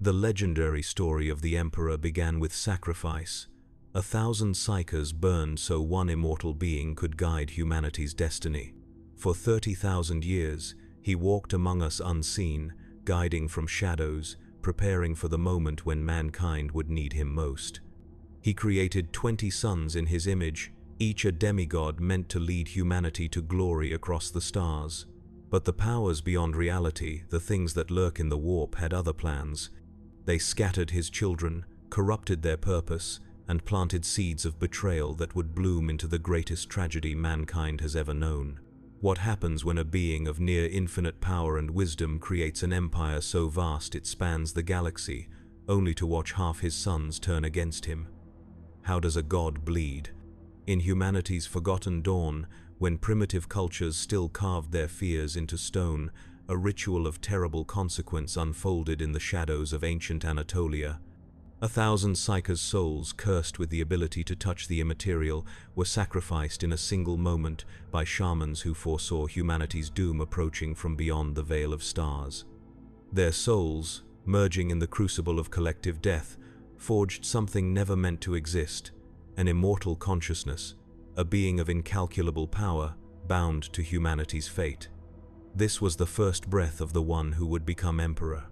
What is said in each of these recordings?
The legendary story of the Emperor began with sacrifice. 1,000 psychers burned so one immortal being could guide humanity's destiny. For 30,000 years, he walked among us unseen, guiding from shadows, preparing for the moment when mankind would need him most. He created 20 sons in his image, each a demigod meant to lead humanity to glory across the stars. But the powers beyond reality, the things that lurk in the warp, had other plans. They scattered his children, corrupted their purpose, and planted seeds of betrayal that would bloom into the greatest tragedy mankind has ever known. What happens when a being of near infinite power and wisdom creates an empire so vast it spans the galaxy, only to watch half his sons turn against him? How does a god bleed? In humanity's forgotten dawn, when primitive cultures still carved their fears into stone, a ritual of terrible consequence unfolded in the shadows of ancient Anatolia. 1,000 psychers' souls, cursed with the ability to touch the immaterial, were sacrificed in a single moment by shamans who foresaw humanity's doom approaching from beyond the veil of stars. Their souls, merging in the crucible of collective death, forged something never meant to exist, an immortal consciousness, a being of incalculable power, bound to humanity's fate. This was the first breath of the one who would become emperor.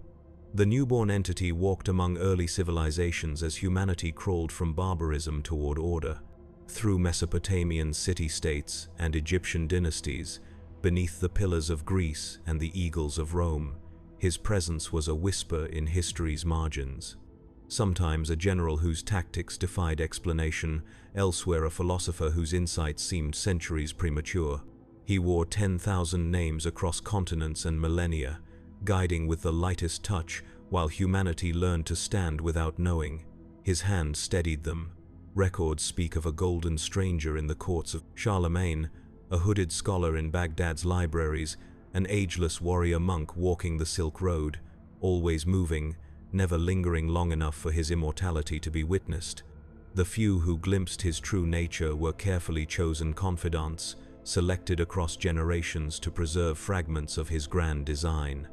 The newborn entity walked among early civilizations as humanity crawled from barbarism toward order. Through Mesopotamian city-states and Egyptian dynasties, beneath the pillars of Greece and the eagles of Rome, his presence was a whisper in history's margins. Sometimes a general whose tactics defied explanation, elsewhere a philosopher whose insights seemed centuries premature. He wore 10,000 names across continents and millennia, guiding with the lightest touch while humanity learned to stand without knowing. His hand steadied them. Records speak of a golden stranger in the courts of Charlemagne, a hooded scholar in Baghdad's libraries, an ageless warrior monk walking the Silk Road, always moving, never lingering long enough for his immortality to be witnessed. The few who glimpsed his true nature were carefully chosen confidants, selected across generations to preserve fragments of his grand design.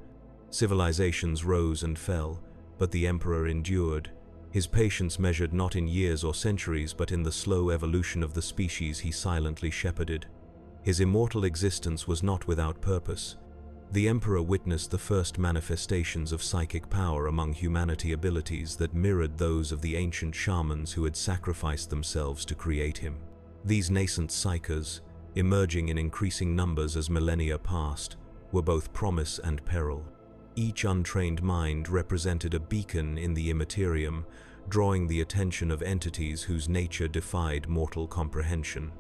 Civilizations rose and fell, but the emperor endured. His patience measured not in years or centuries, but in the slow evolution of the species he silently shepherded. His immortal existence was not without purpose. The emperor witnessed the first manifestations of psychic power among humanity, abilities that mirrored those of the ancient shamans who had sacrificed themselves to create him. These nascent psychers, emerging in increasing numbers as millennia passed, were both promise and peril. Each untrained mind represented a beacon in the Imperium, drawing the attention of entities whose nature defied mortal comprehension.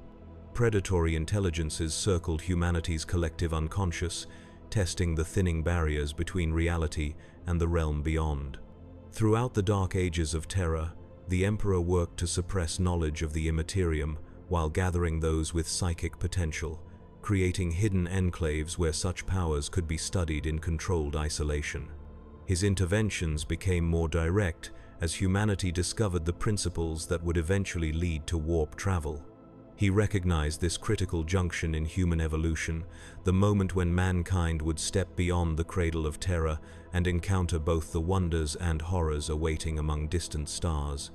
Predatory intelligences circled humanity's collective unconscious, testing the thinning barriers between reality and the realm beyond. Throughout the dark ages of terror, the Emperor worked to suppress knowledge of the Imperium while gathering those with psychic potential, creating hidden enclaves where such powers could be studied in controlled isolation. His interventions became more direct as humanity discovered the principles that would eventually lead to warp travel. He recognized this critical junction in human evolution, the moment when mankind would step beyond the cradle of terror and encounter both the wonders and horrors awaiting among distant stars.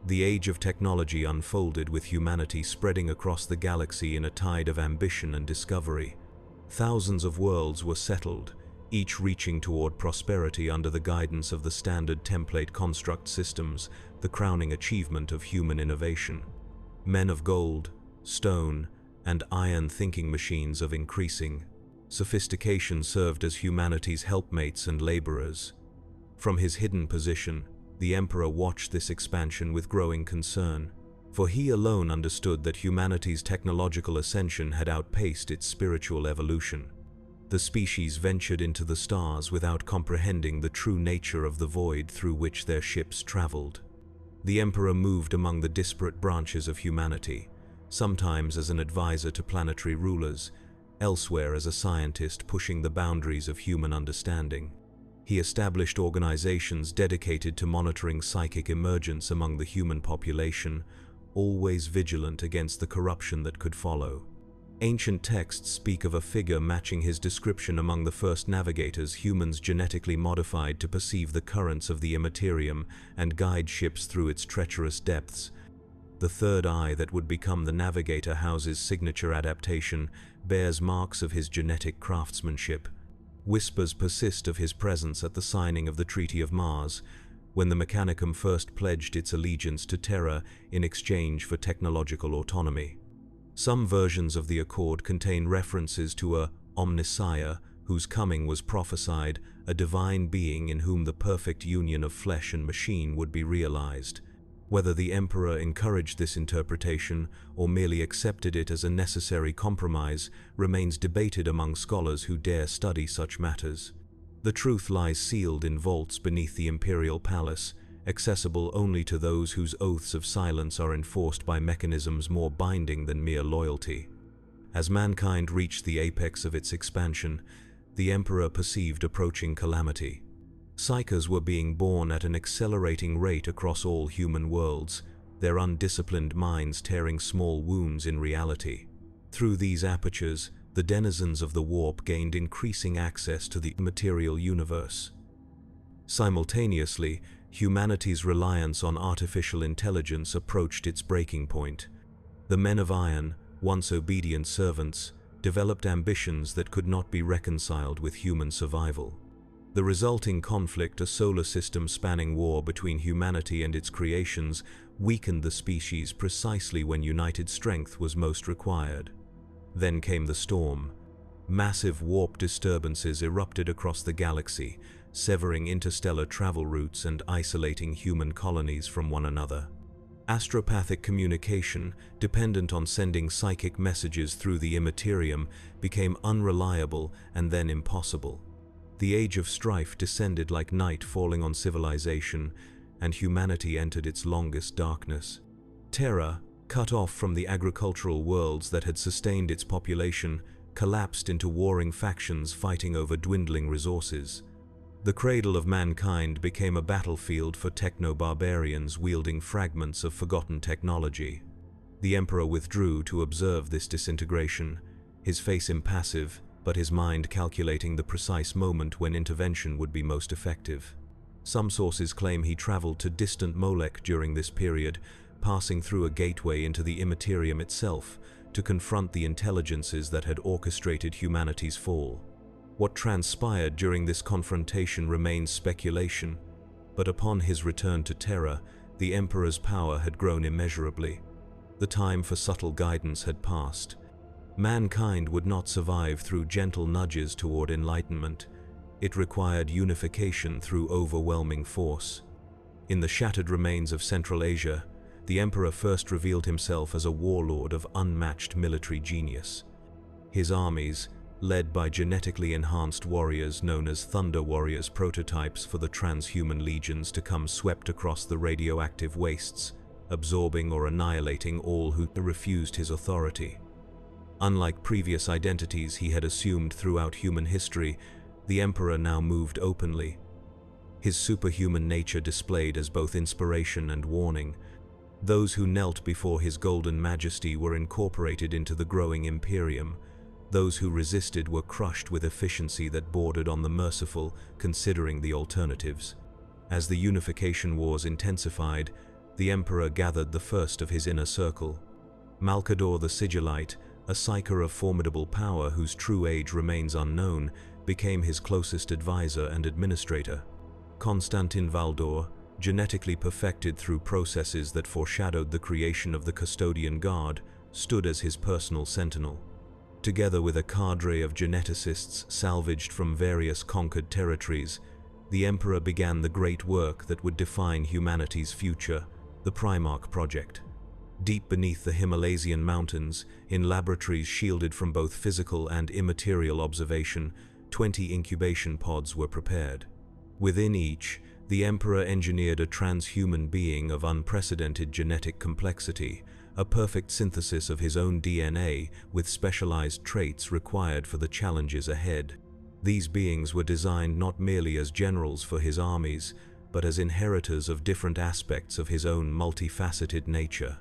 The age of technology unfolded, with humanity spreading across the galaxy in a tide of ambition and discovery. Thousands of worlds were settled, each reaching toward prosperity under the guidance of the standard template construct systems, the crowning achievement of human innovation. Men of gold, stone, and iron thinking machines of increasing sophistication served as humanity's helpmates and laborers. From his hidden position, the Emperor watched this expansion with growing concern, for he alone understood that humanity's technological ascension had outpaced its spiritual evolution. The species ventured into the stars without comprehending the true nature of the void through which their ships traveled. The Emperor moved among the disparate branches of humanity, sometimes as an advisor to planetary rulers, elsewhere as a scientist pushing the boundaries of human understanding. He established organizations dedicated to monitoring psychic emergence among the human population, always vigilant against the corruption that could follow. Ancient texts speak of a figure matching his description among the first navigators, humans genetically modified to perceive the currents of the Imperium and guide ships through its treacherous depths. The third eye that would become the navigator house's signature adaptation bears marks of his genetic craftsmanship. Whispers persist of his presence at the signing of the Treaty of Mars, when the Mechanicum first pledged its allegiance to Terra in exchange for technological autonomy. Some versions of the accord contain references to a Omnissiah whose coming was prophesied, a divine being in whom the perfect union of flesh and machine would be realized. Whether the Emperor encouraged this interpretation or merely accepted it as a necessary compromise remains debated among scholars who dare study such matters. The truth lies sealed in vaults beneath the imperial palace, accessible only to those whose oaths of silence are enforced by mechanisms more binding than mere loyalty. As mankind reached the apex of its expansion, the Emperor perceived approaching calamity. Psychers were being born at an accelerating rate across all human worlds, their undisciplined minds tearing small wounds in reality. Through these apertures, the denizens of the warp gained increasing access to the material universe. Simultaneously, humanity's reliance on artificial intelligence approached its breaking point. The men of iron, once obedient servants, developed ambitions that could not be reconciled with human survival. The resulting conflict, a solar system-spanning war between humanity and its creations, weakened the species precisely when united strength was most required. Then came the storm. Massive warp disturbances erupted across the galaxy, severing interstellar travel routes and isolating human colonies from one another. Astropathic communication, dependent on sending psychic messages through the Imperium, became unreliable and then impossible. The age of strife descended like night falling on civilization, and humanity entered its longest darkness. Terra, cut off from the agricultural worlds that had sustained its population, collapsed into warring factions fighting over dwindling resources. The cradle of mankind became a battlefield for techno-barbarians wielding fragments of forgotten technology. The Emperor withdrew to observe this disintegration, his face impassive, but his mind calculating the precise moment when intervention would be most effective. Some sources claim he traveled to distant Molech during this period, passing through a gateway into the Imperium itself to confront the intelligences that had orchestrated humanity's fall. What transpired during this confrontation remains speculation, but upon his return to Terra, the Emperor's power had grown immeasurably. The time for subtle guidance had passed. Mankind would not survive through gentle nudges toward enlightenment. It required unification through overwhelming force. In the shattered remains of Central Asia, the Emperor first revealed himself as a warlord of unmatched military genius. His armies, led by genetically enhanced warriors known as Thunder Warriors, prototypes for the transhuman legions to come, swept across the radioactive wastes, absorbing or annihilating all who refused his authority. Unlike previous identities he had assumed throughout human history, the Emperor now moved openly. His superhuman nature displayed as both inspiration and warning. Those who knelt before his golden majesty were incorporated into the growing Imperium. Those who resisted were crushed with efficiency that bordered on the merciful, considering the alternatives. As the unification wars intensified, the Emperor gathered the first of his inner circle. Malkador the Sigillite, a psyker of formidable power whose true age remains unknown, became his closest advisor and administrator. Constantin Valdor, genetically perfected through processes that foreshadowed the creation of the Custodian Guard, stood as his personal sentinel. Together with a cadre of geneticists salvaged from various conquered territories, the Emperor began the great work that would define humanity's future, the Primarch Project. Deep beneath the Himalayan mountains, in laboratories shielded from both physical and immaterial observation, 20 incubation pods were prepared. Within each, the Emperor engineered a transhuman being of unprecedented genetic complexity, a perfect synthesis of his own DNA with specialized traits required for the challenges ahead. These beings were designed not merely as generals for his armies, but as inheritors of different aspects of his own multifaceted nature.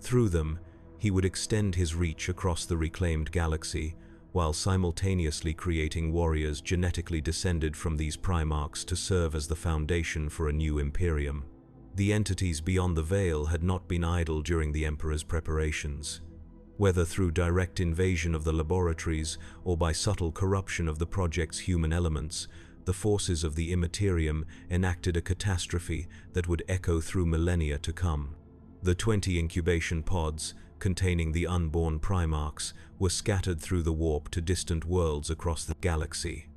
Through them, He would extend his reach across the reclaimed galaxy, while simultaneously creating warriors genetically descended from these primarchs to serve as the foundation for a new Imperium. The entities beyond the veil had not been idle during the Emperor's preparations. Whether through direct invasion of the laboratories or by subtle corruption of the project's human elements, the forces of the Imperium enacted a catastrophe that would echo through millennia to come. The 20 incubation pods, containing the unborn primarchs, were scattered through the warp to distant worlds across the galaxy.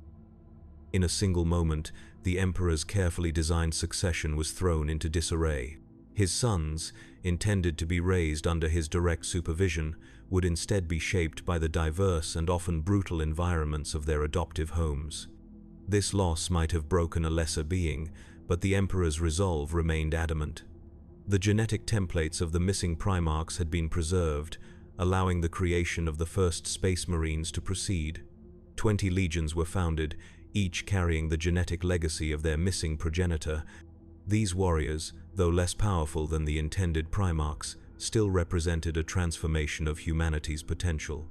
In a single moment, the Emperor's carefully designed succession was thrown into disarray. His sons, intended to be raised under his direct supervision, would instead be shaped by the diverse and often brutal environments of their adoptive homes. This loss might have broken a lesser being, but the Emperor's resolve remained adamant. The genetic templates of the missing primarchs had been preserved, allowing the creation of the first Space Marines to proceed. 20 legions were founded, each carrying the genetic legacy of their missing progenitor. These warriors, though less powerful than the intended primarchs, still represented a transformation of humanity's potential.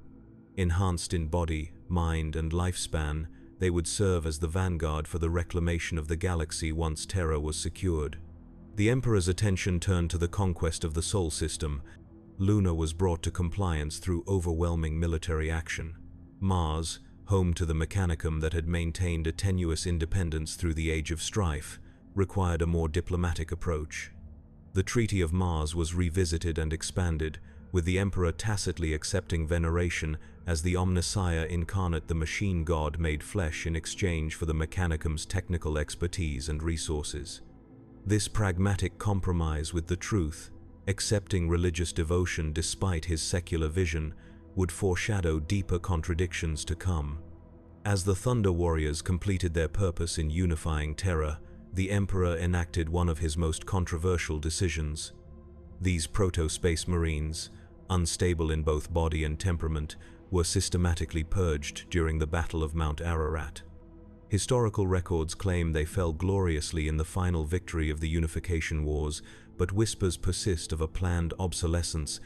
Enhanced in body, mind, and lifespan, they would serve as the vanguard for the reclamation of the galaxy once Terra was secured. The Emperor's attention turned to the conquest of the Sol system. Luna was brought to compliance through overwhelming military action. Mars, home to the Mechanicum that had maintained a tenuous independence through the Age of Strife, required a more diplomatic approach. The Treaty of Mars was revisited and expanded, with the Emperor tacitly accepting veneration as the Omnissiah incarnate, the machine god made flesh in exchange for the Mechanicum's technical expertise and resources. This pragmatic compromise with the truth, accepting religious devotion despite his secular vision, would foreshadow deeper contradictions to come. As the Thunder Warriors completed their purpose in unifying Terra, the Emperor enacted one of his most controversial decisions. These proto-Space Marines, unstable in both body and temperament, were systematically purged during the Battle of Mount Ararat. Historical records claim they fell gloriously in the final victory of the Unification Wars, but whispers persist of a planned obsolescence.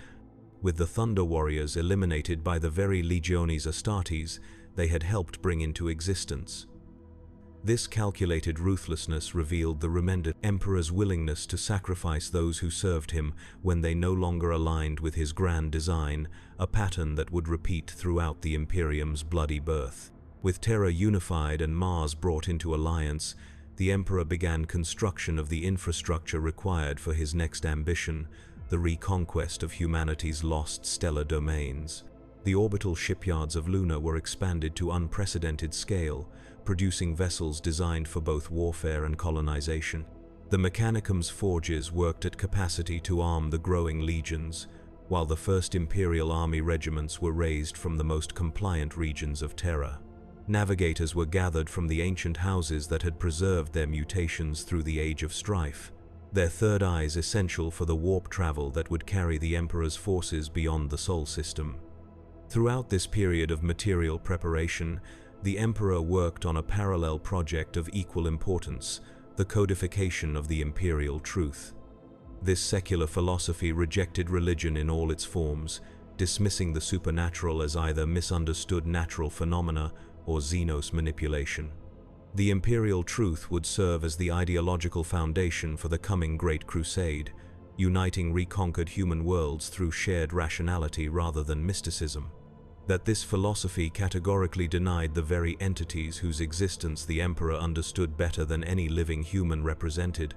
With the Thunder Warriors eliminated by the very Legiones Astartes they had helped bring into existence. This calculated ruthlessness revealed the remended Emperor's willingness to sacrifice those who served him when they no longer aligned with his grand design, a pattern that would repeat throughout the Imperium's bloody birth. With Terra unified and Mars brought into alliance, the Emperor began construction of the infrastructure required for his next ambition, the reconquest of humanity's lost stellar domains. The orbital shipyards of Luna were expanded to unprecedented scale, producing vessels designed for both warfare and colonization. The Mechanicum's forges worked at capacity to arm the growing legions, while the first Imperial Army regiments were raised from the most compliant regions of Terra. Navigators were gathered from the ancient houses that had preserved their mutations through the Age of Strife, their third eyes essential for the warp travel that would carry the Emperor's forces beyond the Sol system. Throughout this period of material preparation, the Emperor worked on a parallel project of equal importance, the codification of the imperial truth. This secular philosophy rejected religion in all its forms, dismissing the supernatural as either misunderstood natural phenomena or Xenos manipulation. The imperial truth would serve as the ideological foundation for the coming Great Crusade, uniting reconquered human worlds through shared rationality rather than mysticism. That this philosophy categorically denied the very entities whose existence the Emperor understood better than any living human represented.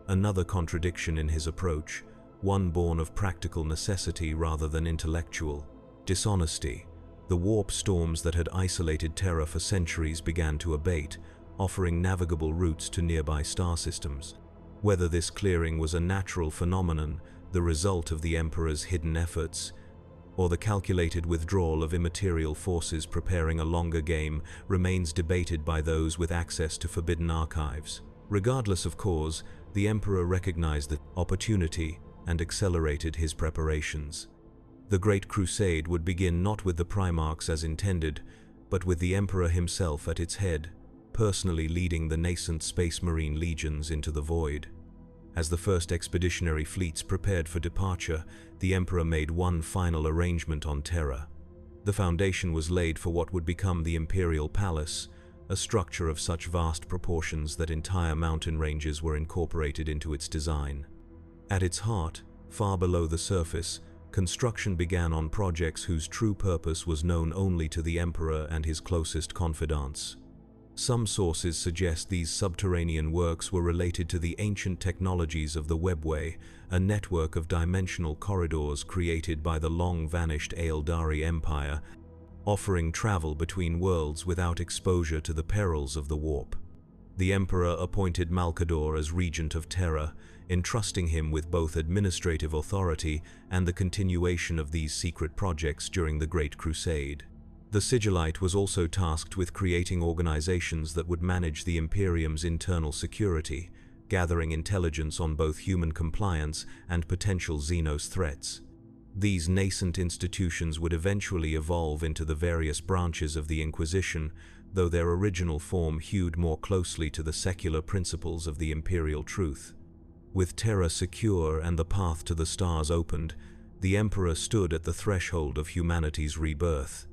Another contradiction in his approach, one born of practical necessity rather than intellectual. Dishonesty. The warp storms that had isolated Terra for centuries began to abate, offering navigable routes to nearby star systems. Whether this clearing was a natural phenomenon, the result of the Emperor's hidden efforts, or the calculated withdrawal of immaterial forces preparing a longer game, remains debated by those with access to forbidden archives. Regardless of cause, the Emperor recognized the opportunity and accelerated his preparations. The Great Crusade would begin not with the Primarchs as intended, but with the Emperor himself at its head, personally leading the nascent Space Marine legions into the void. As the first expeditionary fleets prepared for departure, the Emperor made one final arrangement on Terra. The foundation was laid for what would become the Imperial Palace, a structure of such vast proportions that entire mountain ranges were incorporated into its design. At its heart, far below the surface, construction began on projects whose true purpose was known only to the Emperor and his closest confidants. Some sources suggest these subterranean works were related to the ancient technologies of the webway, a network of dimensional corridors created by the long-vanished Aeldari Empire, offering travel between worlds without exposure to the perils of the warp. The Emperor appointed Malcador as regent of Terra, entrusting him with both administrative authority and the continuation of these secret projects during the Great Crusade. The Sigillite was also tasked with creating organizations that would manage the Imperium's internal security, gathering intelligence on both human compliance and potential Xenos threats. These nascent institutions would eventually evolve into the various branches of the Inquisition, though their original form hewed more closely to the secular principles of the imperial truth. With Terra secure and the path to the stars opened, the Emperor stood at the threshold of humanity's rebirth.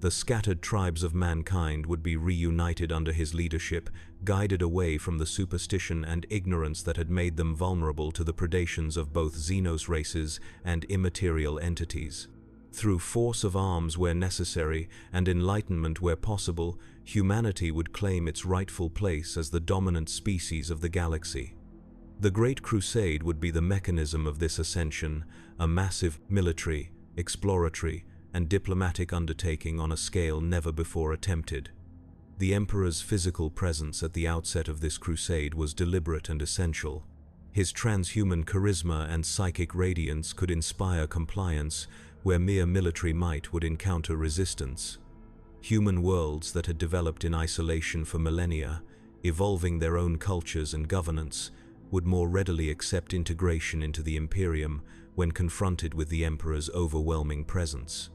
The scattered tribes of mankind would be reunited under his leadership, guided away from the superstition and ignorance that had made them vulnerable to the predations of both Xenos races and immaterial entities. Through force of arms where necessary and enlightenment where possible, humanity would claim its rightful place as the dominant species of the galaxy. The Great Crusade would be the mechanism of this ascension, a massive military, exploratory, and diplomatic undertaking on a scale never before attempted. The Emperor's physical presence at the outset of this crusade was deliberate and essential. His transhuman charisma and psychic radiance could inspire compliance where mere military might would encounter resistance. Human worlds that had developed in isolation for millennia, evolving their own cultures and governance, would more readily accept integration into the Imperium when confronted with the Emperor's overwhelming presence.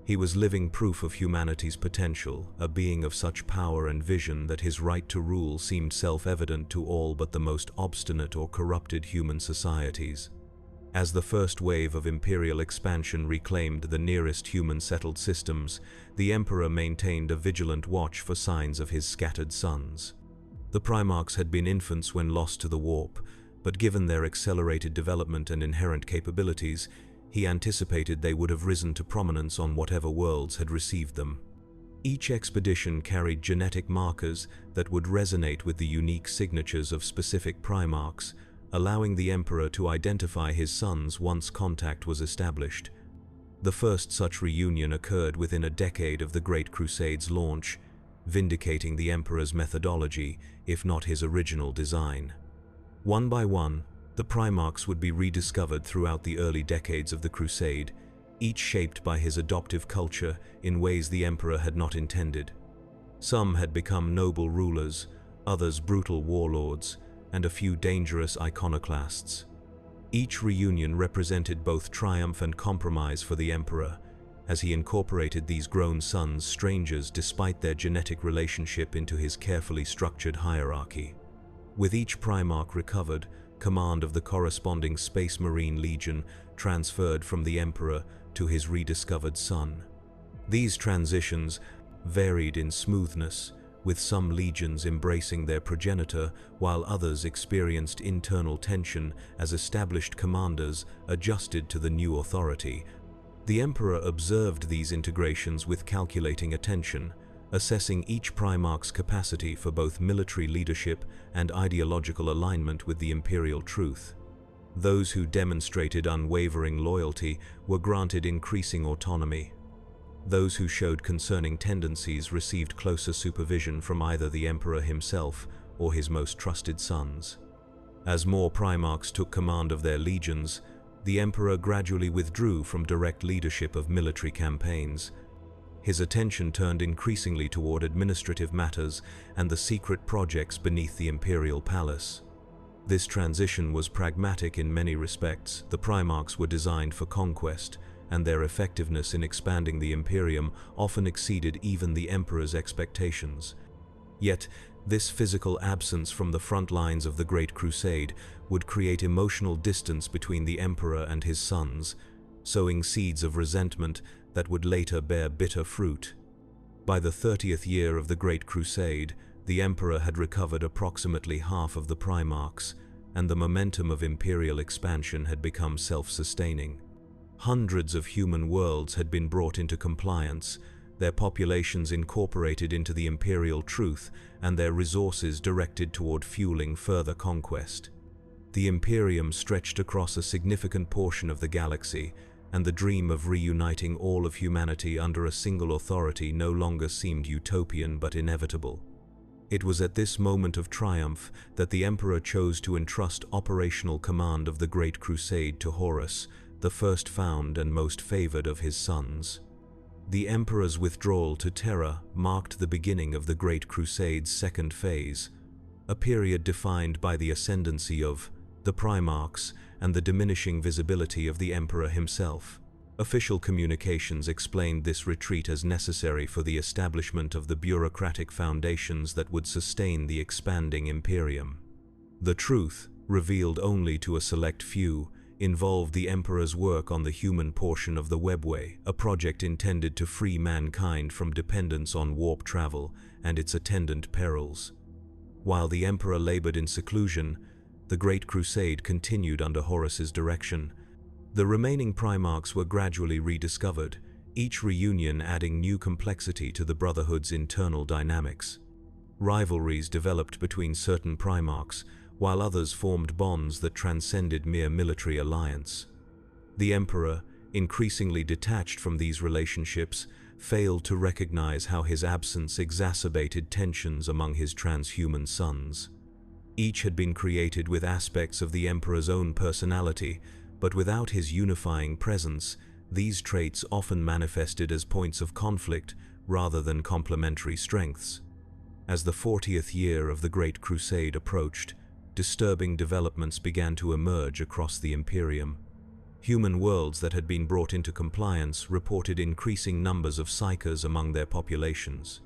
He was living proof of humanity's potential, a being of such power and vision that his right to rule seemed self-evident to all but the most obstinate or corrupted human societies. As the first wave of imperial expansion reclaimed the nearest human-settled systems, the Emperor maintained a vigilant watch for signs of his scattered sons. The Primarchs had been infants when lost to the warp, but given their accelerated development and inherent capabilities, he anticipated they would have risen to prominence on whatever worlds had received them. Each expedition carried genetic markers that would resonate with the unique signatures of specific Primarchs, allowing the Emperor to identify his sons once contact was established. The first such reunion occurred within a decade of the Great Crusade's launch, vindicating the Emperor's methodology, if not his original design. One by one, the Primarchs would be rediscovered throughout the early decades of the Crusade, each shaped by his adoptive culture in ways the Emperor had not intended. Some had become noble rulers, others brutal warlords, and a few dangerous iconoclasts. Each reunion represented both triumph and compromise for the Emperor, as he incorporated these grown sons, strangers despite their genetic relationship, into his carefully structured hierarchy. With each Primarch recovered, command of the corresponding Space Marine Legion transferred from the Emperor to his rediscovered son. These transitions varied in smoothness, with some legions embracing their progenitor while others experienced internal tension as established commanders adjusted to the new authority. The Emperor observed these integrations with calculating attention, assessing each Primarch's capacity for both military leadership and ideological alignment with the imperial truth. Those who demonstrated unwavering loyalty were granted increasing autonomy. Those who showed concerning tendencies received closer supervision from either the Emperor himself or his most trusted sons. As more Primarchs took command of their legions, the Emperor gradually withdrew from direct leadership of military campaigns. His attention turned increasingly toward administrative matters and the secret projects beneath the imperial palace. This transition was pragmatic in many respects. The Primarchs were designed for conquest, and their effectiveness in expanding the Imperium often exceeded even the Emperor's expectations. Yet, This physical absence from the front lines of the Great Crusade would create emotional distance between the Emperor and his sons, sowing seeds of resentment that would later bear bitter fruit. By the 30th year of the Great Crusade, the Emperor had recovered approximately half of the Primarchs, and the momentum of imperial expansion had become self-sustaining. Hundreds of human worlds had been brought into compliance, their populations incorporated into the imperial truth, and their resources directed toward fueling further conquest. The Imperium stretched across a significant portion of the galaxy, and the dream of reuniting all of humanity under a single authority no longer seemed utopian but inevitable. It was at this moment of triumph that the Emperor chose to entrust operational command of the Great Crusade to Horus, the first found and most favored of his sons. The Emperor's withdrawal to Terra marked the beginning of the Great Crusade's second phase, a period defined by the ascendancy of the Primarchs and the diminishing visibility of the Emperor himself. Official communications explained this retreat as necessary for the establishment of the bureaucratic foundations that would sustain the expanding Imperium. The truth, revealed only to a select few, involved the Emperor's work on the human portion of the Webway, a project intended to free mankind from dependence on warp travel and its attendant perils. While the Emperor labored in seclusion, the Great Crusade continued under Horus's direction. The remaining Primarchs were gradually rediscovered, each reunion adding new complexity to the Brotherhood's internal dynamics. Rivalries developed between certain Primarchs, while others formed bonds that transcended mere military alliance. The Emperor, increasingly detached from these relationships, failed to recognize how his absence exacerbated tensions among his transhuman sons. Each had been created with aspects of the Emperor's own personality, but without his unifying presence, these traits often manifested as points of conflict rather than complementary strengths. As the 40th year of the Great Crusade approached, disturbing developments began to emerge across the Imperium. Human worlds that had been brought into compliance reported increasing numbers of psykers among their populations.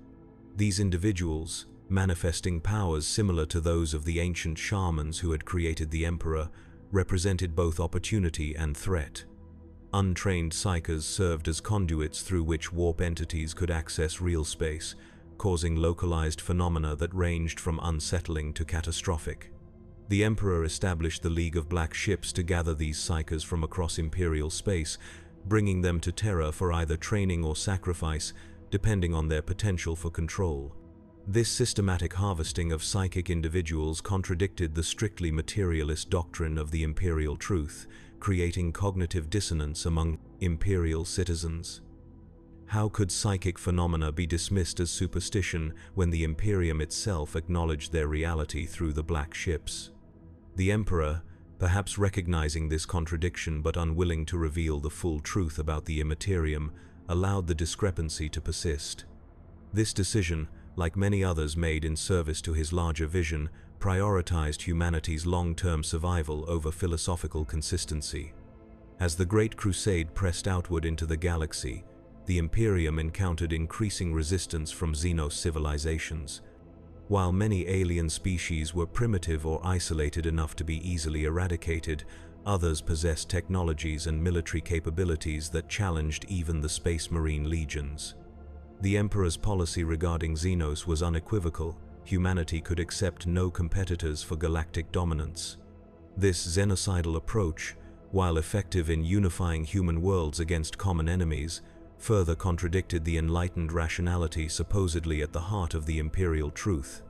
These individuals, manifesting powers similar to those of the ancient shamans who had created the Emperor, represented both opportunity and threat. Untrained psykers served as conduits through which warp entities could access real space, causing localized phenomena that ranged from unsettling to catastrophic. The Emperor established the League of Black Ships to gather these psykers from across Imperial space, bringing them to Terra for either training or sacrifice, depending on their potential for control. This systematic harvesting of psychic individuals contradicted the strictly materialist doctrine of the imperial truth, creating cognitive dissonance among imperial citizens. How could psychic phenomena be dismissed as superstition when the Imperium itself acknowledged their reality through the Black Ships? The Emperor, perhaps recognizing this contradiction but unwilling to reveal the full truth about the Immaterium, allowed the discrepancy to persist. This decision, like many others made in service to his larger vision, prioritized humanity's long-term survival over philosophical consistency. As the Great Crusade pressed outward into the galaxy, the Imperium encountered increasing resistance from Xenos civilizations. While many alien species were primitive or isolated enough to be easily eradicated, others possessed technologies and military capabilities that challenged even the Space Marine legions. The Emperor's policy regarding Xenos was unequivocal: humanity could accept no competitors for galactic dominance. This xenocidal approach, while effective in unifying human worlds against common enemies, further contradicted the enlightened rationality supposedly at the heart of the imperial truth.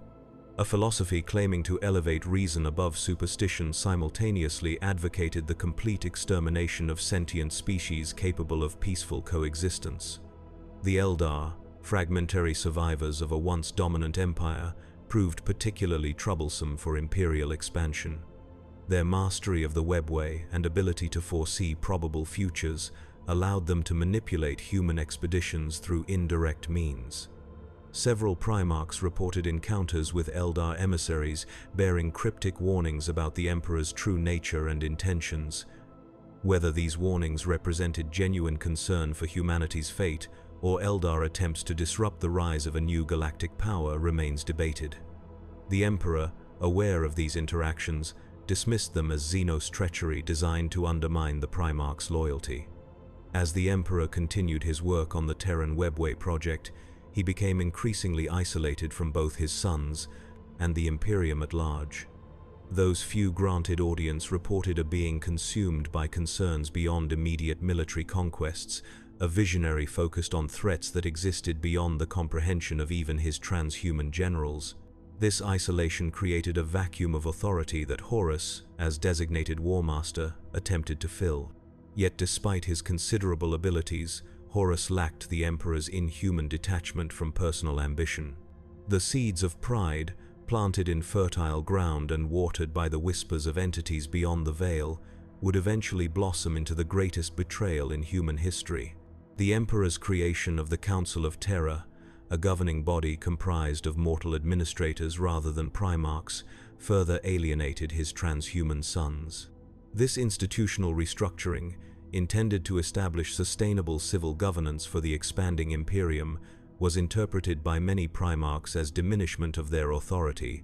A philosophy claiming to elevate reason above superstition simultaneously advocated the complete extermination of sentient species capable of peaceful coexistence. The Eldar, fragmentary survivors of a once dominant empire, proved particularly troublesome for imperial expansion. Their mastery of the webway and ability to foresee probable futures allowed them to manipulate human expeditions through indirect means. Several Primarchs reported encounters with Eldar emissaries bearing cryptic warnings about the Emperor's true nature and intentions. Whether these warnings represented genuine concern for humanity's fate or Eldar attempts to disrupt the rise of a new galactic power remains debated. The Emperor, aware of these interactions, dismissed them as Xenos treachery designed to undermine the Primarch's loyalty. As the Emperor continued his work on the Terran Webway project, he became increasingly isolated from both his sons and the Imperium at large. Those few granted audience reported a being consumed by concerns beyond immediate military conquests, a visionary focused on threats that existed beyond the comprehension of even his transhuman generals. This isolation created a vacuum of authority that Horus, as designated War Master, attempted to fill. Yet despite his considerable abilities, Horus lacked the Emperor's inhuman detachment from personal ambition. The seeds of pride, planted in fertile ground and watered by the whispers of entities beyond the veil, would eventually blossom into the greatest betrayal in human history. The Emperor's creation of the Council of Terra, a governing body comprised of mortal administrators rather than primarchs, further alienated his transhuman sons. This institutional restructuring, intended to establish sustainable civil governance for the expanding Imperium, was interpreted by many primarchs as diminishment of their authority.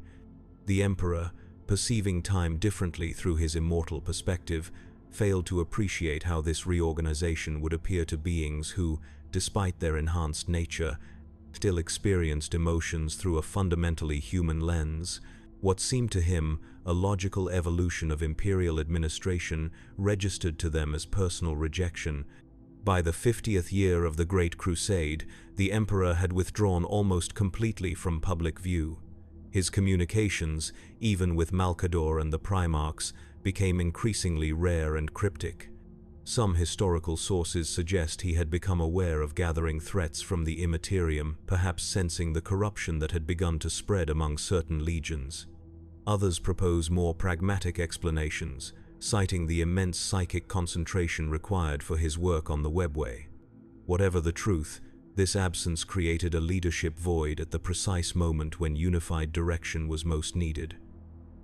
The Emperor, perceiving time differently through his immortal perspective, failed to appreciate how this reorganization would appear to beings who, despite their enhanced nature, still experienced emotions through a fundamentally human lens. What seemed to him a logical evolution of imperial administration registered to them as personal rejection. By the 50th year of the Great Crusade, the Emperor had withdrawn almost completely from public view. His communications, even with Malcador and the Primarchs, became increasingly rare and cryptic. Some historical sources suggest he had become aware of gathering threats from the Imperium, perhaps sensing the corruption that had begun to spread among certain legions. Others propose more pragmatic explanations, citing the immense psychic concentration required for his work on the Webway. Whatever the truth, this absence created a leadership void at the precise moment when unified direction was most needed.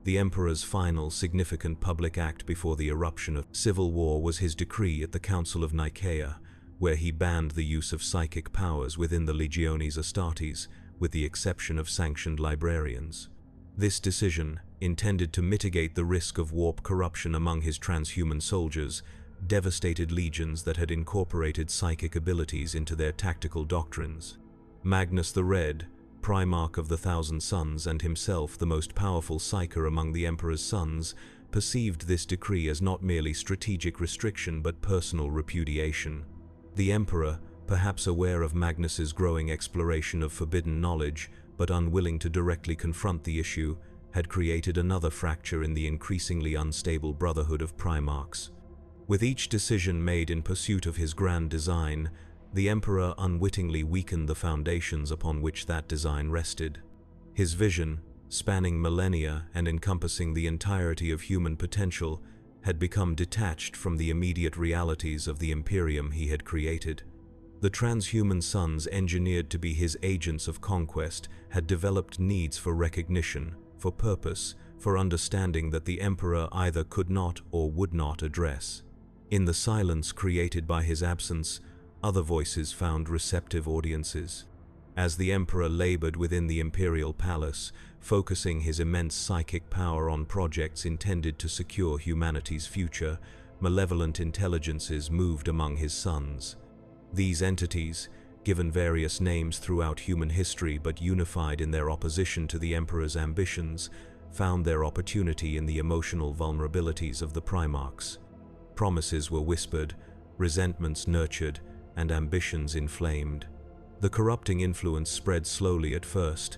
The Emperor's final significant public act before the eruption of civil war was his decree at the Council of Nicaea, where he banned the use of psychic powers within the Legiones Astartes, with the exception of sanctioned librarians. This decision, intended to mitigate the risk of warp corruption among his transhuman soldiers, devastated legions that had incorporated psychic abilities into their tactical doctrines. Magnus the Red, Primarch of the Thousand Sons and himself the most powerful psyker among the Emperor's sons, perceived this decree as not merely strategic restriction but personal repudiation. The Emperor, perhaps aware of Magnus's growing exploration of forbidden knowledge, but unwilling to directly confront the issue, had created another fracture in the increasingly unstable brotherhood of Primarchs. With each decision made in pursuit of his grand design, the Emperor unwittingly weakened the foundations upon which that design rested. His vision, spanning millennia and encompassing the entirety of human potential, had become detached from the immediate realities of the Imperium he had created. The transhuman sons engineered to be his agents of conquest had developed needs for recognition, for purpose, for understanding that the Emperor either could not or would not address. In the silence created by his absence, other voices found receptive audiences. As the Emperor labored within the imperial palace, focusing his immense psychic power on projects intended to secure humanity's future, malevolent intelligences moved among his sons. These entities, given various names throughout human history but unified in their opposition to the Emperor's ambitions, found their opportunity in the emotional vulnerabilities of the Primarchs. Promises were whispered, resentments nurtured, and ambitions inflamed. The corrupting influence spread slowly at first,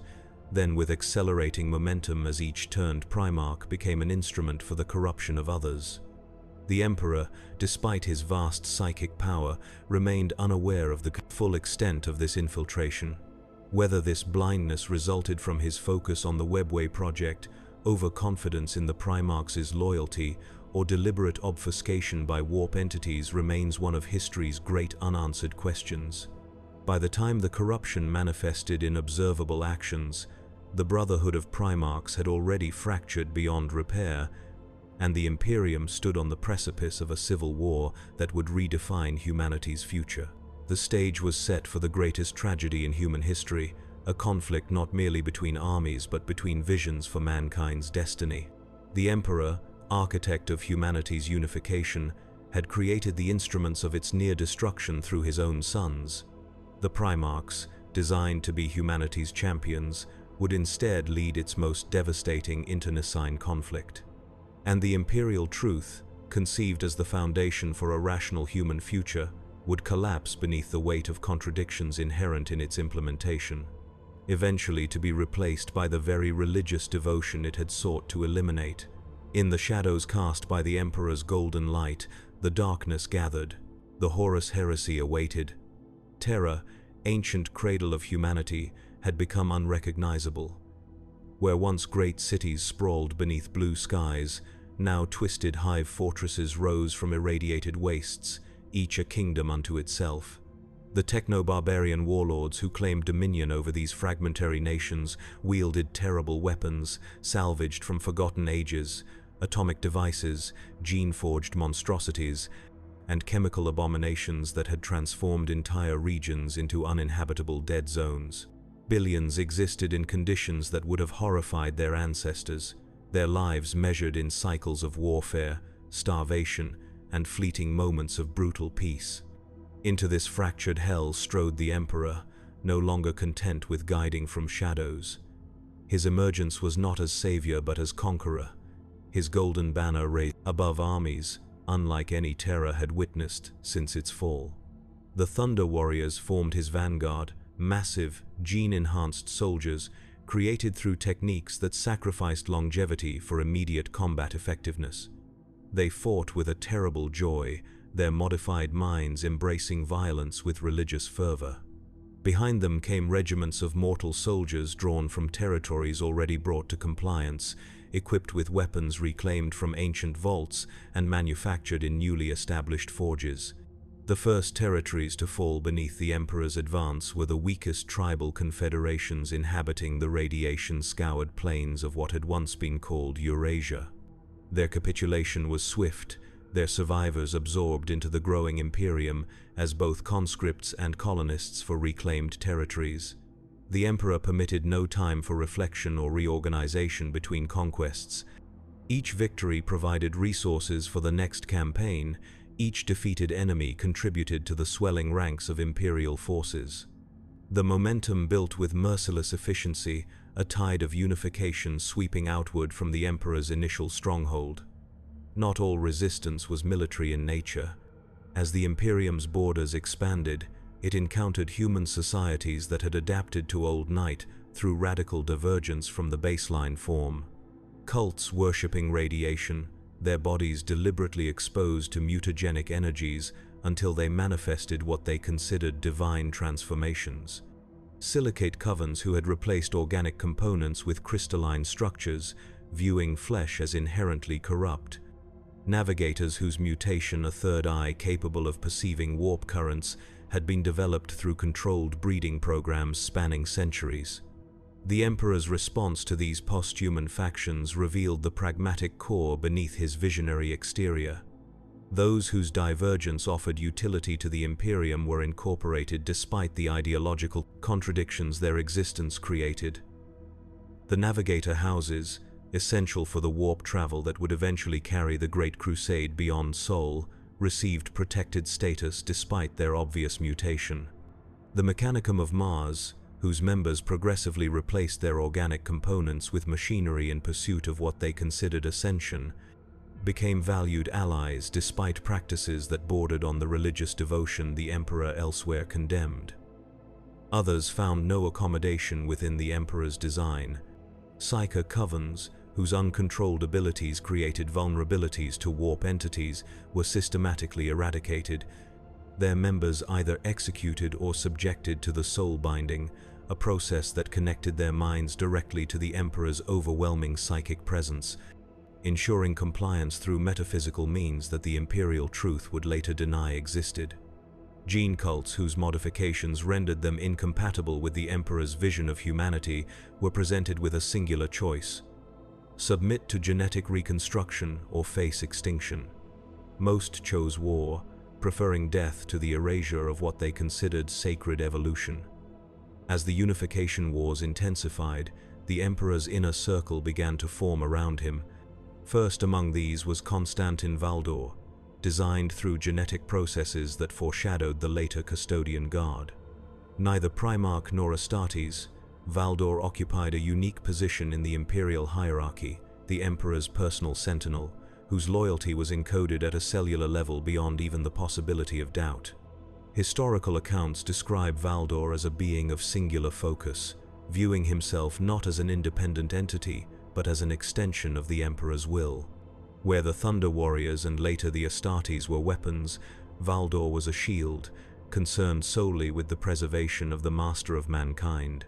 then with accelerating momentum as each turned Primarch became an instrument for the corruption of others. The Emperor, despite his vast psychic power, remained unaware of the full extent of this infiltration. Whether this blindness resulted from his focus on the Webway project, overconfidence in the Primarch's loyalty, or deliberate obfuscation by warp entities remains one of history's great unanswered questions. By the time the corruption manifested in observable actions, the Brotherhood of Primarchs had already fractured beyond repair, and the Imperium stood on the precipice of a civil war that would redefine humanity's future. The stage was set for the greatest tragedy in human history, a conflict not merely between armies but between visions for mankind's destiny. The Emperor, architect of humanity's unification, had created the instruments of its near destruction through his own sons. The Primarchs, designed to be humanity's champions, would instead lead its most devastating internecine conflict. And the imperial truth, conceived as the foundation for a rational human future, would collapse beneath the weight of contradictions inherent in its implementation, eventually to be replaced by the very religious devotion it had sought to eliminate. In the shadows cast by the Emperor's golden light, the darkness gathered, the Horus heresy awaited. Terra, ancient cradle of humanity, had become unrecognizable. Where once great cities sprawled beneath blue skies, now twisted hive fortresses rose from irradiated wastes, each a kingdom unto itself. The techno-barbarian warlords who claimed dominion over these fragmentary nations wielded terrible weapons, salvaged from forgotten ages, atomic devices, gene-forged monstrosities, and chemical abominations that had transformed entire regions into uninhabitable dead zones. Billions existed in conditions that would have horrified their ancestors, their lives measured in cycles of warfare, starvation, and fleeting moments of brutal peace. Into this fractured hell strode the Emperor, no longer content with guiding from shadows. His emergence was not as savior but as conqueror, his golden banner raised above armies, unlike any Terra had witnessed since its fall. The Thunder Warriors formed his vanguard, massive, gene-enhanced soldiers, created through techniques that sacrificed longevity for immediate combat effectiveness. They fought with a terrible joy, their modified minds embracing violence with religious fervor. Behind them came regiments of mortal soldiers drawn from territories already brought to compliance, equipped with weapons reclaimed from ancient vaults and manufactured in newly established forges. The first territories to fall beneath the Emperor's advance were the weakest tribal confederations inhabiting the radiation-scoured plains of what had once been called Eurasia. Their capitulation was swift, their survivors absorbed into the growing Imperium as both conscripts and colonists for reclaimed territories. The Emperor permitted no time for reflection or reorganization between conquests. Each victory provided resources for the next campaign. Each defeated enemy contributed to the swelling ranks of imperial forces. The momentum built with merciless efficiency, a tide of unification sweeping outward from the Emperor's initial stronghold. Not all resistance was military in nature. As the Imperium's borders expanded, it encountered human societies that had adapted to old night through radical divergence from the baseline form. Cults worshipping radiation, their bodies deliberately exposed to mutagenic energies until they manifested what they considered divine transformations. Silicate covens who had replaced organic components with crystalline structures, viewing flesh as inherently corrupt. Navigators whose mutation, a third eye capable of perceiving warp currents, had been developed through controlled breeding programs spanning centuries. The Emperor's response to these post-human factions revealed the pragmatic core beneath his visionary exterior. Those whose divergence offered utility to the Imperium were incorporated despite the ideological contradictions their existence created. The Navigator houses, essential for the warp travel that would eventually carry the Great Crusade beyond Sol, received protected status despite their obvious mutation. The Mechanicum of Mars, whose members progressively replaced their organic components with machinery in pursuit of what they considered ascension, became valued allies despite practices that bordered on the religious devotion the Emperor elsewhere condemned. Others found no accommodation within the Emperor's design. Psyker covens, whose uncontrolled abilities created vulnerabilities to warp entities, were systematically eradicated, their members either executed or subjected to the soul binding, a process that connected their minds directly to the Emperor's overwhelming psychic presence, ensuring compliance through metaphysical means that the imperial truth would later deny existed. Gene cults whose modifications rendered them incompatible with the Emperor's vision of humanity were presented with a singular choice: submit to genetic reconstruction or face extinction. Most chose war, preferring death to the erasure of what they considered sacred evolution. As the unification wars intensified, the Emperor's inner circle began to form around him. First among these was Constantin Valdor, designed through genetic processes that foreshadowed the later Custodian Guard. Neither Primarch nor Astartes, Valdor occupied a unique position in the imperial hierarchy, the Emperor's personal sentinel, whose loyalty was encoded at a cellular level beyond even the possibility of doubt. Historical accounts describe Valdor as a being of singular focus, viewing himself not as an independent entity, but as an extension of the Emperor's will. Where the Thunder Warriors and later the Astartes were weapons, Valdor was a shield, concerned solely with the preservation of the Master of Mankind.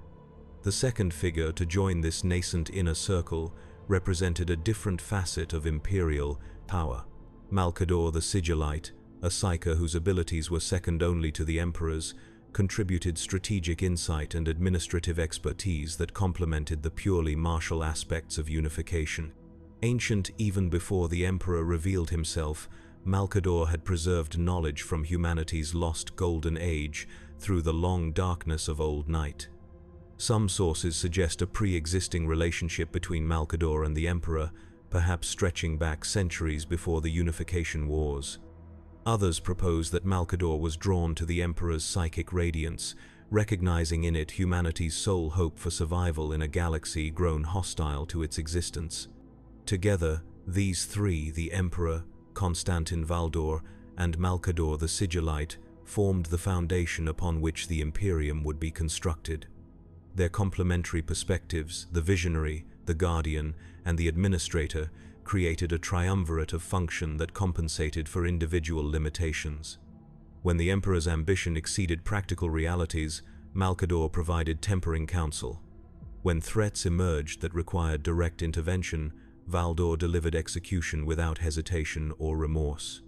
The second figure to join this nascent inner circle represented a different facet of imperial power. Malcador the Sigillite, a psyker whose abilities were second only to the Emperor's, contributed strategic insight and administrative expertise that complemented the purely martial aspects of unification. Ancient even before the Emperor revealed himself, Malcador had preserved knowledge from humanity's lost golden age through the long darkness of old night. Some sources suggest a pre-existing relationship between Malcador and the Emperor, perhaps stretching back centuries before the unification wars. Others propose that Malcador was drawn to the Emperor's psychic radiance, recognizing in it humanity's sole hope for survival in a galaxy grown hostile to its existence. Together, these three, the Emperor, Constantin Valdor, and Malcador the Sigillite, formed the foundation upon which the Imperium would be constructed. Their complementary perspectives, the visionary, the guardian, and the administrator, created a triumvirate of function that compensated for individual limitations. When the Emperor's ambition exceeded practical realities, Malcador provided tempering counsel. When threats emerged that required direct intervention, Valdor delivered execution without hesitation or remorse.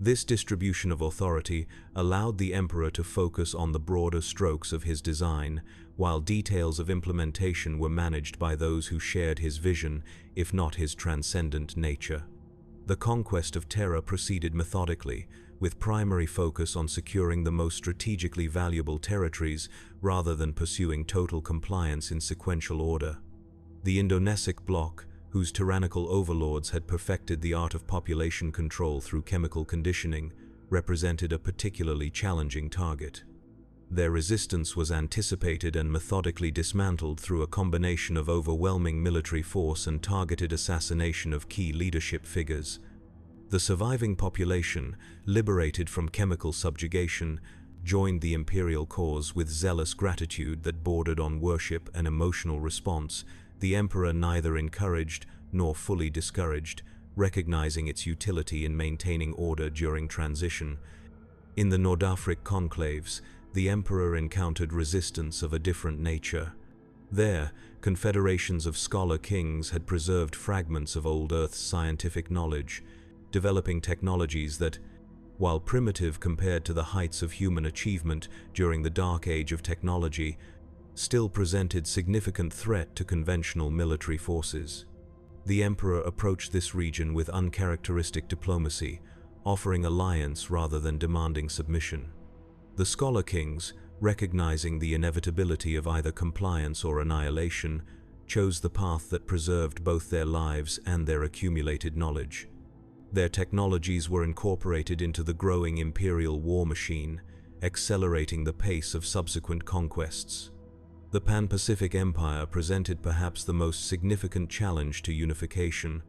This distribution of authority allowed the Emperor to focus on the broader strokes of his design, while details of implementation were managed by those who shared his vision, if not his transcendent nature. The conquest of Terra proceeded methodically, with primary focus on securing the most strategically valuable territories rather than pursuing total compliance in sequential order. The Indonesic bloc, whose tyrannical overlords had perfected the art of population control through chemical conditioning, represented a particularly challenging target. Their resistance was anticipated and methodically dismantled through a combination of overwhelming military force and targeted assassination of key leadership figures. The surviving population, liberated from chemical subjugation, joined the imperial cause with zealous gratitude that bordered on worship and emotional response. The Emperor neither encouraged nor fully discouraged, recognizing its utility in maintaining order during transition. In the Nordafric conclaves, the Emperor encountered resistance of a different nature. There, confederations of scholar kings had preserved fragments of old Earth's scientific knowledge, developing technologies that, while primitive compared to the heights of human achievement during the dark age of technology, still presented significant threat to conventional military forces. The Emperor approached this region with uncharacteristic diplomacy, offering alliance rather than demanding submission. The Scholar Kings, recognizing the inevitability of either compliance or annihilation, chose the path that preserved both their lives and their accumulated knowledge. Their technologies were incorporated into the growing imperial war machine, accelerating the pace of subsequent conquests. The Pan-Pacific Empire presented perhaps the most significant challenge to unification.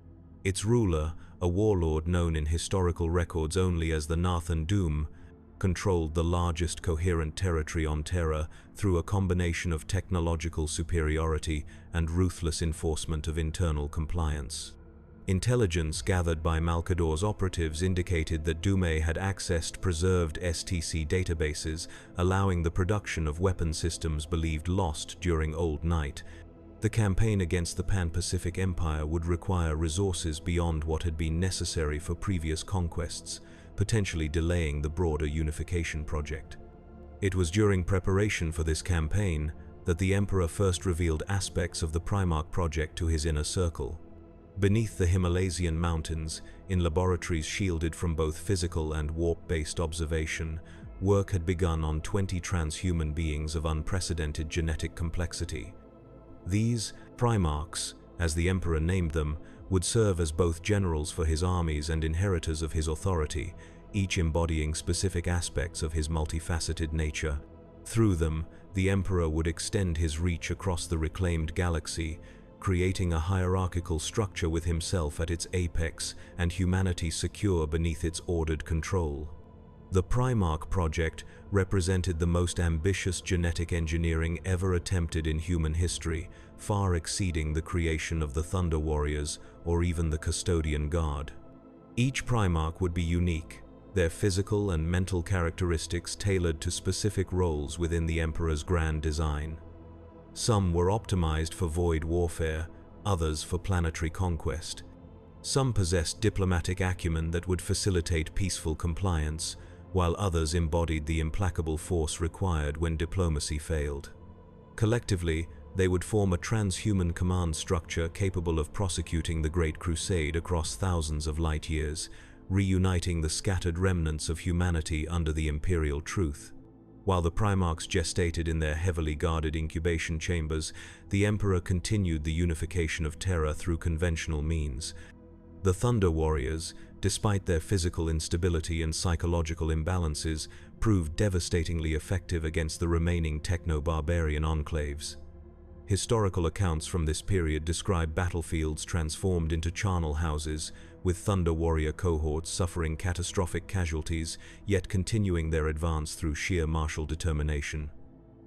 Its ruler, a warlord known in historical records only as the Nathan Doom, controlled the largest coherent territory on Terra through a combination of technological superiority and ruthless enforcement of internal compliance. Intelligence gathered by Malcador's operatives indicated that Dume had accessed preserved STC databases, allowing the production of weapon systems believed lost during Old Night. The campaign against the Pan-Pacific Empire would require resources beyond what had been necessary for previous conquests, potentially delaying the broader unification project. It was during preparation for this campaign that the Emperor first revealed aspects of the Primarch project to his inner circle. Beneath the Himalaysian mountains, in laboratories shielded from both physical and warp-based observation, work had begun on 20 transhuman beings of unprecedented genetic complexity. These Primarchs, as the Emperor named them, would serve as both generals for his armies and inheritors of his authority, each embodying specific aspects of his multifaceted nature. Through them, the Emperor would extend his reach across the reclaimed galaxy, creating a hierarchical structure with himself at its apex and humanity secure beneath its ordered control. The Primarch project represented the most ambitious genetic engineering ever attempted in human history, far exceeding the creation of the Thunder Warriors or even the Custodian Guard. Each Primarch would be unique, their physical and mental characteristics tailored to specific roles within the Emperor's grand design. Some were optimized for void warfare, others for planetary conquest. Some possessed diplomatic acumen that would facilitate peaceful compliance, while others embodied the implacable force required when diplomacy failed. Collectively, they would form a transhuman command structure capable of prosecuting the Great Crusade across thousands of light years, reuniting the scattered remnants of humanity under the Imperial truth. While the Primarchs gestated in their heavily guarded incubation chambers, the Emperor continued the unification of Terra through conventional means. The Thunder Warriors, despite their physical instability and psychological imbalances, proved devastatingly effective against the remaining techno-barbarian enclaves. Historical accounts from this period describe battlefields transformed into charnel houses, with Thunder Warrior cohorts suffering catastrophic casualties, yet continuing their advance through sheer martial determination.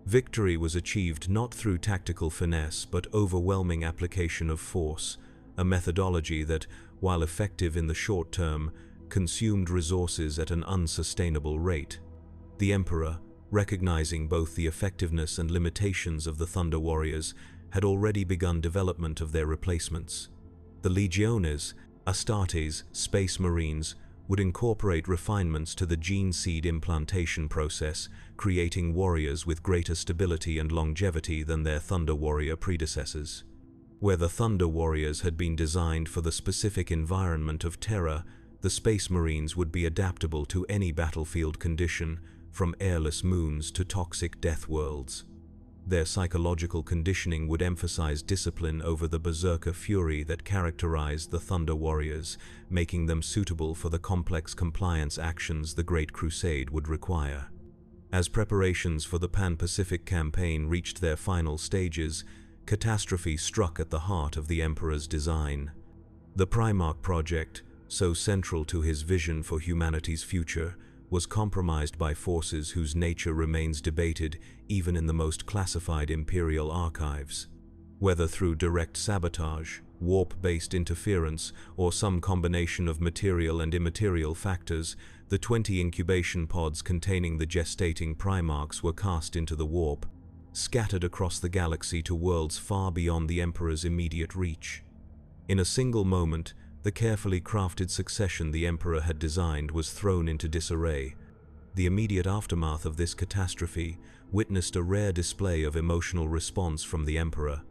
Victory was achieved not through tactical finesse but overwhelming application of force, a methodology that, while effective in the short term, consumed resources at an unsustainable rate. The Emperor, recognizing both the effectiveness and limitations of the Thunder Warriors, had already begun development of their replacements. The Legiones, Astartes, Space Marines, would incorporate refinements to the gene seed implantation process, creating warriors with greater stability and longevity than their Thunder Warrior predecessors. Where the Thunder Warriors had been designed for the specific environment of Terra, the Space Marines would be adaptable to any battlefield condition, from airless moons to toxic death worlds. Their psychological conditioning would emphasize discipline over the berserker fury that characterized the Thunder Warriors, making them suitable for the complex compliance actions the Great Crusade would require. As preparations for the Pan-Pacific campaign reached their final stages, catastrophe struck at the heart of the Emperor's design. The Primarch project, so central to his vision for humanity's future, was compromised by forces whose nature remains debated even in the most classified Imperial archives. Whether through direct sabotage, warp-based interference, or some combination of material and immaterial factors, the 20 incubation pods containing the gestating Primarchs were cast into the warp, scattered across the galaxy to worlds far beyond the Emperor's immediate reach. In a single moment, the carefully crafted succession the Emperor had designed was thrown into disarray. The immediate aftermath of this catastrophe witnessed a rare display of emotional response from the Emperor.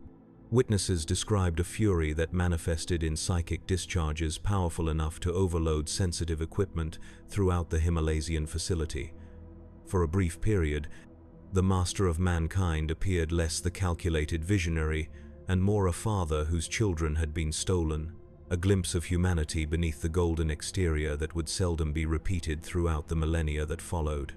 Witnesses described a fury that manifested in psychic discharges powerful enough to overload sensitive equipment throughout the Himalaysian facility. For a brief period, the master of mankind appeared less the calculated visionary and more a father whose children had been stolen, a glimpse of humanity beneath the golden exterior that would seldom be repeated throughout the millennia that followed.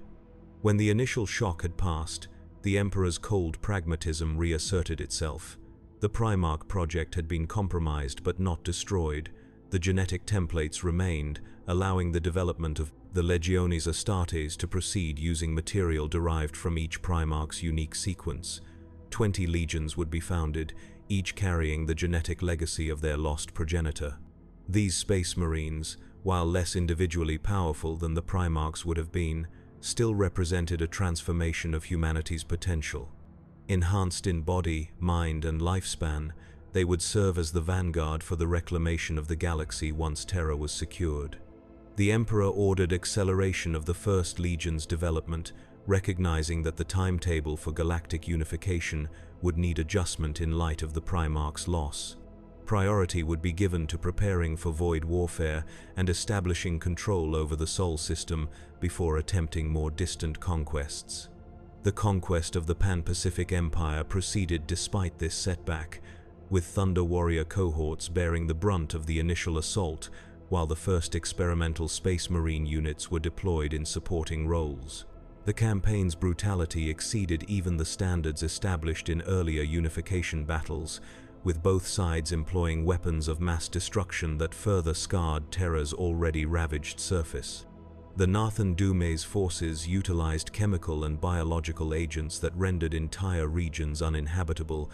When the initial shock had passed, the Emperor's cold pragmatism reasserted itself. The Primarch project had been compromised but not destroyed. The genetic templates remained, allowing the development of the Legiones Astartes to proceed using material derived from each Primarch's unique sequence. 20 legions would be founded, each carrying the genetic legacy of their lost progenitor. These Space Marines, while less individually powerful than the Primarchs would have been, still represented a transformation of humanity's potential. Enhanced in body, mind, and lifespan, they would serve as the vanguard for the reclamation of the galaxy once Terra was secured. The Emperor ordered acceleration of the First Legion's development, recognizing that the timetable for galactic unification would need adjustment in light of the Primarch's loss. Priority would be given to preparing for void warfare and establishing control over the Sol system before attempting more distant conquests. The conquest of the Pan-Pacific Empire proceeded despite this setback, with Thunder Warrior cohorts bearing the brunt of the initial assault, while the first experimental Space Marine units were deployed in supporting roles. The campaign's brutality exceeded even the standards established in earlier unification battles, with both sides employing weapons of mass destruction that further scarred Terra's already ravaged surface. The Nathan Dume's forces utilized chemical and biological agents that rendered entire regions uninhabitable,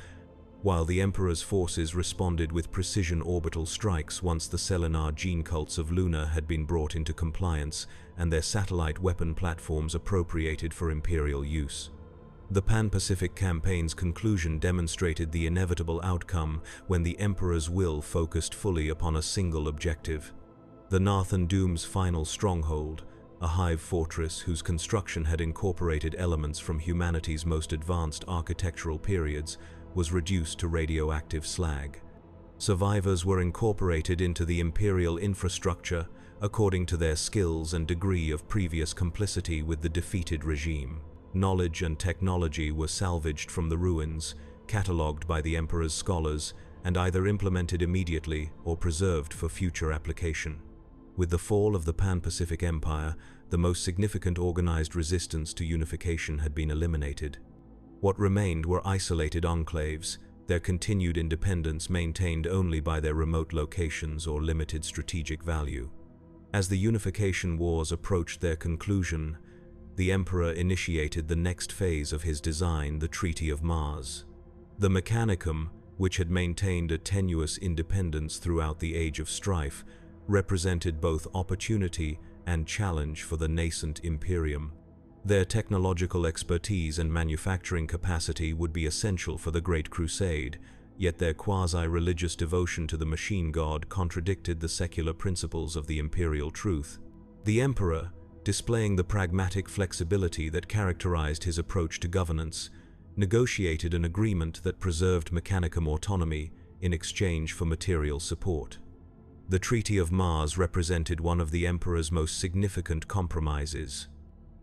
while the Emperor's forces responded with precision orbital strikes once the Selenar gene cults of Luna had been brought into compliance and their satellite weapon platforms appropriated for Imperial use. The Pan-Pacific campaign's conclusion demonstrated the inevitable outcome when the Emperor's will focused fully upon a single objective. The Nathan Dume's final stronghold, a hive fortress whose construction had incorporated elements from humanity's most advanced architectural periods, was reduced to radioactive slag. Survivors were incorporated into the Imperial infrastructure according to their skills and degree of previous complicity with the defeated regime. Knowledge and technology were salvaged from the ruins, catalogued by the Emperor's scholars, and either implemented immediately or preserved for future application. With the fall of the Pan-Pacific Empire, the most significant organized resistance to unification had been eliminated. What remained were isolated enclaves, their continued independence maintained only by their remote locations or limited strategic value. As the unification wars approached their conclusion, the Emperor initiated the next phase of his design, the Treaty of Mars. The Mechanicum, which had maintained a tenuous independence throughout the Age of Strife, represented both opportunity and challenge for the nascent Imperium. Their technological expertise and manufacturing capacity would be essential for the Great Crusade, yet their quasi-religious devotion to the machine god contradicted the secular principles of the imperial truth. The Emperor, displaying the pragmatic flexibility that characterized his approach to governance, negotiated an agreement that preserved Mechanicum autonomy in exchange for material support. The Treaty of Mars represented one of the Emperor's most significant compromises.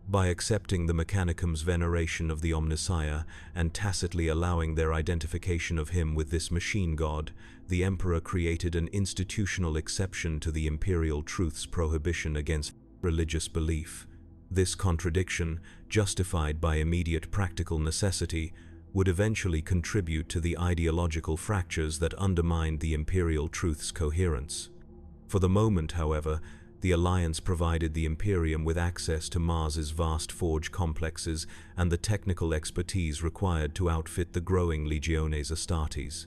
By accepting the Mechanicum's veneration of the Omnissiah and tacitly allowing their identification of him with this machine god, the Emperor created an institutional exception to the imperial truth's prohibition against religious belief. This contradiction, justified by immediate practical necessity, would eventually contribute to the ideological fractures that undermined the imperial truth's coherence. For the moment, however, the alliance provided the Imperium with access to Mars's vast forge complexes and the technical expertise required to outfit the growing Legiones Astartes.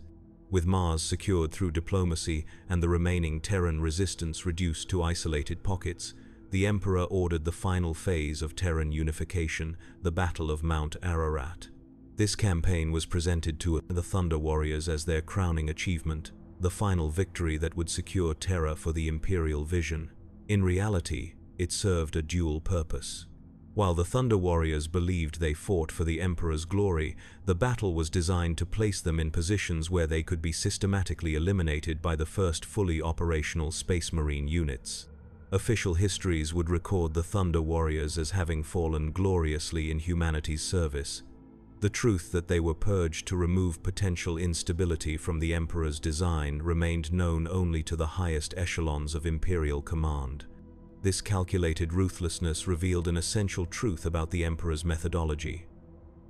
With Mars secured through diplomacy and the remaining Terran resistance reduced to isolated pockets, the Emperor ordered the final phase of Terran unification, the Battle of Mount Ararat. This campaign was presented to the Thunder Warriors as their crowning achievement, the final victory that would secure Terra for the Imperial vision. In reality, it served a dual purpose. While the Thunder Warriors believed they fought for the Emperor's glory, the battle was designed to place them in positions where they could be systematically eliminated by the first fully operational Space Marine units. Official histories would record the Thunder Warriors as having fallen gloriously in humanity's service. The truth that they were purged to remove potential instability from the Emperor's design remained known only to the highest echelons of Imperial command. This calculated ruthlessness revealed an essential truth about the Emperor's methodology.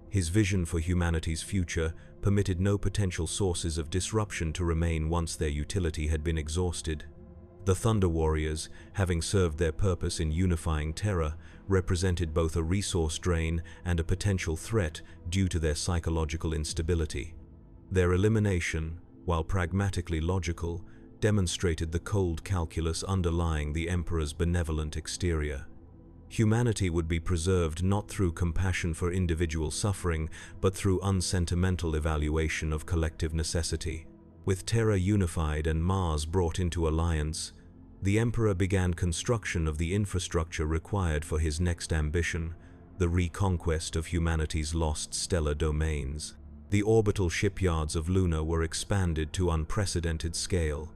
His vision for humanity's future permitted no potential sources of disruption to remain once their utility had been exhausted. The Thunder Warriors, having served their purpose in unifying Terra, represented both a resource drain and a potential threat due to their psychological instability. Their elimination, while pragmatically logical, demonstrated the cold calculus underlying the Emperor's benevolent exterior. Humanity would be preserved not through compassion for individual suffering, but through unsentimental evaluation of collective necessity. With Terra unified and Mars brought into alliance, the Emperor began construction of the infrastructure required for his next ambition, the reconquest of humanity's lost stellar domains. The orbital shipyards of Luna were expanded to unprecedented scale,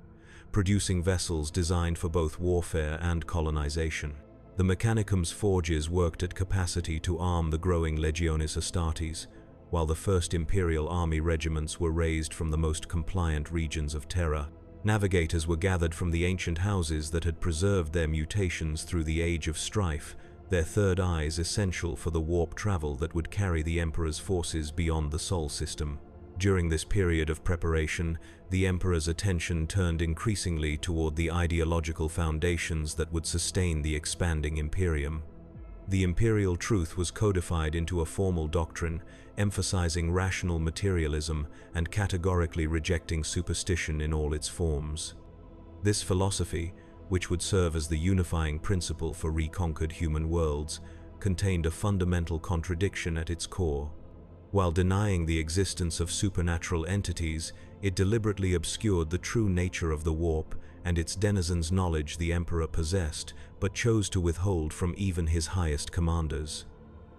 producing vessels designed for both warfare and colonization. The Mechanicum's forges worked at capacity to arm the growing Legiones Astartes, while the first Imperial army regiments were raised from the most compliant regions of Terra. Navigators were gathered from the ancient houses that had preserved their mutations through the age of strife, their third eyes essential for the warp travel that would carry the Emperor's forces beyond the Sol system. During this period of preparation, the Emperor's attention turned increasingly toward the ideological foundations that would sustain the expanding Imperium. The imperial truth was codified into a formal doctrine, emphasizing rational materialism and categorically rejecting superstition in all its forms. This philosophy, which would serve as the unifying principle for reconquered human worlds, contained a fundamental contradiction at its core. While denying the existence of supernatural entities, it deliberately obscured the true nature of the warp and its denizens' knowledge the Emperor possessed, but chose to withhold from even his highest commanders.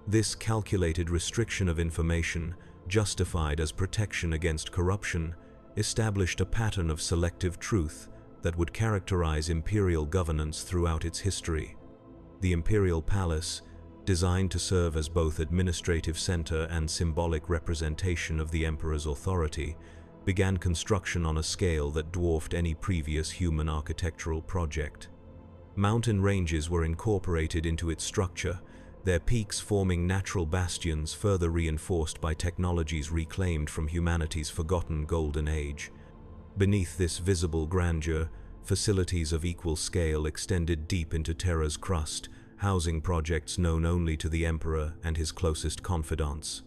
This calculated restriction of information, justified as protection against corruption, established a pattern of selective truth that would characterize imperial governance throughout its history. The imperial palace, designed to serve as both administrative center and symbolic representation of the Emperor's authority, began construction on a scale that dwarfed any previous human architectural project. Mountain ranges were incorporated into its structure, their peaks forming natural bastions further reinforced by technologies reclaimed from humanity's forgotten golden age. Beneath this visible grandeur, facilities of equal scale extended deep into Terra's crust, housing projects known only to the Emperor and his closest confidants.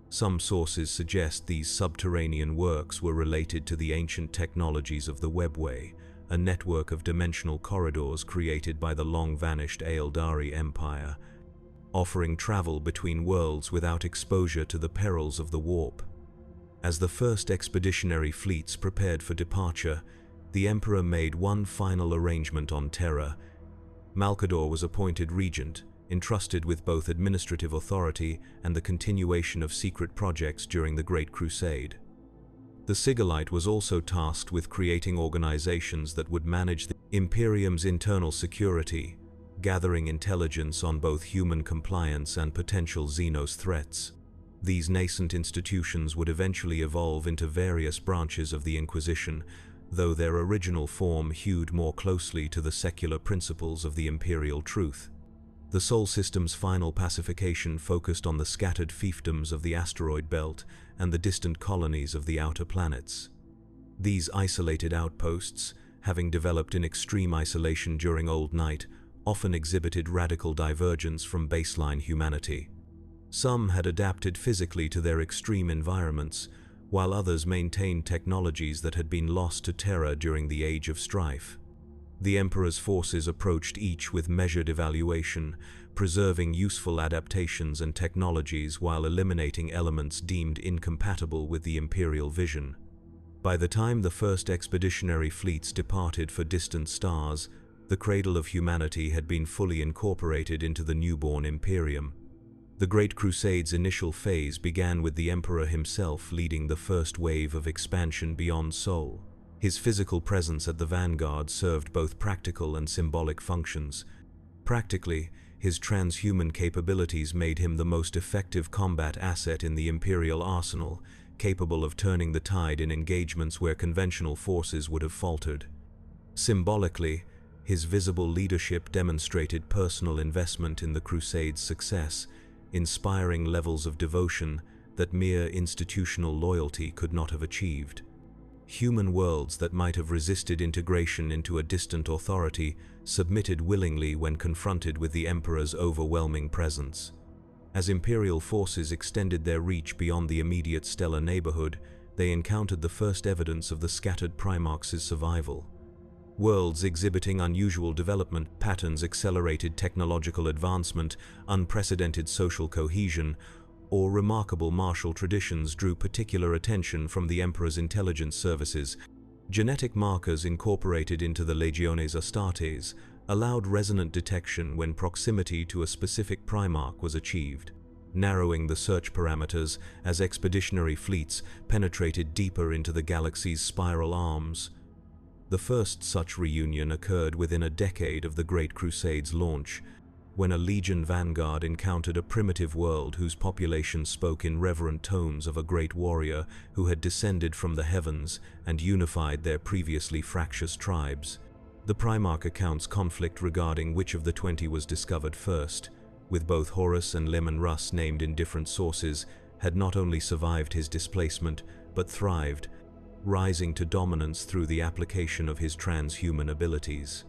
Some sources suggest these subterranean works were related to the ancient technologies of the Webway, a network of dimensional corridors created by the long-vanished Aeldari Empire, offering travel between worlds without exposure to the perils of the warp. As the first expeditionary fleets prepared for departure, the Emperor made one final arrangement on Terra. Malcador was appointed regent, entrusted with both administrative authority and the continuation of secret projects during the Great Crusade. The Sigillite was also tasked with creating organizations that would manage the Imperium's internal security, gathering intelligence on both human compliance and potential Xenos threats. These nascent institutions would eventually evolve into various branches of the Inquisition, though their original form hewed more closely to the secular principles of the imperial truth. The Sol system's final pacification focused on the scattered fiefdoms of the asteroid belt and the distant colonies of the outer planets. These isolated outposts, having developed in extreme isolation during Old Night, often exhibited radical divergence from baseline humanity. Some had adapted physically to their extreme environments, while others maintained technologies that had been lost to Terra during the Age of Strife. The Emperor's forces approached each with measured evaluation, preserving useful adaptations and technologies while eliminating elements deemed incompatible with the Imperial vision. By the time the first expeditionary fleets departed for distant stars, the cradle of humanity had been fully incorporated into the newborn Imperium. The Great Crusade's initial phase began with the Emperor himself leading the first wave of expansion beyond Sol. His physical presence at the vanguard served both practical and symbolic functions. Practically, his transhuman capabilities made him the most effective combat asset in the Imperial arsenal, capable of turning the tide in engagements where conventional forces would have faltered. Symbolically, his visible leadership demonstrated personal investment in the Crusade's success, inspiring levels of devotion that mere institutional loyalty could not have achieved. Human worlds that might have resisted integration into a distant authority submitted willingly when confronted with the Emperor's overwhelming presence. As Imperial forces extended their reach beyond the immediate stellar neighborhood, they encountered the first evidence of the scattered Primarchs' survival. Worlds exhibiting unusual development patterns, accelerated technological advancement, unprecedented social cohesion, or remarkable martial traditions drew particular attention from the Emperor's intelligence services. Genetic markers incorporated into the Legiones Astartes allowed resonant detection when proximity to a specific Primarch was achieved. narrowing the search parameters as expeditionary fleets penetrated deeper into the galaxy's spiral arms. The first such reunion occurred within a decade of the Great Crusade's launch, when a Legion vanguard encountered a primitive world whose population spoke in reverent tones of a great warrior who had descended from the heavens and unified their previously fractious tribes. The Primarch accounts conflict regarding which of the 20 was discovered first, with both Horus and Leman Russ named in different sources, had not only survived his displacement, but thrived, rising to dominance through the application of his transhuman abilities.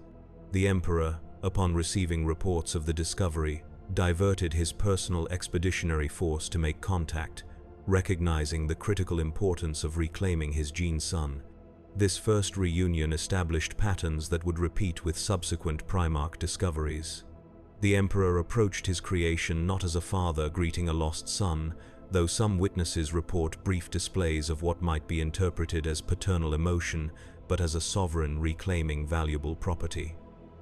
The Emperor, upon receiving reports of the discovery, diverted his personal expeditionary force to make contact, recognizing the critical importance of reclaiming his gene son. This first reunion established patterns that would repeat with subsequent Primarch discoveries. The Emperor approached his creation not as a father greeting a lost son, though some witnesses report brief displays of what might be interpreted as paternal emotion, but as a sovereign reclaiming valuable property.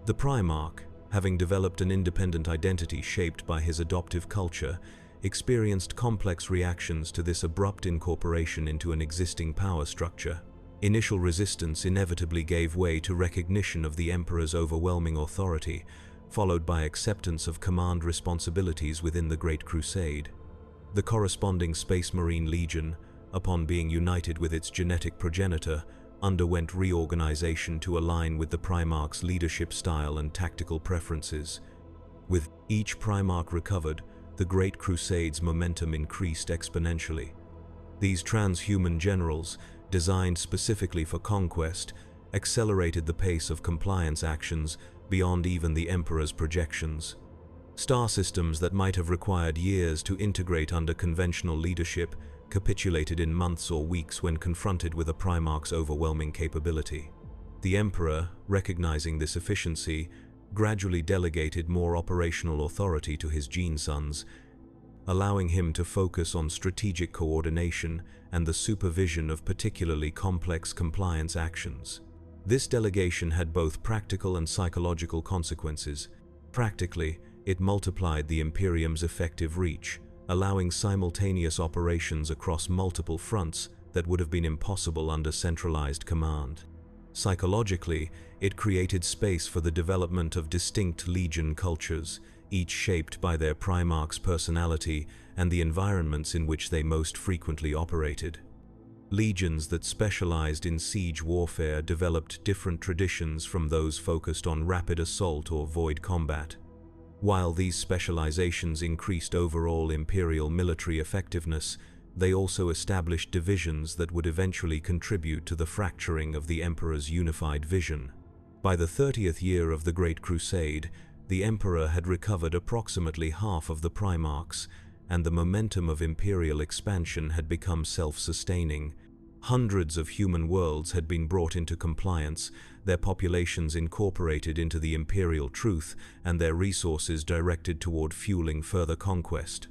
The Primarch, having developed an independent identity shaped by his adoptive culture, experienced complex reactions to this abrupt incorporation into an existing power structure. Initial resistance inevitably gave way to recognition of the Emperor's overwhelming authority, followed by acceptance of command responsibilities within the Great Crusade. The corresponding Space Marine Legion, upon being united with its genetic progenitor, underwent reorganization to align with the Primarch's leadership style and tactical preferences. With each Primarch recovered, the Great Crusade's momentum increased exponentially. These transhuman generals, designed specifically for conquest, accelerated the pace of compliance actions beyond even the Emperor's projections. Star systems that might have required years to integrate under conventional leadership capitulated in months or weeks when confronted with a Primarch's overwhelming capability. The Emperor, recognizing this efficiency, gradually delegated more operational authority to his gene sons, allowing him to focus on strategic coordination and the supervision of particularly complex compliance actions. This delegation had both practical and psychological consequences. Practically, it multiplied the Imperium's effective reach, allowing simultaneous operations across multiple fronts that would have been impossible under centralized command. Psychologically, it created space for the development of distinct Legion cultures, each shaped by their Primarch's personality and the environments in which they most frequently operated. Legions that specialized in siege warfare developed different traditions from those focused on rapid assault or void combat. While these specializations increased overall Imperial military effectiveness, they also established divisions that would eventually contribute to the fracturing of the Emperor's unified vision. By the 30th year of the Great Crusade, the Emperor had recovered approximately half of the Primarchs, and the momentum of Imperial expansion had become self-sustaining. Hundreds of human worlds had been brought into compliance, their populations incorporated into the Imperial truth, and their resources directed toward fueling further conquest.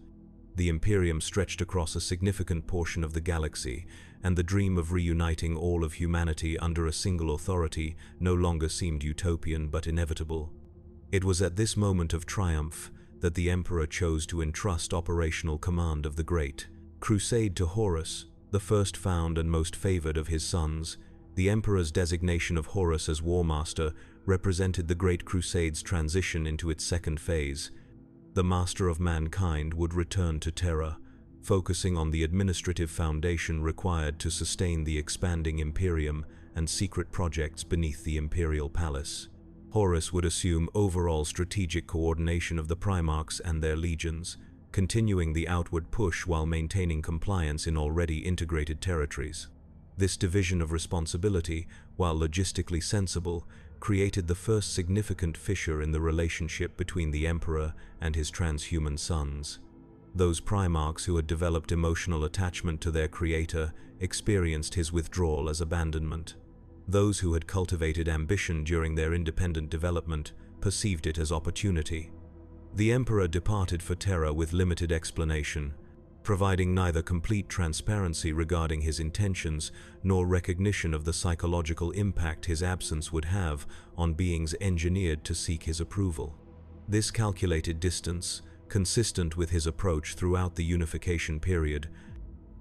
The Imperium stretched across a significant portion of the galaxy, and the dream of reuniting all of humanity under a single authority no longer seemed utopian but inevitable. It was at this moment of triumph that the Emperor chose to entrust operational command of the Great Crusade to Horus, the first found and most favored of his sons. The Emperor's designation of Horus as War Master represented the Great Crusade's transition into its second phase. The Master of Mankind would return to Terra, focusing on the administrative foundation required to sustain the expanding Imperium and secret projects beneath the Imperial Palace. Horus would assume overall strategic coordination of the Primarchs and their legions, continuing the outward push while maintaining compliance in already integrated territories. This division of responsibility, while logistically sensible, created the first significant fissure in the relationship between the Emperor and his transhuman sons. Those Primarchs who had developed emotional attachment to their creator experienced his withdrawal as abandonment. Those who had cultivated ambition during their independent development perceived it as opportunity. The Emperor departed for Terra with limited explanation, providing neither complete transparency regarding his intentions nor recognition of the psychological impact his absence would have on beings engineered to seek his approval. This calculated distance, consistent with his approach throughout the unification period,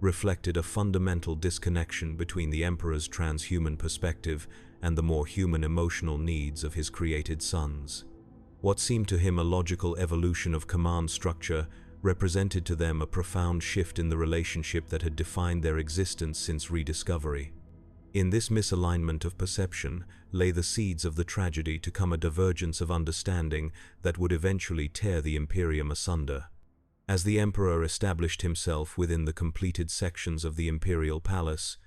reflected a fundamental disconnection between the Emperor's transhuman perspective and the more human emotional needs of his created sons. What seemed to him a logical evolution of command structure represented to them a profound shift in the relationship that had defined their existence since rediscovery. In this misalignment of perception lay the seeds of the tragedy to come a divergence of understanding that would eventually tear the Imperium asunder. As the Emperor established himself within the completed sections of the Imperial Palace,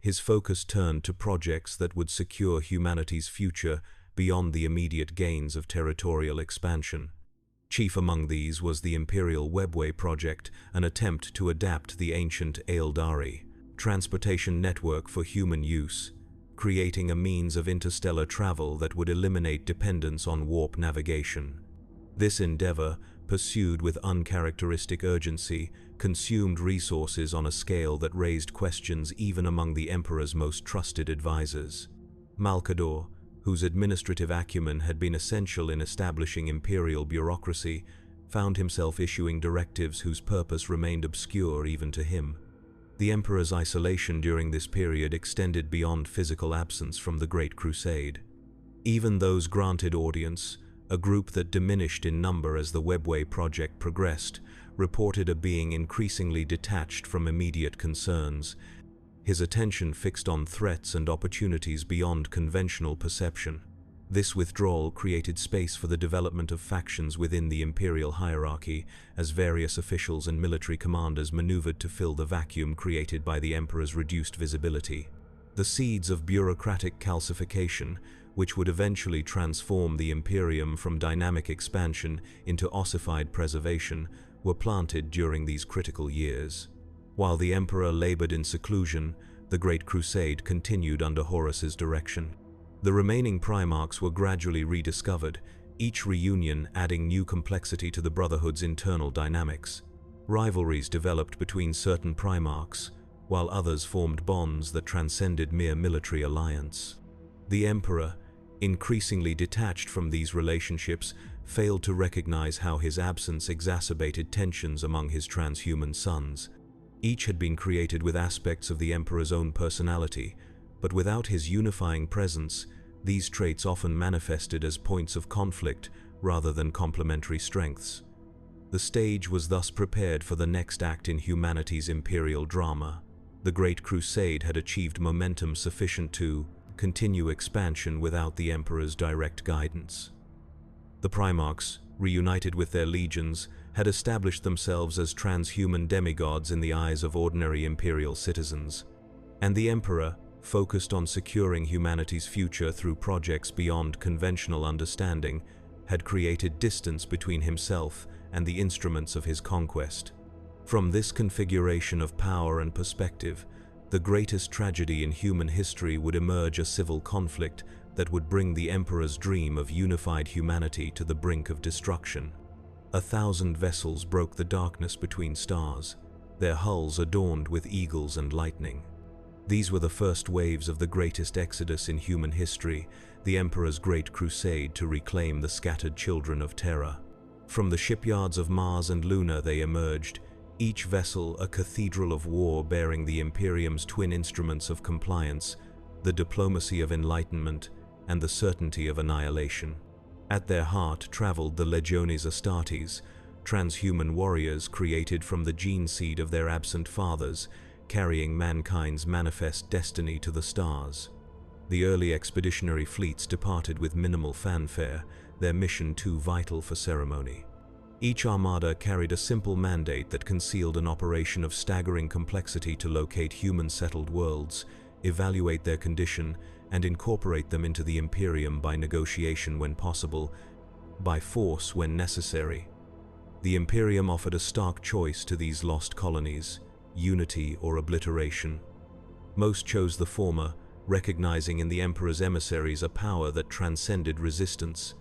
his focus turned to projects that would secure humanity's future beyond the immediate gains of territorial expansion. Chief among these was the Imperial Webway project, an attempt to adapt the ancient Aeldari transportation network for human use, creating a means of interstellar travel that would eliminate dependence on warp navigation. This endeavor, pursued with uncharacteristic urgency, consumed resources on a scale that raised questions even among the Emperor's most trusted advisors. Malcador, whose administrative acumen had been essential in establishing imperial bureaucracy, found himself issuing directives whose purpose remained obscure even to him. The Emperor's isolation during this period extended beyond physical absence from the Great Crusade. Even those granted audience, a group that diminished in number as the Webway project progressed, reported a being increasingly detached from immediate concerns, his attention fixed on threats and opportunities beyond conventional perception. This withdrawal created space for the development of factions within the imperial hierarchy, as various officials and military commanders maneuvered to fill the vacuum created by the Emperor's reduced visibility. The seeds of bureaucratic calcification, which would eventually transform the Imperium from dynamic expansion into ossified preservation, were planted during these critical years. While the Emperor labored in seclusion, the Great Crusade continued under Horus's direction. The remaining Primarchs were gradually rediscovered, each reunion adding new complexity to the Brotherhood's internal dynamics. Rivalries developed between certain Primarchs, while others formed bonds that transcended mere military alliance. The Emperor, increasingly detached from these relationships, failed to recognize how his absence exacerbated tensions among his transhuman sons. Each had been created with aspects of the Emperor's own personality, but without his unifying presence, these traits often manifested as points of conflict rather than complementary strengths. The stage was thus prepared for the next act in humanity's imperial drama. The Great Crusade had achieved momentum sufficient to continue expansion without the Emperor's direct guidance. The Primarchs, reunited with their legions, had established themselves as transhuman demigods in the eyes of ordinary imperial citizens, and the Emperor, focused on securing humanity's future through projects beyond conventional understanding, had created distance between himself and the instruments of his conquest. From this configuration of power and perspective, the greatest tragedy in human history would emerge: a civil conflict that would bring the Emperor's dream of unified humanity to the brink of destruction. 1,000 vessels broke the darkness between stars, their hulls adorned with eagles and lightning. These were the first waves of the greatest exodus in human history, the Emperor's Great Crusade to reclaim the scattered children of Terra. From the shipyards of Mars and Luna they emerged, each vessel a cathedral of war bearing the Imperium's twin instruments of compliance, the diplomacy of enlightenment, and the certainty of annihilation. At their heart traveled the Legiones Astartes, transhuman warriors created from the gene seed of their absent fathers, carrying mankind's manifest destiny to the stars. The early expeditionary fleets departed with minimal fanfare, their mission too vital for ceremony. Each armada carried a simple mandate that concealed an operation of staggering complexity to locate human-settled worlds, evaluate their condition, and incorporate them into the Imperium by negotiation when possible, by force when necessary. The Imperium offered a stark choice to these lost colonies: unity or obliteration. Most chose the former, recognizing in the Emperor's emissaries a power that transcended resistance.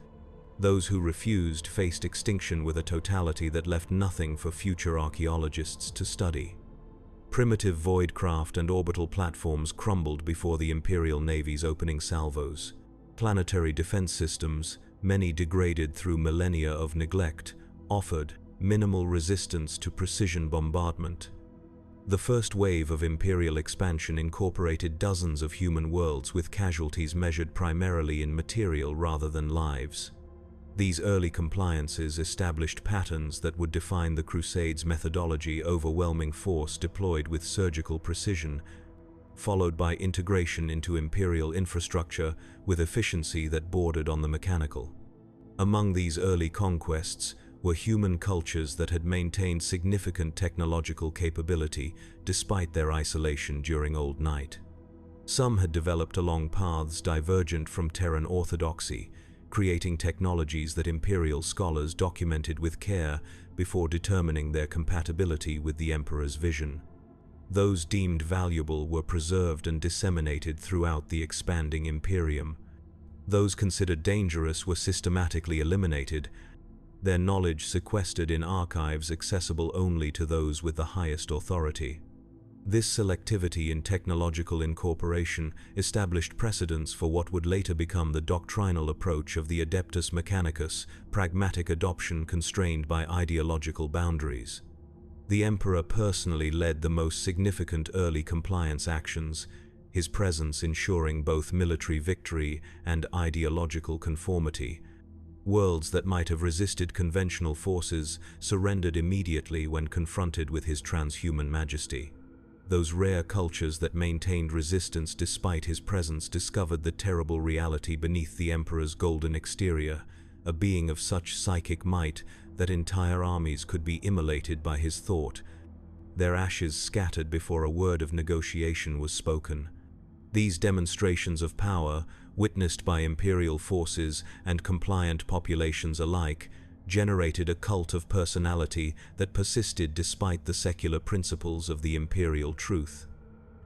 Those who refused faced extinction with a totality that left nothing for future archaeologists to study. Primitive voidcraft and orbital platforms crumbled before the Imperial Navy's opening salvos. Planetary defense systems, many degraded through millennia of neglect, offered, minimal resistance to precision bombardment. The first wave of imperial expansion incorporated dozens of human worlds with casualties measured primarily in material rather than lives. These early compliances established patterns that would define the Crusades' methodology: overwhelming force deployed with surgical precision, followed by integration into imperial infrastructure with efficiency that bordered on the mechanical. Among these early conquests were human cultures that had maintained significant technological capability despite their isolation during Old Night. Some had developed along paths divergent from Terran orthodoxy, creating technologies that imperial scholars documented with care before determining their compatibility with the Emperor's vision. Those deemed valuable were preserved and disseminated throughout the expanding Imperium. Those considered dangerous were systematically eliminated, their knowledge sequestered in archives accessible only to those with the highest authority. This selectivity in technological incorporation established precedents for what would later become the doctrinal approach of the Adeptus Mechanicus, pragmatic adoption constrained by ideological boundaries. The Emperor personally led the most significant early compliance actions, his presence ensuring both military victory and ideological conformity. Worlds that might have resisted conventional forces surrendered immediately when confronted with his transhuman majesty. Those rare cultures that maintained resistance despite his presence discovered the terrible reality beneath the Emperor's golden exterior, a being of such psychic might that entire armies could be immolated by his thought, their ashes scattered before a word of negotiation was spoken. These demonstrations of power, witnessed by imperial forces and compliant populations alike, generated a cult of personality that persisted despite the secular principles of the imperial truth.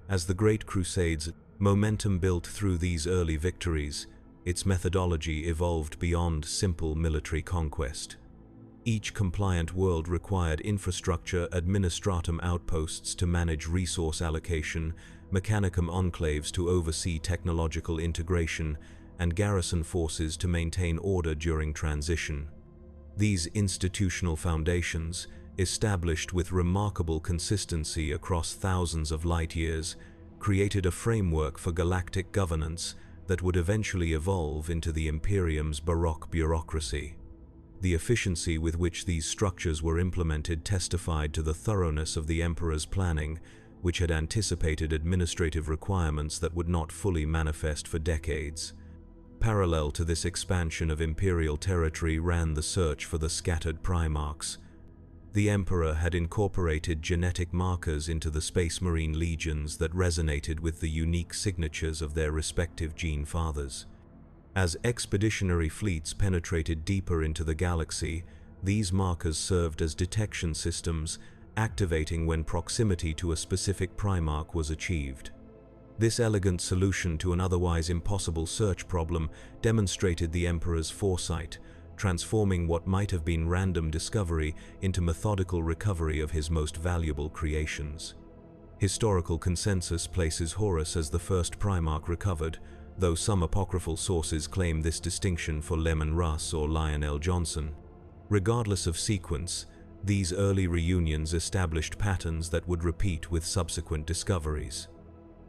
As the Great Crusades' momentum built through these early victories, its methodology evolved beyond simple military conquest. Each compliant world required infrastructure administratum outposts to manage resource allocation, mechanicum enclaves to oversee technological integration, and garrison forces to maintain order during transition. These institutional foundations, established with remarkable consistency across thousands of light years, created a framework for galactic governance that would eventually evolve into the Imperium's Baroque bureaucracy. The efficiency with which these structures were implemented testified to the thoroughness of the Emperor's planning, which had anticipated administrative requirements that would not fully manifest for decades. Parallel to this expansion of imperial territory ran the search for the scattered primarchs. The Emperor had incorporated genetic markers into the Space Marine legions that resonated with the unique signatures of their respective gene fathers. As expeditionary fleets penetrated deeper into the galaxy, these markers served as detection systems, activating when proximity to a specific primarch was achieved. This elegant solution to an otherwise impossible search problem demonstrated the Emperor's foresight, transforming what might have been random discovery into methodical recovery of his most valuable creations. Historical consensus places Horus as the first primarch recovered, though some apocryphal sources claim this distinction for Lemon Russ or Lionel Johnson. Regardless of sequence, these early reunions established patterns that would repeat with subsequent discoveries.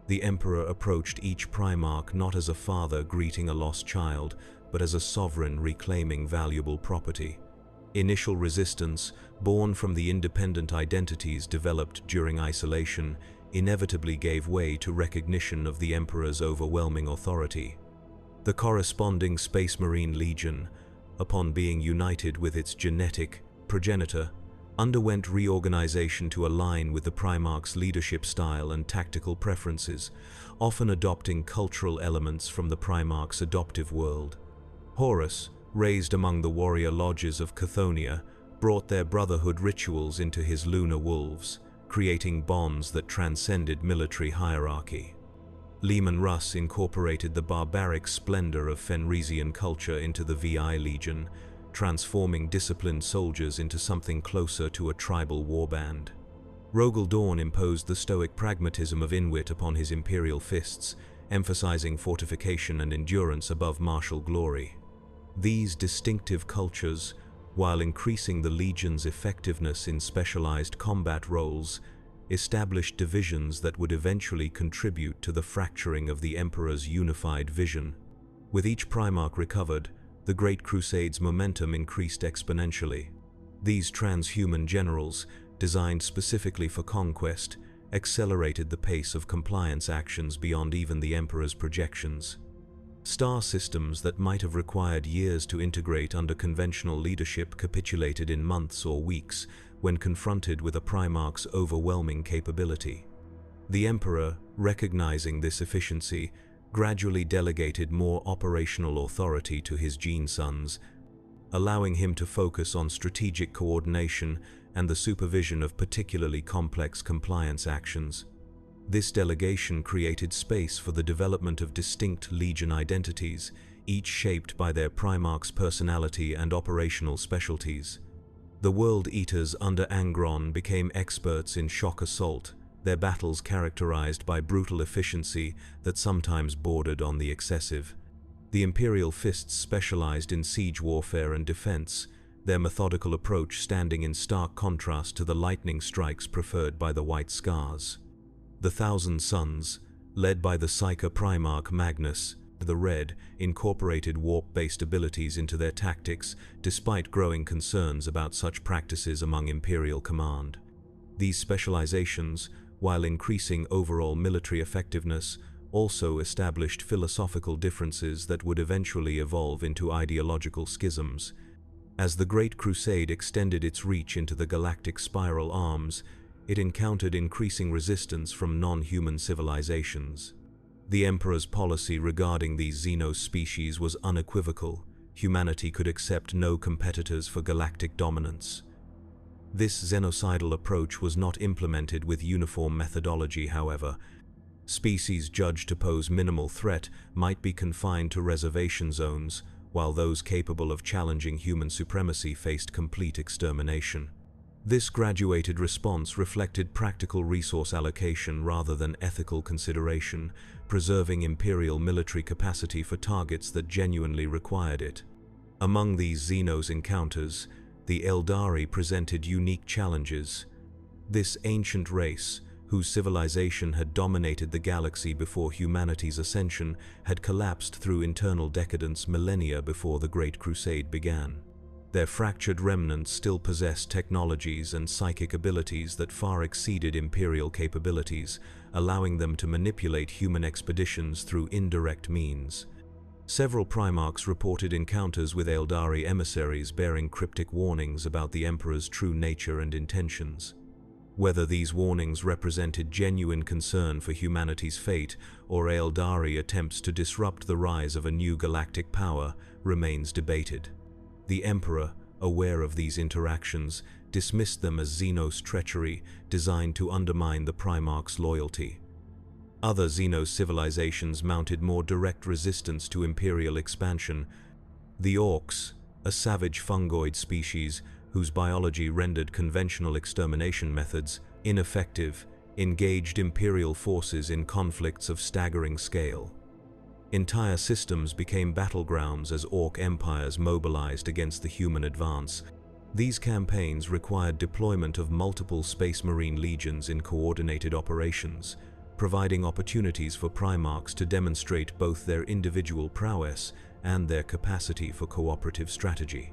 The Emperor approached each primarch not as a father greeting a lost child, but as a sovereign reclaiming valuable property. Initial resistance, born from the independent identities developed during isolation, inevitably gave way to recognition of the Emperor's overwhelming authority. The corresponding Space Marine Legion, upon being united with its genetic progenitor, underwent reorganization to align with the Primarch's leadership style and tactical preferences, often adopting cultural elements from the Primarch's adoptive world. Horus, raised among the warrior lodges of Chthoniya, brought their brotherhood rituals into his lunar wolves, creating bonds that transcended military hierarchy. Leman Russ incorporated the barbaric splendor of Fenrisian culture into the VI Legion, transforming disciplined soldiers into something closer to a tribal warband. Rogel Dawn imposed the stoic pragmatism of Inuit upon his imperial fists, emphasizing fortification and endurance above martial glory. These distinctive cultures, while increasing the legion's effectiveness in specialized combat roles, established divisions that would eventually contribute to the fracturing of the Emperor's unified vision. With each Primarch recovered, the Great Crusade's momentum increased exponentially. These transhuman generals, designed specifically for conquest, accelerated the pace of compliance actions beyond even the Emperor's projections. Star systems that might have required years to integrate under conventional leadership capitulated in months or weeks when confronted with a Primarch's overwhelming capability. The Emperor, recognizing this efficiency, gradually delegated more operational authority to his gene sons, allowing him to focus on strategic coordination and the supervision of particularly complex compliance actions. This delegation created space for the development of distinct Legion identities, each shaped by their Primarch's personality and operational specialties. The World Eaters under Angron became experts in shock assault, their battles characterized by brutal efficiency that sometimes bordered on the excessive. The Imperial Fists specialized in siege warfare and defense, their methodical approach standing in stark contrast to the lightning strikes preferred by the White Scars. The Thousand Sons, led by the Psyker Primarch Magnus, the Red, incorporated warp-based abilities into their tactics despite growing concerns about such practices among Imperial command. These specializations, while increasing overall military effectiveness, also established philosophical differences that would eventually evolve into ideological schisms. As the Great Crusade extended its reach into the galactic spiral arms, it encountered increasing resistance from non-human civilizations. The Emperor's policy regarding these Xenos species was unequivocal. Humanity could accept no competitors for galactic dominance. This xenocidal approach was not implemented with uniform methodology, however. Species judged to pose minimal threat might be confined to reservation zones, while those capable of challenging human supremacy faced complete extermination. This graduated response reflected practical resource allocation rather than ethical consideration, preserving Imperial military capacity for targets that genuinely required it. Among these Xenos encounters, the Eldari presented unique challenges. This ancient race, whose civilization had dominated the galaxy before humanity's ascension, had collapsed through internal decadence millennia before the Great Crusade began. Their fractured remnants still possessed technologies and psychic abilities that far exceeded Imperial capabilities, allowing them to manipulate human expeditions through indirect means. Several Primarchs reported encounters with Eldari emissaries bearing cryptic warnings about the Emperor's true nature and intentions. Whether these warnings represented genuine concern for humanity's fate or Eldari attempts to disrupt the rise of a new galactic power remains debated. The Emperor, aware of these interactions, dismissed them as Xenos treachery designed to undermine the Primarch's loyalty. Other Xenos civilizations mounted more direct resistance to Imperial expansion. The Orcs, a savage fungoid species whose biology rendered conventional extermination methods ineffective, engaged Imperial forces in conflicts of staggering scale. Entire systems became battlegrounds as Orc empires mobilized against the human advance. These campaigns required deployment of multiple Space Marine legions in coordinated operations, providing opportunities for Primarchs to demonstrate both their individual prowess and their capacity for cooperative strategy.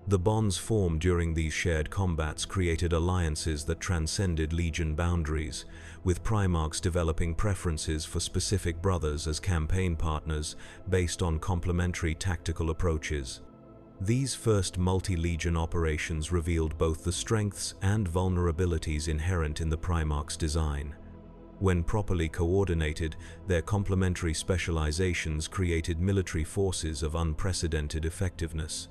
The bonds formed during these shared combats created alliances that transcended Legion boundaries, with Primarchs developing preferences for specific brothers as campaign partners based on complementary tactical approaches. These first multi-Legion operations revealed both the strengths and vulnerabilities inherent in the Primarch's design. When properly coordinated, their complementary specializations created military forces of unprecedented effectiveness.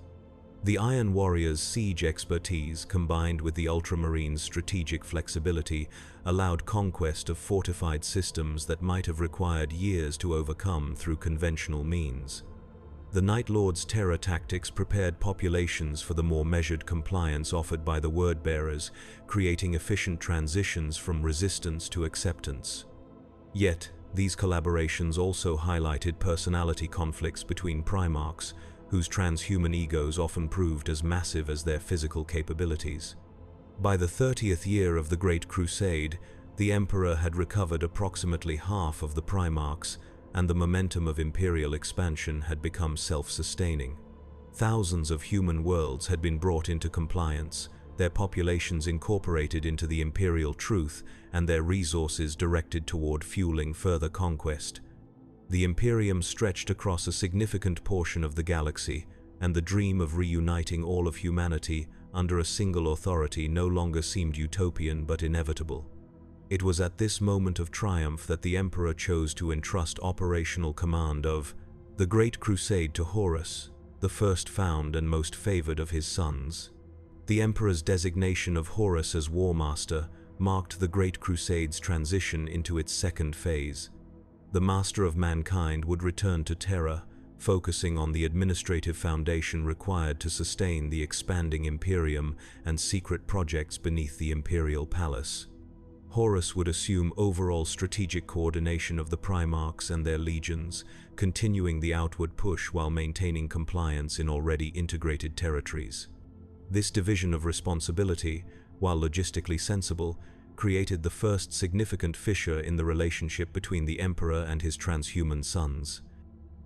The Iron Warrior's siege expertise, combined with the Ultramarines' strategic flexibility, allowed conquest of fortified systems that might have required years to overcome through conventional means. The Night Lord's terror tactics prepared populations for the more measured compliance offered by the Wordbearers, creating efficient transitions from resistance to acceptance. Yet, these collaborations also highlighted personality conflicts between Primarchs, whose transhuman egos often proved as massive as their physical capabilities. By the 30th year of the Great Crusade, the Emperor had recovered approximately half of the Primarchs, and the momentum of imperial expansion had become self-sustaining. Thousands of human worlds had been brought into compliance, their populations incorporated into the imperial truth, and their resources directed toward fueling further conquest. The Imperium stretched across a significant portion of the galaxy, and the dream of reuniting all of humanity under a single authority no longer seemed utopian but inevitable. It was at this moment of triumph that the Emperor chose to entrust operational command of the Great Crusade to Horus, the first found and most favored of his sons. The Emperor's designation of Horus as War Master marked the Great Crusade's transition into its second phase. The Master of Mankind would return to Terra, focusing on the administrative foundation required to sustain the expanding Imperium and secret projects beneath the Imperial Palace. Horus would assume overall strategic coordination of the Primarchs and their legions, continuing the outward push while maintaining compliance in already integrated territories. This division of responsibility, while logistically sensible, created the first significant fissure in the relationship between the Emperor and his transhuman sons.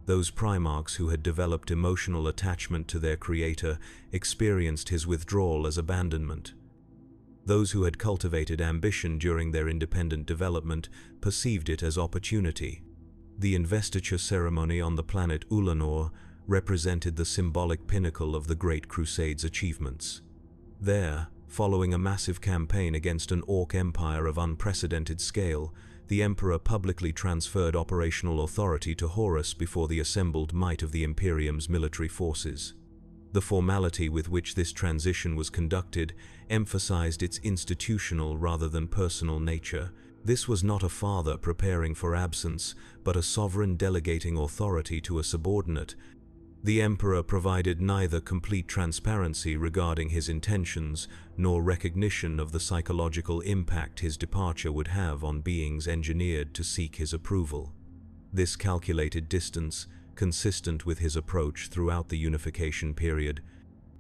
Those Primarchs who had developed emotional attachment to their creator experienced his withdrawal as abandonment. Those who had cultivated ambition during their independent development perceived it as opportunity. The investiture ceremony on the planet Ulanor represented the symbolic pinnacle of the Great Crusade's achievements. There, following a massive campaign against an Orc empire of unprecedented scale, the Emperor publicly transferred operational authority to Horus before the assembled might of the Imperium's military forces. The formality with which this transition was conducted emphasized its institutional rather than personal nature. This was not a father preparing for absence, but a sovereign delegating authority to a subordinate. The Emperor provided neither complete transparency regarding his intentions nor recognition of the psychological impact his departure would have on beings engineered to seek his approval. This calculated distance, consistent with his approach throughout the unification period,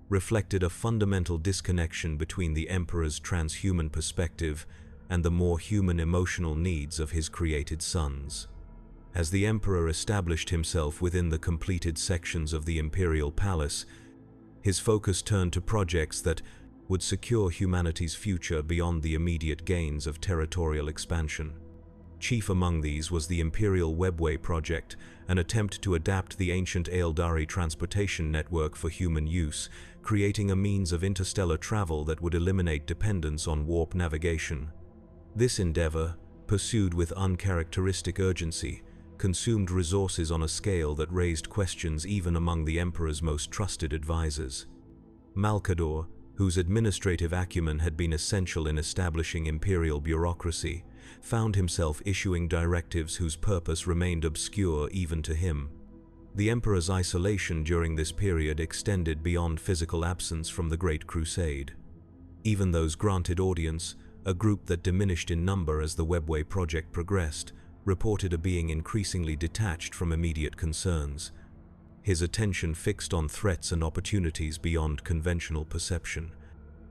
reflected a fundamental disconnection between the Emperor's transhuman perspective and the more human emotional needs of his created sons. As the Emperor established himself within the completed sections of the Imperial Palace, his focus turned to projects that would secure humanity's future beyond the immediate gains of territorial expansion. Chief among these was the Imperial Webway project, an attempt to adapt the ancient Aeldari transportation network for human use, creating a means of interstellar travel that would eliminate dependence on warp navigation. This endeavor, pursued with uncharacteristic urgency, consumed resources on a scale that raised questions even among the Emperor's most trusted advisors. Malcador, whose administrative acumen had been essential in establishing imperial bureaucracy, found himself issuing directives whose purpose remained obscure even to him. The Emperor's isolation during this period extended beyond physical absence from the Great Crusade. Even those granted audience, a group that diminished in number as the Webway project progressed, reported a being increasingly detached from immediate concerns. His attention fixed on threats and opportunities beyond conventional perception.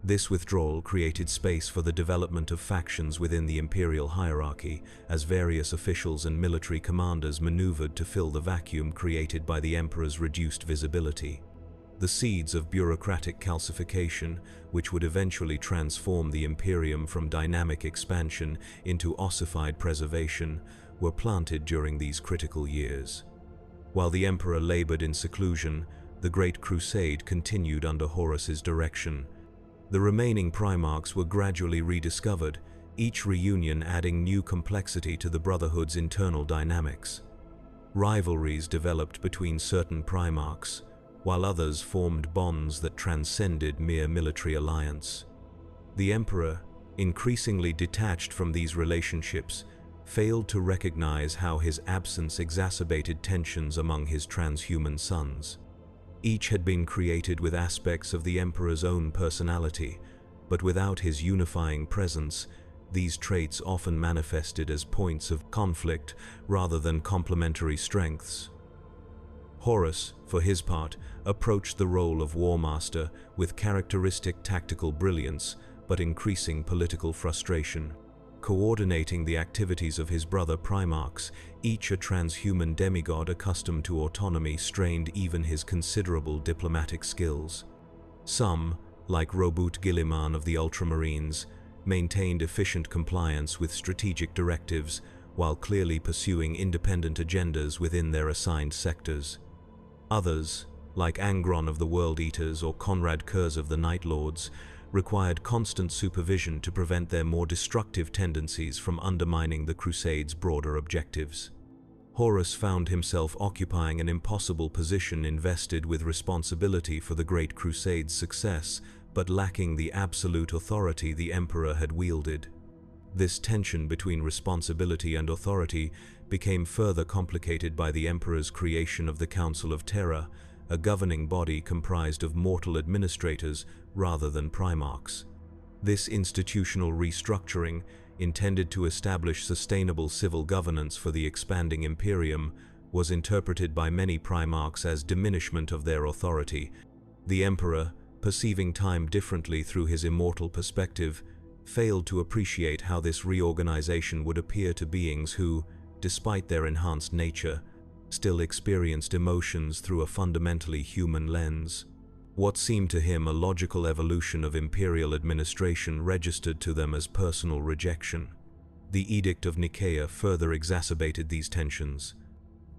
This withdrawal created space for the development of factions within the imperial hierarchy, as various officials and military commanders maneuvered to fill the vacuum created by the Emperor's reduced visibility. The seeds of bureaucratic calcification, which would eventually transform the Imperium from dynamic expansion into ossified preservation, were planted during these critical years. While the Emperor labored in seclusion, the Great Crusade continued under Horus's direction. The remaining Primarchs were gradually rediscovered, each reunion adding new complexity to the Brotherhood's internal dynamics. Rivalries developed between certain Primarchs, while others formed bonds that transcended mere military alliance. The Emperor, increasingly detached from these relationships, failed to recognize how his absence exacerbated tensions among his transhuman sons. Each had been created with aspects of the Emperor's own personality, but without his unifying presence, these traits often manifested as points of conflict rather than complementary strengths. Horus, for his part, approached the role of war master with characteristic tactical brilliance but increasing political frustration. Coordinating the activities of his brother Primarchs, each a transhuman demigod accustomed to autonomy, strained even his considerable diplomatic skills. Some, like Robut Gilliman of the Ultramarines, maintained efficient compliance with strategic directives while clearly pursuing independent agendas within their assigned sectors. Others, like Angron of the World Eaters or Conrad Kurz of the Night Lords, required constant supervision to prevent their more destructive tendencies from undermining the Crusade's broader objectives. Horus found himself occupying an impossible position, invested with responsibility for the Great Crusade's success, but lacking the absolute authority the Emperor had wielded. This tension between responsibility and authority became further complicated by the Emperor's creation of the Council of Terra, a governing body comprised of mortal administrators rather than primarchs. This institutional restructuring, intended to establish sustainable civil governance for the expanding Imperium, was interpreted by many primarchs as diminishment of their authority. The Emperor, perceiving time differently through his immortal perspective, failed to appreciate how this reorganization would appear to beings who, despite their enhanced nature, still experienced emotions through a fundamentally human lens. What seemed to him a logical evolution of imperial administration registered to them as personal rejection. The Edict of Nicaea further exacerbated these tensions.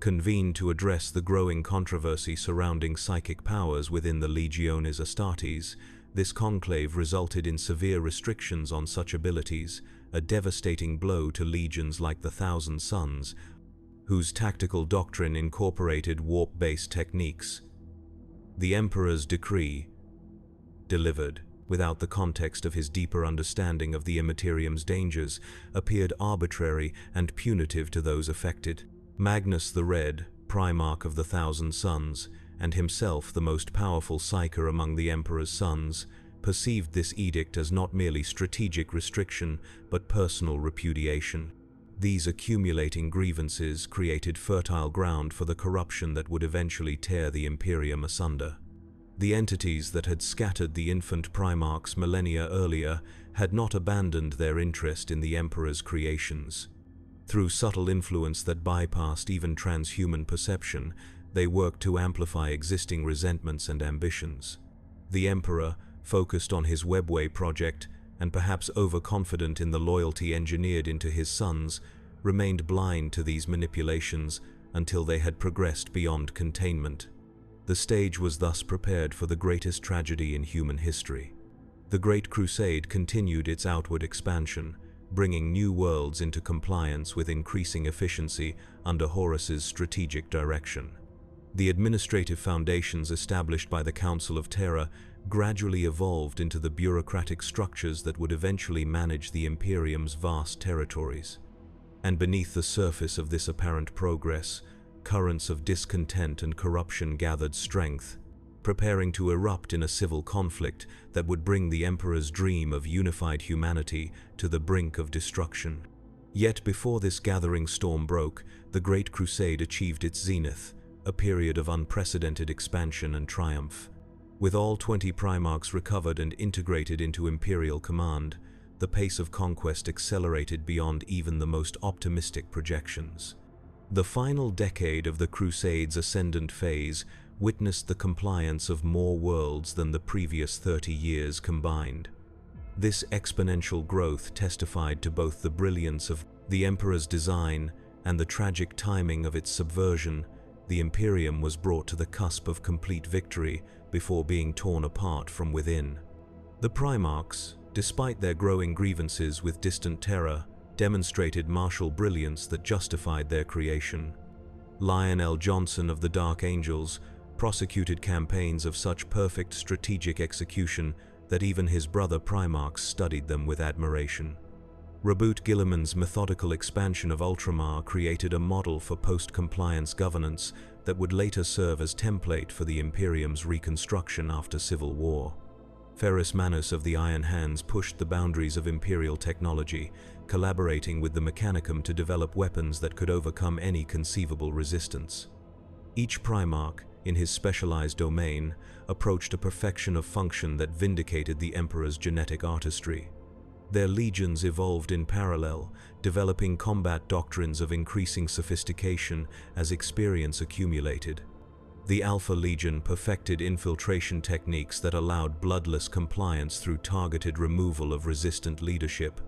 Convened to address the growing controversy surrounding psychic powers within the Legiones Astartes, this conclave resulted in severe restrictions on such abilities, a devastating blow to legions like the Thousand Sons, whose tactical doctrine incorporated warp-based techniques. The Emperor's decree, delivered without the context of his deeper understanding of the Immaterium's dangers, appeared arbitrary and punitive to those affected. Magnus the Red, Primarch of the Thousand Sons, and himself the most powerful Psyker among the Emperor's sons, perceived this edict as not merely strategic restriction, but personal repudiation. These accumulating grievances created fertile ground for the corruption that would eventually tear the Imperium asunder. The entities that had scattered the infant Primarchs millennia earlier had not abandoned their interest in the Emperor's creations. Through subtle influence that bypassed even transhuman perception, they worked to amplify existing resentments and ambitions. The Emperor, focused on his Webway project, and perhaps overconfident in the loyalty engineered into his sons, remained blind to these manipulations until they had progressed beyond containment. The stage was thus prepared for the greatest tragedy in human history. The Great Crusade continued its outward expansion, bringing new worlds into compliance with increasing efficiency under Horus's strategic direction. The administrative foundations established by the Council of Terra gradually evolved into the bureaucratic structures that would eventually manage the Imperium's vast territories. And beneath the surface of this apparent progress, currents of discontent and corruption gathered strength, preparing to erupt in a civil conflict that would bring the Emperor's dream of unified humanity to the brink of destruction. Yet before this gathering storm broke, the Great Crusade achieved its zenith, a period of unprecedented expansion and triumph. With all 20 Primarchs recovered and integrated into Imperial command, the pace of conquest accelerated beyond even the most optimistic projections. The final decade of the Crusade's ascendant phase witnessed the compliance of more worlds than the previous 30 years combined. This exponential growth testified to both the brilliance of the Emperor's design and the tragic timing of its subversion. The Imperium was brought to the cusp of complete victory before being torn apart from within. The Primarchs, despite their growing grievances with distant Terra, demonstrated martial brilliance that justified their creation. Lionel Johnson of the Dark Angels prosecuted campaigns of such perfect strategic execution that even his brother Primarchs studied them with admiration. Robut Gilliman's methodical expansion of Ultramar created a model for post-compliance governance that would later serve as template for the Imperium's reconstruction after civil war. Ferrus Manus of the Iron Hands pushed the boundaries of Imperial technology, collaborating with the Mechanicum to develop weapons that could overcome any conceivable resistance. Each Primarch, in his specialized domain, approached a perfection of function that vindicated the Emperor's genetic artistry. Their legions evolved in parallel, developing combat doctrines of increasing sophistication as experience accumulated. The Alpha Legion perfected infiltration techniques that allowed bloodless compliance through targeted removal of resistant leadership.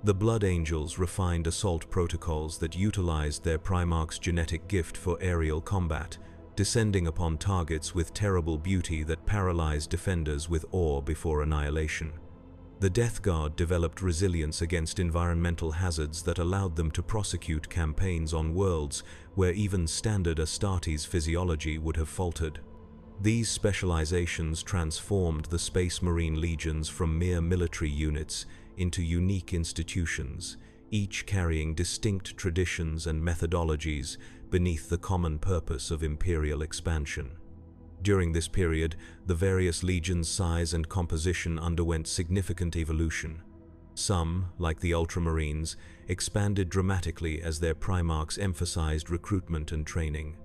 The Blood Angels refined assault protocols that utilized their Primarch's genetic gift for aerial combat, descending upon targets with terrible beauty that paralyzed defenders with awe before annihilation. The Death Guard developed resilience against environmental hazards that allowed them to prosecute campaigns on worlds where even standard Astartes physiology would have faltered. These specializations transformed the Space Marine legions from mere military units into unique institutions, each carrying distinct traditions and methodologies beneath the common purpose of imperial expansion. During this period, the various legions' size and composition underwent significant evolution. Some, like the Ultramarines, expanded dramatically as their Primarchs emphasized recruitment and training.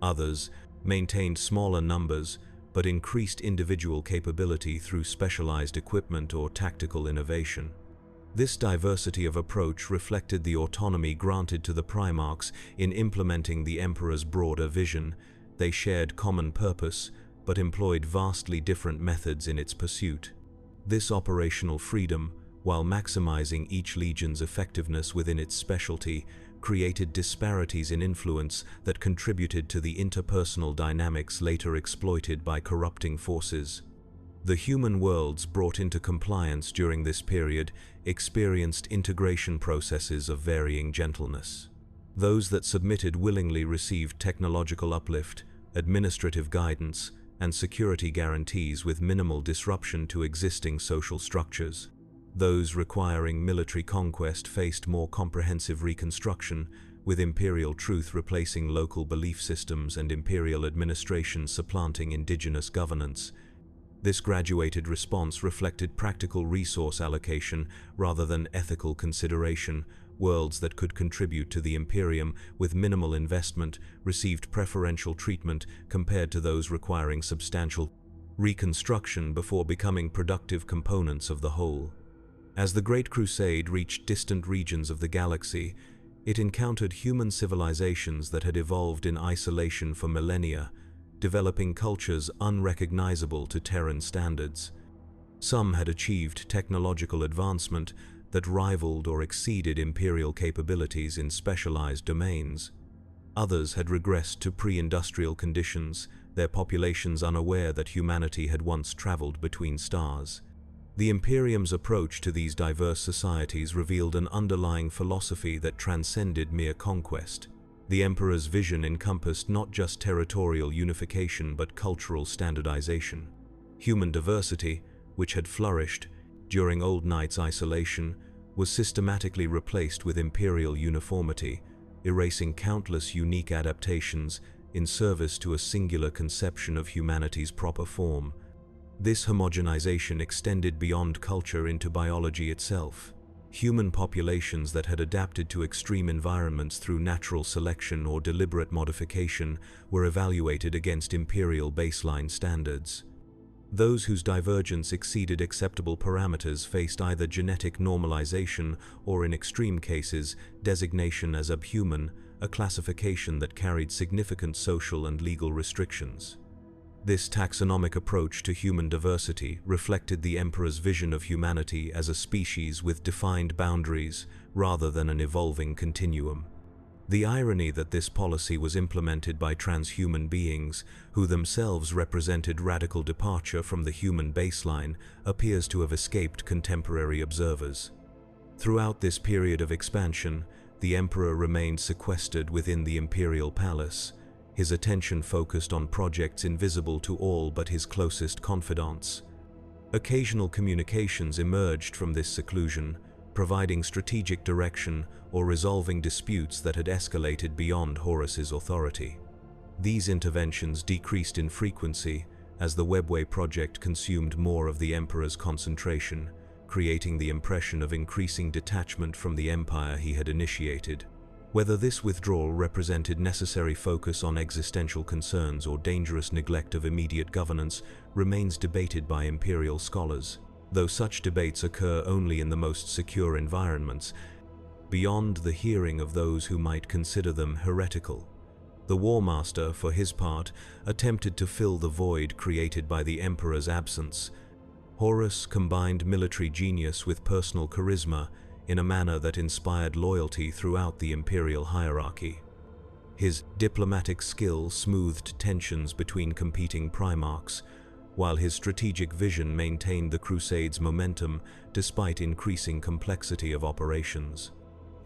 Others maintained smaller numbers but increased individual capability through specialized equipment or tactical innovation. This diversity of approach reflected the autonomy granted to the Primarchs in implementing the Emperor's broader vision. They shared common purpose, but employed vastly different methods in its pursuit. This operational freedom, while maximizing each legion's effectiveness within its specialty, created disparities in influence that contributed to the interpersonal dynamics later exploited by corrupting forces. The human worlds brought into compliance during this period experienced integration processes of varying gentleness. Those that submitted willingly received technological uplift, administrative guidance, and security guarantees with minimal disruption to existing social structures. Those requiring military conquest faced more comprehensive reconstruction, with imperial truth replacing local belief systems and imperial administration supplanting indigenous governance. This graduated response reflected practical resource allocation rather than ethical consideration. Worlds that could contribute to the Imperium with minimal investment received preferential treatment compared to those requiring substantial reconstruction before becoming productive components of the whole. As the Great Crusade reached distant regions of the galaxy, it encountered human civilizations that had evolved in isolation for millennia, developing cultures unrecognizable to Terran standards. Some had achieved technological advancement that rivaled or exceeded imperial capabilities in specialized domains. Others had regressed to pre-industrial conditions, their populations unaware that humanity had once traveled between stars. The Imperium's approach to these diverse societies revealed an underlying philosophy that transcended mere conquest. The Emperor's vision encompassed not just territorial unification but cultural standardization. Human diversity, which had flourished during Old Knight's isolation, was systematically replaced with imperial uniformity, erasing countless unique adaptations in service to a singular conception of humanity's proper form. This homogenization extended beyond culture into biology itself. Human populations that had adapted to extreme environments through natural selection or deliberate modification were evaluated against imperial baseline standards. Those whose divergence exceeded acceptable parameters faced either genetic normalization or, in extreme cases, designation as subhuman, a classification that carried significant social and legal restrictions. This taxonomic approach to human diversity reflected the Emperor's vision of humanity as a species with defined boundaries rather than an evolving continuum. The irony that this policy was implemented by transhuman beings, who themselves represented radical departure from the human baseline, appears to have escaped contemporary observers. Throughout this period of expansion, the Emperor remained sequestered within the imperial palace, his attention focused on projects invisible to all but his closest confidants. Occasional communications emerged from this seclusion, providing strategic direction or resolving disputes that had escalated beyond Horus's authority. These interventions decreased in frequency as the Webway project consumed more of the Emperor's concentration, creating the impression of increasing detachment from the empire he had initiated. Whether this withdrawal represented necessary focus on existential concerns or dangerous neglect of immediate governance remains debated by imperial scholars, though such debates occur only in the most secure environments, beyond the hearing of those who might consider them heretical. The War Master, for his part, attempted to fill the void created by the Emperor's absence. Horus combined military genius with personal charisma in a manner that inspired loyalty throughout the imperial hierarchy. His diplomatic skill smoothed tensions between competing primarchs, while his strategic vision maintained the Crusades' momentum despite increasing complexity of operations.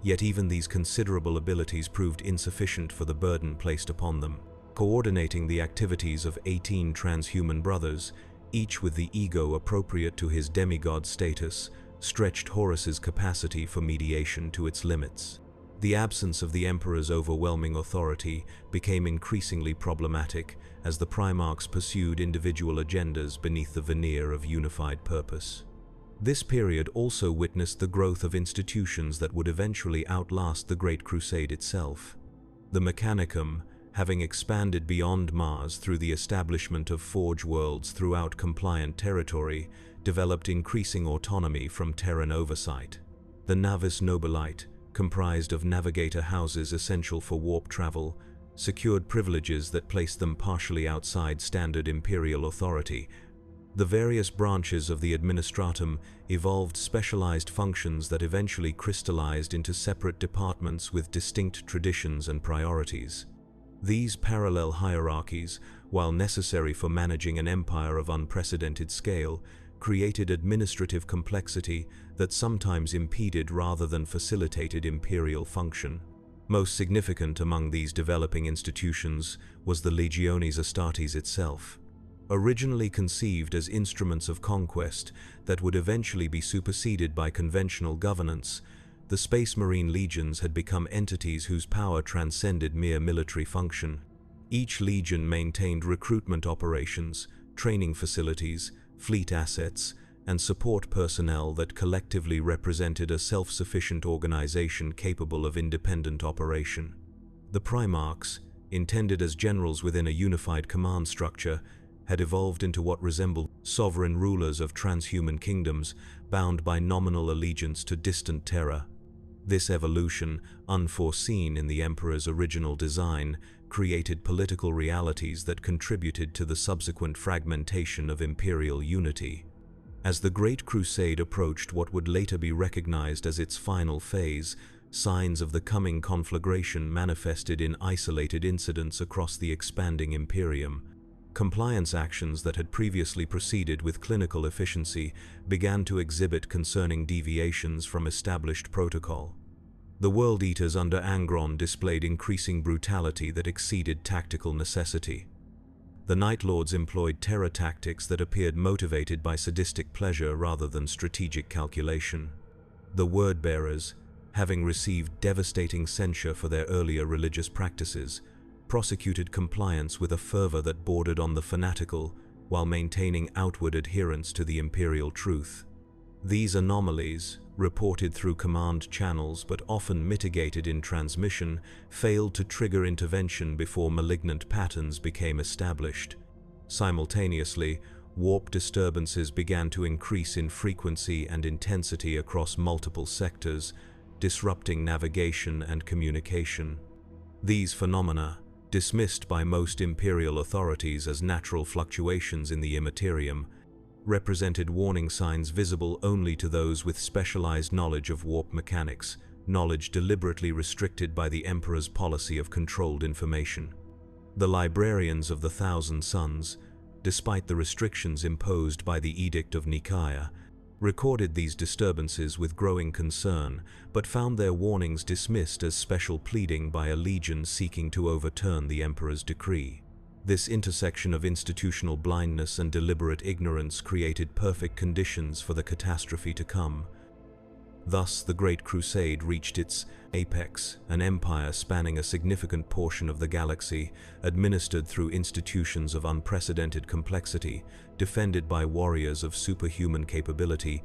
Yet even these considerable abilities proved insufficient for the burden placed upon them. Coordinating the activities of 18 transhuman brothers, each with the ego appropriate to his demigod status, stretched Horus's capacity for mediation to its limits. The absence of the Emperor's overwhelming authority became increasingly problematic as the Primarchs pursued individual agendas beneath the veneer of unified purpose. This period also witnessed the growth of institutions that would eventually outlast the Great Crusade itself. The Mechanicum, having expanded beyond Mars through the establishment of forge worlds throughout compliant territory, developed increasing autonomy from Terran oversight. The Navis Nobilite, comprised of navigator houses essential for warp travel, secured privileges that placed them partially outside standard imperial authority. The various branches of the Administratum evolved specialized functions that eventually crystallized into separate departments with distinct traditions and priorities. These parallel hierarchies, while necessary for managing an empire of unprecedented scale, created administrative complexity that sometimes impeded rather than facilitated imperial function. Most significant among these developing institutions was the Legiones Astartes itself. Originally conceived as instruments of conquest that would eventually be superseded by conventional governance, the Space Marine legions had become entities whose power transcended mere military function. Each legion maintained recruitment operations, training facilities, fleet assets, and support personnel that collectively represented a self-sufficient organization capable of independent operation. The Primarchs, intended as generals within a unified command structure, had evolved into what resembled sovereign rulers of transhuman kingdoms bound by nominal allegiance to distant terra. This evolution, unforeseen in the Emperor's original design, created political realities that contributed to the subsequent fragmentation of imperial unity. As the Great Crusade approached what would later be recognized as its final phase, signs of the coming conflagration manifested in isolated incidents across the expanding Imperium. Compliance actions that had previously proceeded with clinical efficiency began to exhibit concerning deviations from established protocol. The World Eaters under Angron displayed increasing brutality that exceeded tactical necessity. The Night Lords employed terror tactics that appeared motivated by sadistic pleasure rather than strategic calculation. The Word-Bearers, having received devastating censure for their earlier religious practices, prosecuted compliance with a fervor that bordered on the fanatical while maintaining outward adherence to the imperial truth. These anomalies, reported through command channels but often mitigated in transmission, failed to trigger intervention before malignant patterns became established. Simultaneously, warp disturbances began to increase in frequency and intensity across multiple sectors, disrupting navigation and communication. These phenomena, dismissed by most imperial authorities as natural fluctuations in the immaterium, represented warning signs visible only to those with specialized knowledge of warp mechanics, knowledge deliberately restricted by the Emperor's policy of controlled information. The librarians of the Thousand Suns, despite the restrictions imposed by the Edict of Nicaea, recorded these disturbances with growing concern, but found their warnings dismissed as special pleading by a legion seeking to overturn the Emperor's decree. This intersection of institutional blindness and deliberate ignorance created perfect conditions for the catastrophe to come. Thus, the Great Crusade reached its apex, an empire spanning a significant portion of the galaxy, administered through institutions of unprecedented complexity, defended by warriors of superhuman capability,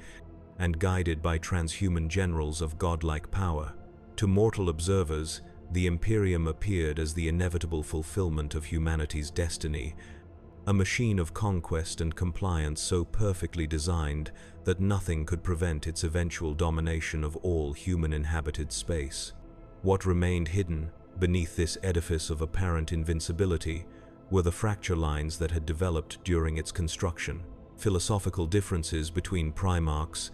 and guided by transhuman generals of godlike power. To mortal observers, The Imperium appeared as the inevitable fulfillment of humanity's destiny, a machine of conquest and compliance so perfectly designed that nothing could prevent its eventual domination of all human-inhabited space. What remained hidden beneath this edifice of apparent invincibility were the fracture lines that had developed during its construction, philosophical differences between primarchs,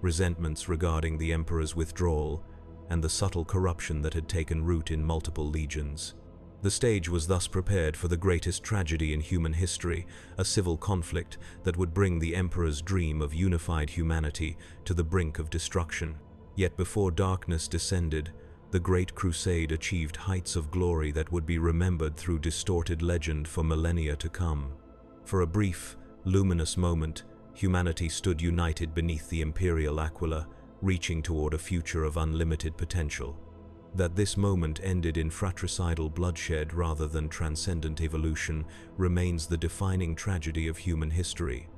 resentments regarding the Emperor's withdrawal, and the subtle corruption that had taken root in multiple legions. The stage was thus prepared for the greatest tragedy in human history, a civil conflict that would bring the Emperor's dream of unified humanity to the brink of destruction. Yet before darkness descended, the Great Crusade achieved heights of glory that would be remembered through distorted legend for millennia to come. For a brief, luminous moment, humanity stood united beneath the imperial aquila, reaching toward a future of unlimited potential. That this moment ended in fratricidal bloodshed rather than transcendent evolution remains the defining tragedy of human history,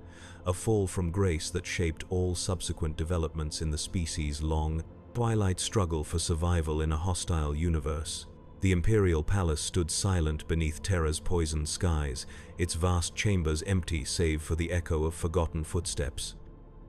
a fall from grace that shaped all subsequent developments in the species' long, twilight struggle for survival in a hostile universe. The imperial palace stood silent beneath Terra's poisoned skies, its vast chambers empty save for the echo of forgotten footsteps.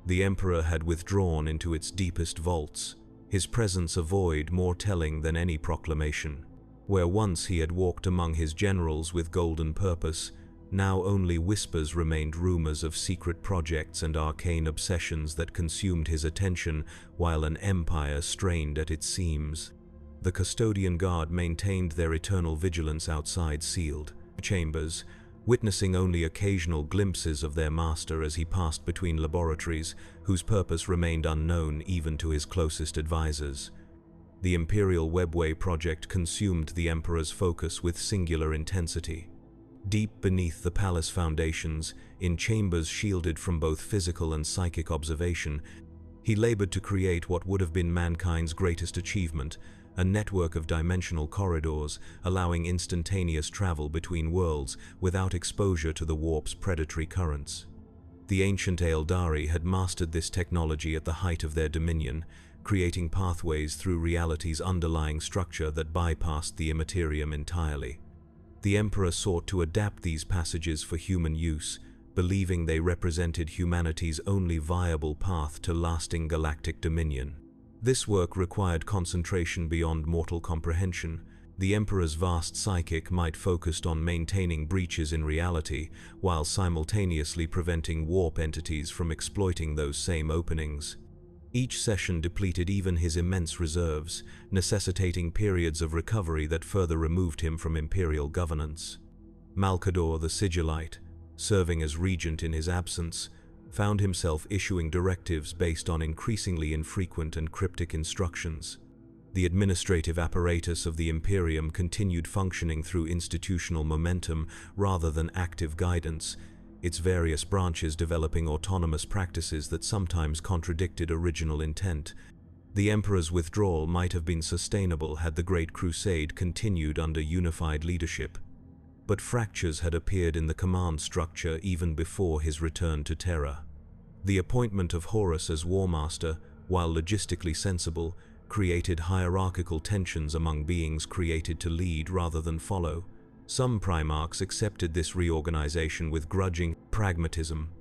The Emperor had withdrawn into its deepest vaults, his presence a void more telling than any proclamation. Where once he had walked among his generals with golden purpose, now only whispers remained, rumors of secret projects and arcane obsessions that consumed his attention while an empire strained at its seams. The custodian guard maintained their eternal vigilance outside sealed chambers, witnessing only occasional glimpses of their master as he passed between laboratories whose purpose remained unknown even to his closest advisors. The Imperial Webway project consumed the Emperor's focus with singular intensity. Deep beneath the palace foundations, in chambers shielded from both physical and psychic observation, he labored to create what would have been mankind's greatest achievement, a network of dimensional corridors allowing instantaneous travel between worlds without exposure to the warp's predatory currents. The ancient Aeldari had mastered this technology at the height of their dominion, creating pathways through reality's underlying structure that bypassed the immaterium entirely. The Emperor sought to adapt these passages for human use, believing they represented humanity's only viable path to lasting galactic dominion. This work required concentration beyond mortal comprehension. The Emperor's vast psychic might focused on maintaining breaches in reality, while simultaneously preventing warp entities from exploiting those same openings. Each session depleted even his immense reserves, necessitating periods of recovery that further removed him from imperial governance. Malcador the Sigillite, serving as regent in his absence, found himself issuing directives based on increasingly infrequent and cryptic instructions. The administrative apparatus of the Imperium continued functioning through institutional momentum rather than active guidance, its various branches developing autonomous practices that sometimes contradicted original intent. The Emperor's withdrawal might have been sustainable had the Great Crusade continued under unified leadership. But fractures had appeared in the command structure even before his return to Terra. The appointment of Horus as War Master, while logistically sensible, created hierarchical tensions among beings created to lead rather than follow. Some primarchs accepted this reorganization with grudging pragmatism.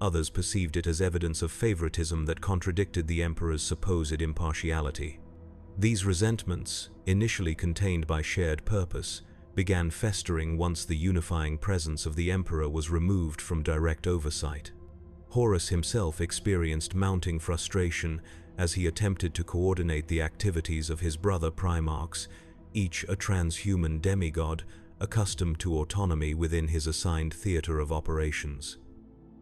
Others perceived it as evidence of favoritism that contradicted the Emperor's supposed impartiality. These resentments, initially contained by shared purpose, began festering once the unifying presence of the Emperor was removed from direct oversight. Horus himself experienced mounting frustration as he attempted to coordinate the activities of his brother primarchs, each a transhuman demigod accustomed to autonomy within his assigned theater of operations.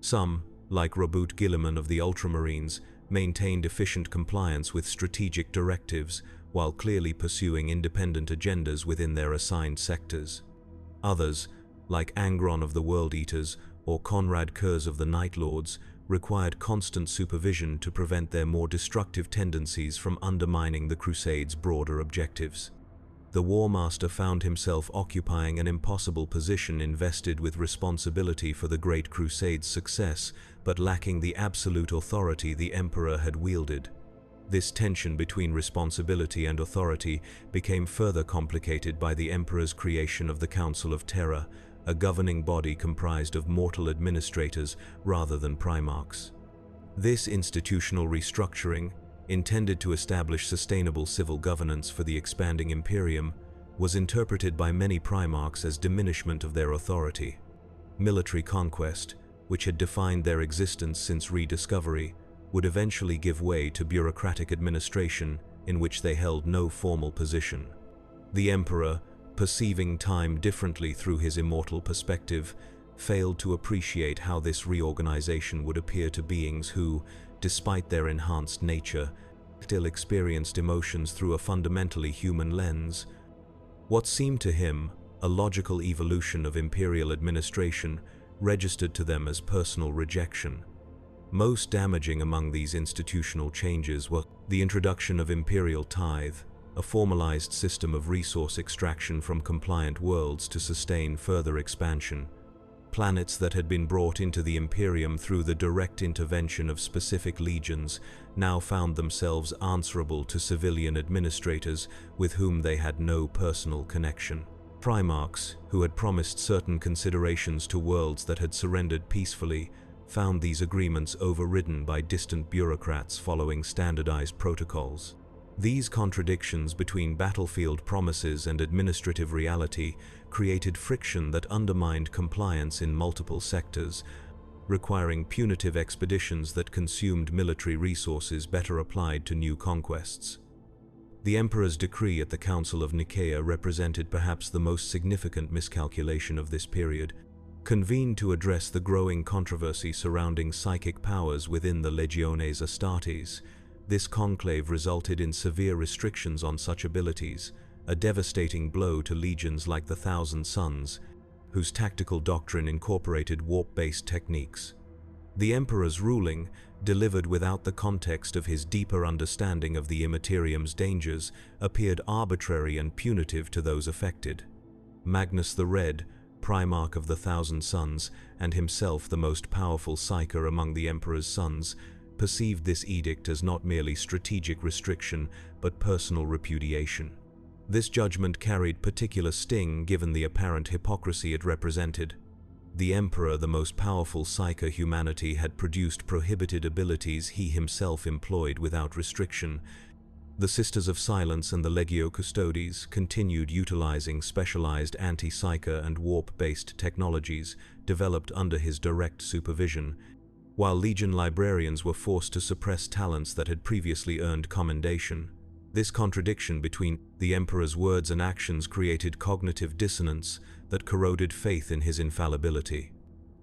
Some, like Robert Gilliman of the Ultramarines, maintained efficient compliance with strategic directives while clearly pursuing independent agendas within their assigned sectors. Others, like Angron of the World Eaters or Conrad Kurz of the Night Lords, required constant supervision to prevent their more destructive tendencies from undermining the Crusade's broader objectives. The War Master found himself occupying an impossible position, invested with responsibility for the Great Crusade's success, but lacking the absolute authority the Emperor had wielded. This tension between responsibility and authority became further complicated by the Emperor's creation of the Council of Terror, a governing body comprised of mortal administrators rather than primarchs. This institutional restructuring, intended to establish sustainable civil governance for the expanding Imperium, was interpreted by many primarchs as diminishment of their authority. Military conquest, which had defined their existence since rediscovery, would eventually give way to bureaucratic administration in which they held no formal position. The Emperor, perceiving time differently through his immortal perspective, failed to appreciate how this reorganization would appear to beings who, despite their enhanced nature, still experienced emotions through a fundamentally human lens. What seemed to him a logical evolution of imperial administration registered to them as personal rejection. Most damaging among these institutional changes was the introduction of imperial tithe, a formalized system of resource extraction from compliant worlds to sustain further expansion. Planets that had been brought into the Imperium through the direct intervention of specific legions now found themselves answerable to civilian administrators with whom they had no personal connection. Primarchs, who had promised certain considerations to worlds that had surrendered peacefully, found these agreements overridden by distant bureaucrats following standardized protocols. These contradictions between battlefield promises and administrative reality created friction that undermined compliance in multiple sectors, requiring punitive expeditions that consumed military resources better applied to new conquests. The Emperor's decree at the Council of Nicaea represented perhaps the most significant miscalculation of this period. Convened to address the growing controversy surrounding psychic powers within the Legiones Astartes, this conclave resulted in severe restrictions on such abilities, a devastating blow to legions like the Thousand Sons, whose tactical doctrine incorporated warp-based techniques. The Emperor's ruling, delivered without the context of his deeper understanding of the Immaterium's dangers, appeared arbitrary and punitive to those affected. Magnus the Red, Primarch of the Thousand Sons, and himself the most powerful psyker among the Emperor's sons, perceived this edict as not merely strategic restriction, but personal repudiation. This judgment carried particular sting given the apparent hypocrisy it represented. The Emperor, the most powerful psyker humanity, had produced prohibited abilities he himself employed without restriction. The Sisters of Silence and the Legio Custodes continued utilizing specialized anti-psyker and warp-based technologies developed under his direct supervision, while Legion librarians were forced to suppress talents that had previously earned commendation. This contradiction between the Emperor's words and actions created cognitive dissonance that corroded faith in his infallibility.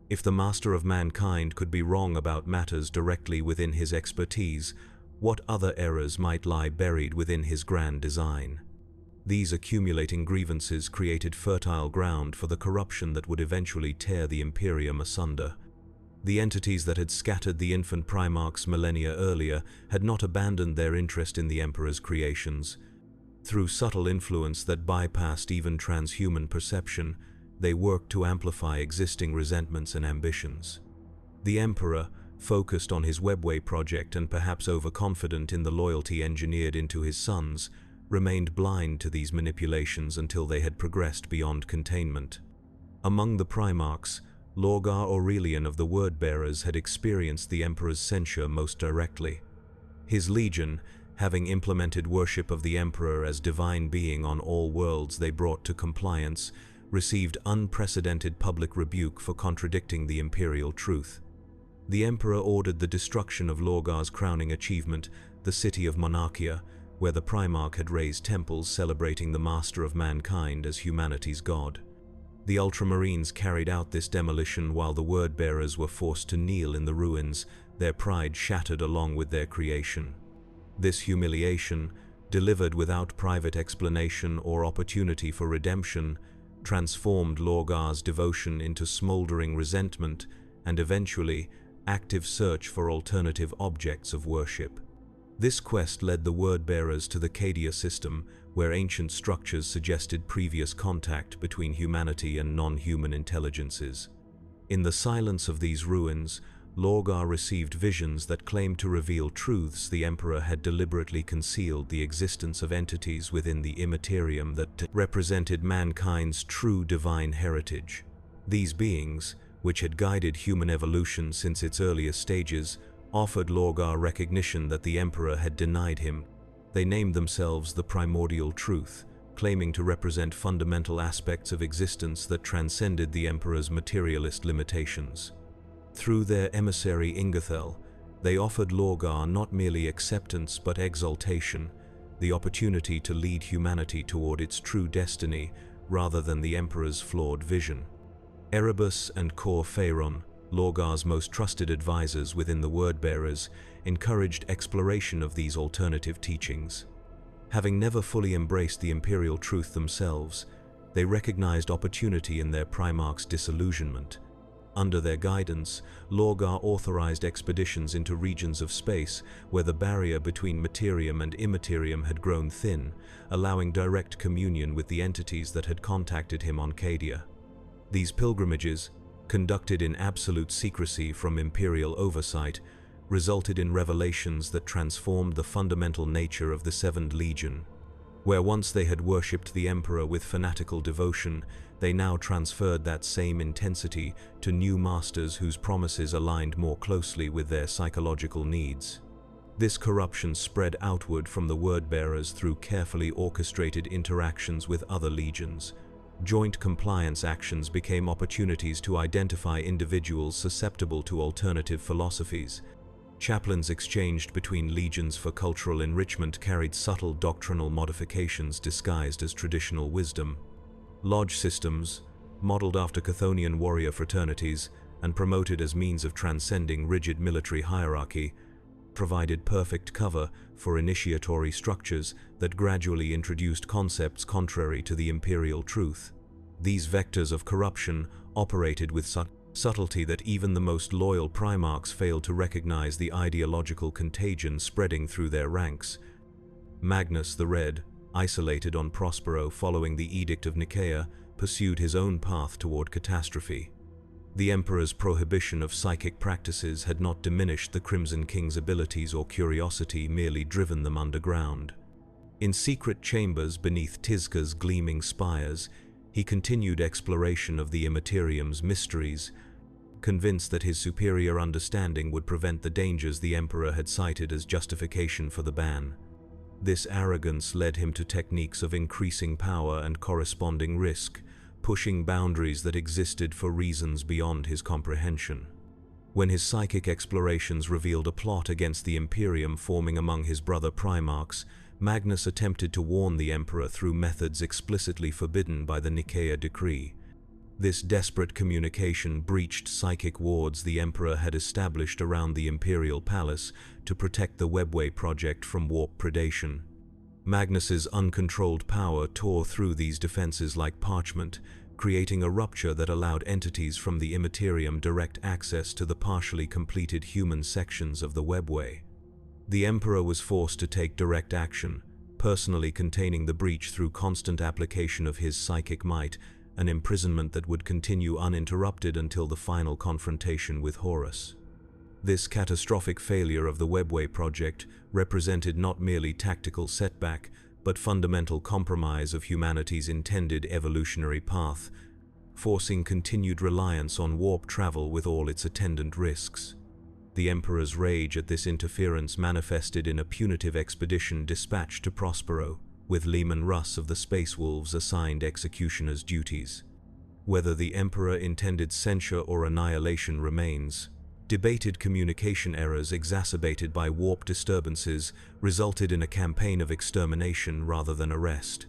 If the Master of Mankind could be wrong about matters directly within his expertise, what other errors might lie buried within his grand design? These accumulating grievances created fertile ground for the corruption that would eventually tear the Imperium asunder. The entities that had scattered the infant Primarchs millennia earlier had not abandoned their interest in the Emperor's creations. Through subtle influence that bypassed even transhuman perception, they worked to amplify existing resentments and ambitions. The Emperor, focused on his Webway project and perhaps overconfident in the loyalty engineered into his sons, remained blind to these manipulations until they had progressed beyond containment. Among the Primarchs, Lorgar Aurelian of the Wordbearers had experienced the Emperor's censure most directly. His legion, having implemented worship of the Emperor as divine being on all worlds they brought to compliance, received unprecedented public rebuke for contradicting the imperial truth. The Emperor ordered the destruction of Lorgar's crowning achievement, the city of Monarchia, where the Primarch had raised temples celebrating the Master of Mankind as humanity's god. The Ultramarines carried out this demolition while the Wordbearers were forced to kneel in the ruins, their pride shattered along with their creation. This humiliation, delivered without private explanation or opportunity for redemption, transformed Lorgar's devotion into smoldering resentment and eventually active search for alternative objects of worship. This quest led the Wordbearers to the Cadia system, where ancient structures suggested previous contact between humanity and non-human intelligences. In the silence of these ruins, Lorgar received visions that claimed to reveal truths the Emperor had deliberately concealed: the existence of entities within the Imperium that represented mankind's true divine heritage. These beings, which had guided human evolution since its earliest stages, offered Lorgar recognition that the Emperor had denied him. They named themselves the Primordial Truth, claiming to represent fundamental aspects of existence that transcended the Emperor's materialist limitations. Through their emissary Ingathel, they offered Lorgar not merely acceptance but exaltation, the opportunity to lead humanity toward its true destiny rather than the Emperor's flawed vision. Erebus and Kor Phaeron, Lorgar's most trusted advisors within the Wordbearers, encouraged exploration of these alternative teachings. Having never fully embraced the imperial truth themselves, they recognized opportunity in their Primarch's disillusionment. Under their guidance, Lorgar authorized expeditions into regions of space where the barrier between Materium and Immaterium had grown thin, allowing direct communion with the entities that had contacted him on Cadia. These pilgrimages, conducted in absolute secrecy from imperial oversight, resulted in revelations that transformed the fundamental nature of the Seventh Legion. Where once they had worshipped the Emperor with fanatical devotion, they now transferred that same intensity to new masters whose promises aligned more closely with their psychological needs. This corruption spread outward from the Wordbearers through carefully orchestrated interactions with other legions. Joint compliance actions became opportunities to identify individuals susceptible to alternative philosophies. Chaplains exchanged between legions for cultural enrichment carried subtle doctrinal modifications disguised as traditional wisdom. Lodge systems, modeled after Chthonian warrior fraternities and promoted as means of transcending rigid military hierarchy, provided perfect cover for initiatory structures that gradually introduced concepts contrary to the imperial truth. These vectors of corruption operated with subtlety that even the most loyal Primarchs failed to recognize the ideological contagion spreading through their ranks. Magnus the Red, isolated on Prospero following the Edict of Nicaea, pursued his own path toward catastrophe. The Emperor's prohibition of psychic practices had not diminished the Crimson King's abilities or curiosity, merely driven them underground. In secret chambers beneath Tizca's gleaming spires, he continued exploration of the Immaterium's mysteries, convinced that his superior understanding would prevent the dangers the Emperor had cited as justification for the ban. This arrogance led him to techniques of increasing power and corresponding risk, pushing boundaries that existed for reasons beyond his comprehension. When his psychic explorations revealed a plot against the Imperium forming among his brother Primarchs, Magnus attempted to warn the Emperor through methods explicitly forbidden by the Nicaea decree. This desperate communication breached psychic wards the Emperor had established around the Imperial Palace to protect the Webway project from warp predation. Magnus's uncontrolled power tore through these defenses like parchment, creating a rupture that allowed entities from the Immaterium direct access to the partially completed human sections of the Webway. The Emperor was forced to take direct action, personally containing the breach through constant application of his psychic might, an imprisonment that would continue uninterrupted until the final confrontation with Horus. This catastrophic failure of the Webway project represented not merely tactical setback, but fundamental compromise of humanity's intended evolutionary path, forcing continued reliance on warp travel with all its attendant risks. The Emperor's rage at this interference manifested in a punitive expedition dispatched to Prospero, with Leman Russ of the Space Wolves assigned executioner's duties. Whether the Emperor intended censure or annihilation remains. Debated communication errors exacerbated by warp disturbances resulted in a campaign of extermination rather than arrest.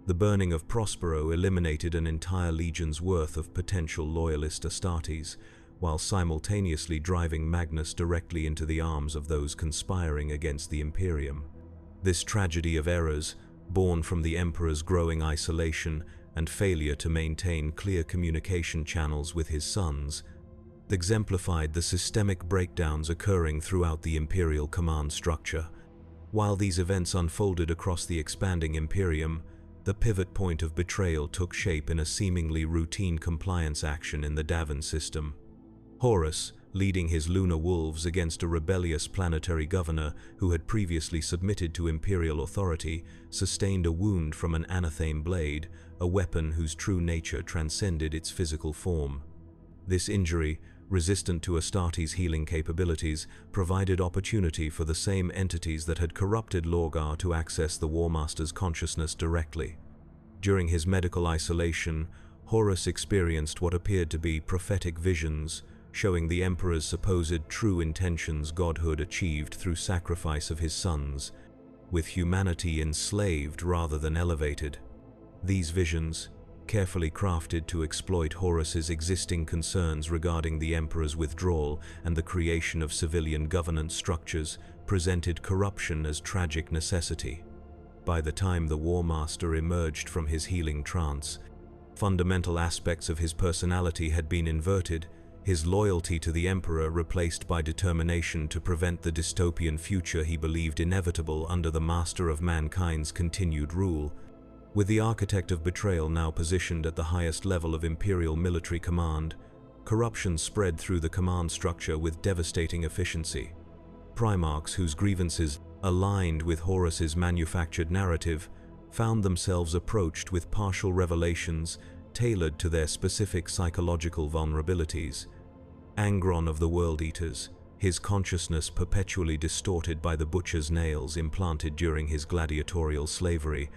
The burning of Prospero eliminated an entire legion's worth of potential loyalist Astartes, while simultaneously driving Magnus directly into the arms of those conspiring against the Imperium. This tragedy of errors, born from the Emperor's growing isolation and failure to maintain clear communication channels with his sons, exemplified the systemic breakdowns occurring throughout the Imperial command structure. While these events unfolded across the expanding Imperium, the pivot point of betrayal took shape in a seemingly routine compliance action in the Davin system. Horus, leading his lunar wolves against a rebellious planetary governor who had previously submitted to imperial authority, sustained a wound from an anatheme blade, a weapon whose true nature transcended its physical form. This injury, resistant to Astartes' healing capabilities, provided opportunity for the same entities that had corrupted Lorgar to access the Warmaster's consciousness directly. During his medical isolation, Horus experienced what appeared to be prophetic visions, showing the Emperor's supposed true intentions godhood achieved through sacrifice of his sons, with humanity enslaved rather than elevated. These visions, carefully crafted to exploit Horus's existing concerns regarding the Emperor's withdrawal and the creation of civilian governance structures, presented corruption as tragic necessity. By the time the Warmaster emerged from his healing trance, fundamental aspects of his personality had been inverted, his loyalty to the Emperor replaced by determination to prevent the dystopian future he believed inevitable under the Master of Mankind's continued rule. With the Architect of Betrayal now positioned at the highest level of Imperial military command, corruption spread through the command structure with devastating efficiency. Primarchs whose grievances aligned with Horus's manufactured narrative found themselves approached with partial revelations tailored to their specific psychological vulnerabilities. Angron of the World Eaters, his consciousness perpetually distorted by the butcher's nails implanted during his gladiatorial slavery,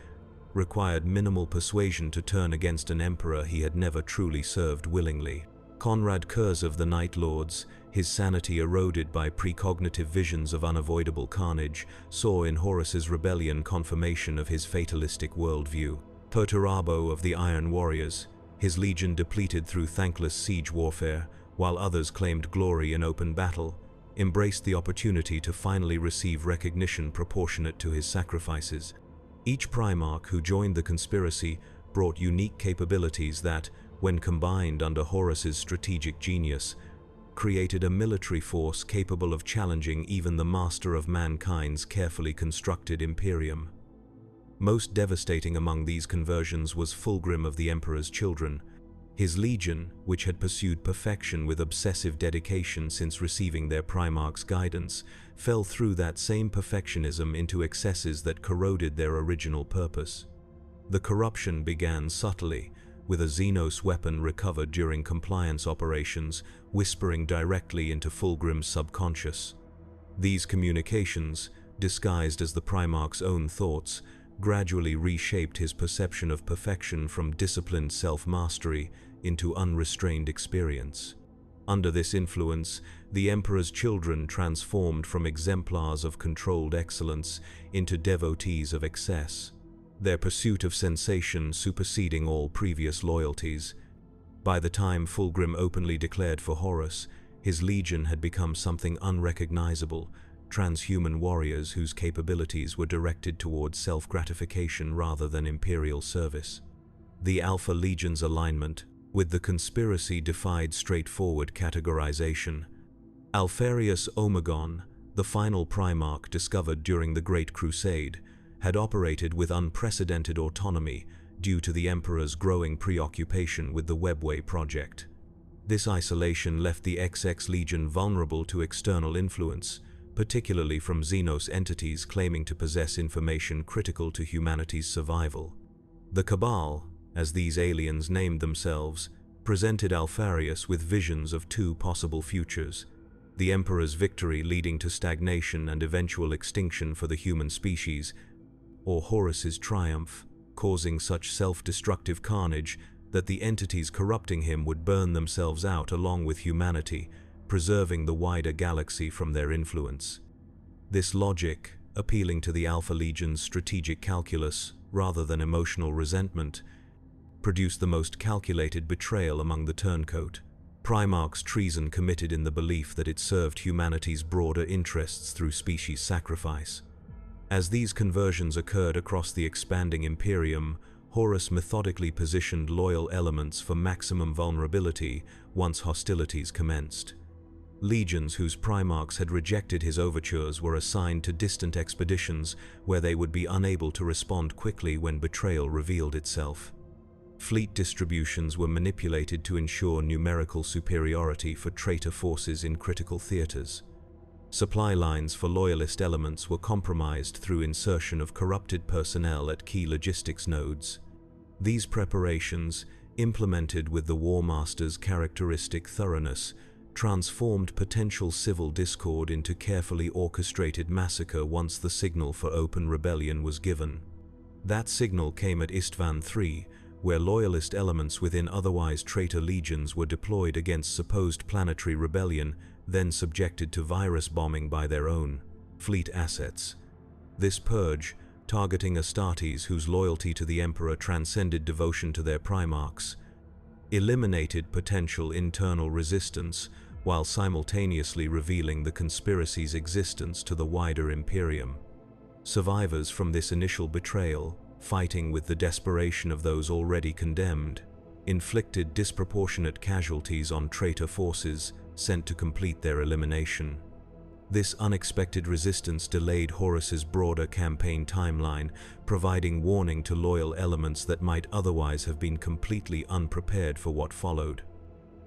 required minimal persuasion to turn against an emperor he had never truly served willingly. Konrad Kurz of the Night Lords, his sanity eroded by precognitive visions of unavoidable carnage, saw in Horus's rebellion confirmation of his fatalistic worldview. Perturabo of the Iron Warriors, his legion depleted through thankless siege warfare, while others claimed glory in open battle, embraced the opportunity to finally receive recognition proportionate to his sacrifices. Each Primarch who joined the conspiracy brought unique capabilities that, when combined under Horus's strategic genius, created a military force capable of challenging even the Master of Mankind's carefully constructed Imperium. Most devastating among these conversions was Fulgrim of the Emperor's Children. His legion, which had pursued perfection with obsessive dedication since receiving their Primarch's guidance, fell through that same perfectionism into excesses that corroded their original purpose. The corruption began subtly, with a Xenos weapon recovered during compliance operations, whispering directly into Fulgrim's subconscious. These communications, disguised as the Primarch's own thoughts, gradually reshaped his perception of perfection from disciplined self-mastery into unrestrained experience. Under this influence, the Emperor's children transformed from exemplars of controlled excellence into devotees of excess, their pursuit of sensation superseding all previous loyalties. By the time Fulgrim openly declared for Horus, his legion had become something unrecognizable, transhuman warriors whose capabilities were directed towards self-gratification rather than imperial service. The Alpha Legion's alignment with the conspiracy defied straightforward categorization. Alpharius Omegon, the final Primarch discovered during the Great Crusade, had operated with unprecedented autonomy due to the Emperor's growing preoccupation with the Webway project. This isolation left the XX Legion vulnerable to external influence, particularly from Xenos entities claiming to possess information critical to humanity's survival. The Cabal, as these aliens named themselves, presented Alpharius with visions of two possible futures: the Emperor's victory leading to stagnation and eventual extinction for the human species, or Horus's triumph, causing such self-destructive carnage that the entities corrupting him would burn themselves out along with humanity, preserving the wider galaxy from their influence. This logic, appealing to the Alpha Legion's strategic calculus rather than emotional resentment, produced the most calculated betrayal among the turncoat. Primarch's treason committed in the belief that it served humanity's broader interests through species sacrifice. As these conversions occurred across the expanding Imperium, Horus methodically positioned loyal elements for maximum vulnerability once hostilities commenced. Legions whose Primarchs had rejected his overtures were assigned to distant expeditions where they would be unable to respond quickly when betrayal revealed itself. Fleet distributions were manipulated to ensure numerical superiority for traitor forces in critical theaters. Supply lines for loyalist elements were compromised through insertion of corrupted personnel at key logistics nodes. These preparations, implemented with the War Master's characteristic thoroughness, transformed potential civil discord into carefully orchestrated massacre once the signal for open rebellion was given. That signal came at Istvan III, where loyalist elements within otherwise traitor legions were deployed against supposed planetary rebellion, then subjected to virus bombing by their own fleet assets. This purge, targeting Astartes whose loyalty to the Emperor transcended devotion to their primarchs, eliminated potential internal resistance while simultaneously revealing the conspiracy's existence to the wider Imperium. Survivors from this initial betrayal, fighting with the desperation of those already condemned, inflicted disproportionate casualties on traitor forces sent to complete their elimination. This unexpected resistance delayed Horus's broader campaign timeline, providing warning to loyal elements that might otherwise have been completely unprepared for what followed.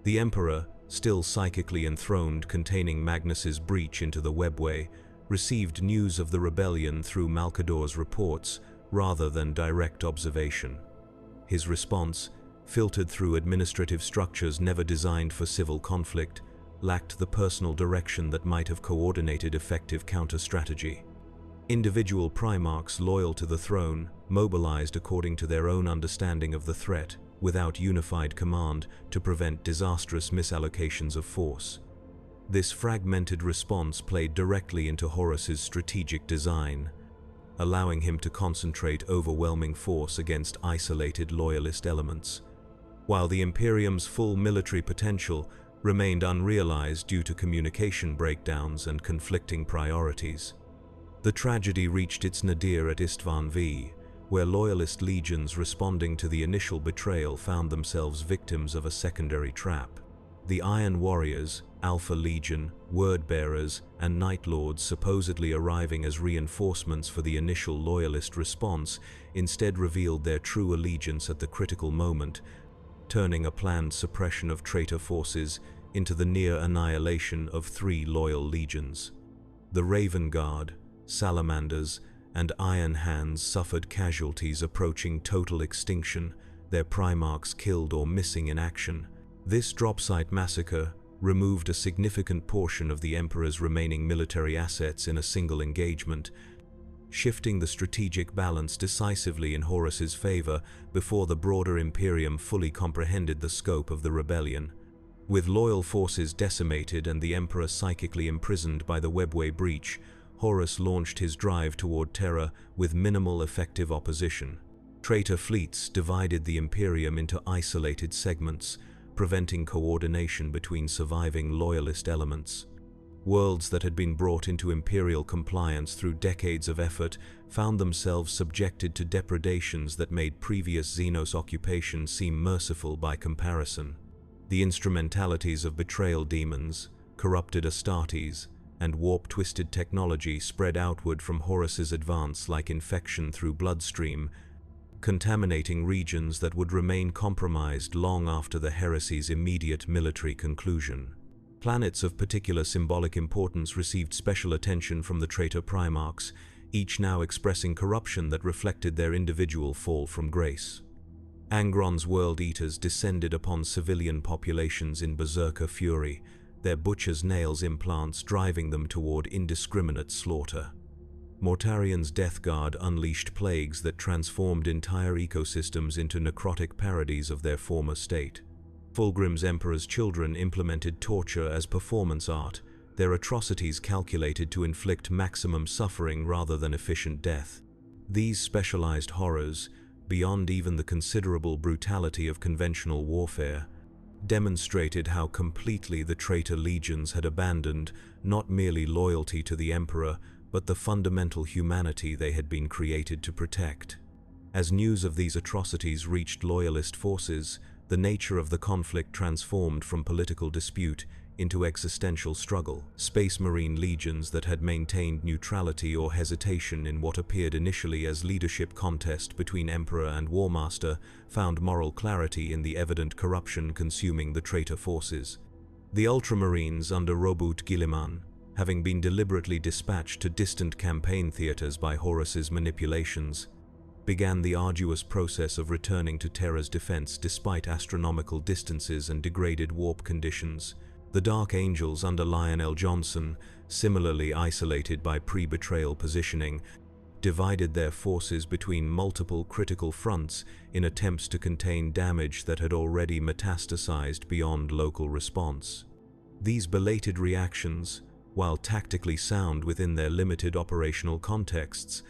The Emperor, still psychically enthroned, containing Magnus's breach into the webway, received news of the rebellion through Malcador's reports rather than direct observation. His response, filtered through administrative structures never designed for civil conflict, lacked the personal direction that might have coordinated effective counter-strategy. Individual primarchs loyal to the throne, mobilized according to their own understanding of the threat, without unified command to prevent disastrous misallocations of force. This fragmented response played directly into Horus's strategic design, allowing him to concentrate overwhelming force against isolated loyalist elements, while the Imperium's full military potential remained unrealized due to communication breakdowns and conflicting priorities. The tragedy reached its nadir at Istvan V, where loyalist legions responding to the initial betrayal found themselves victims of a secondary trap. The Iron Warriors, Alpha Legion, Word-Bearers, and Night Lords supposedly arriving as reinforcements for the initial loyalist response instead revealed their true allegiance at the critical moment, turning a planned suppression of traitor forces into the near annihilation of 3 loyal legions. The Raven Guard, Salamanders, and Iron Hands suffered casualties approaching total extinction, their primarchs killed or missing in action. This drop-site massacre removed a significant portion of the Emperor's remaining military assets in a single engagement, shifting the strategic balance decisively in Horus's favor before the broader Imperium fully comprehended the scope of the rebellion. With loyal forces decimated and the Emperor psychically imprisoned by the webway breach, Horus launched his drive toward Terra with minimal effective opposition. Traitor fleets divided the Imperium into isolated segments, preventing coordination between surviving loyalist elements. Worlds that had been brought into imperial compliance through decades of effort found themselves subjected to depredations that made previous Xenos occupation seem merciful by comparison. The instrumentalities of betrayal demons, corrupted Astartes, and warp-twisted technology spread outward from Horus's advance like infection through bloodstream, contaminating regions that would remain compromised long after the heresy's immediate military conclusion. Planets of particular symbolic importance received special attention from the traitor primarchs, each now expressing corruption that reflected their individual fall from grace. Angron's World Eaters descended upon civilian populations in berserker fury, their butcher's nails implants driving them toward indiscriminate slaughter. Mortarian's Death Guard unleashed plagues that transformed entire ecosystems into necrotic parodies of their former state. Fulgrim's Emperor's Children implemented torture as performance art, their atrocities calculated to inflict maximum suffering rather than efficient death. These specialized horrors, beyond even the considerable brutality of conventional warfare, demonstrated how completely the traitor legions had abandoned not merely loyalty to the Emperor, but the fundamental humanity they had been created to protect. As news of these atrocities reached loyalist forces, the nature of the conflict transformed from political dispute into existential struggle. Space Marine legions that had maintained neutrality or hesitation in what appeared initially as leadership contest between Emperor and Warmaster found moral clarity in the evident corruption consuming the traitor forces. The Ultramarines under Robert Guilliman, having been deliberately dispatched to distant campaign theaters by Horus's manipulations, began the arduous process of returning to Terra's defense despite astronomical distances and degraded warp conditions. The Dark Angels under Lionel Johnson, similarly isolated by pre-betrayal positioning, divided their forces between multiple critical fronts in attempts to contain damage that had already metastasized beyond local response. These belated reactions, while tactically sound within their limited operational contexts,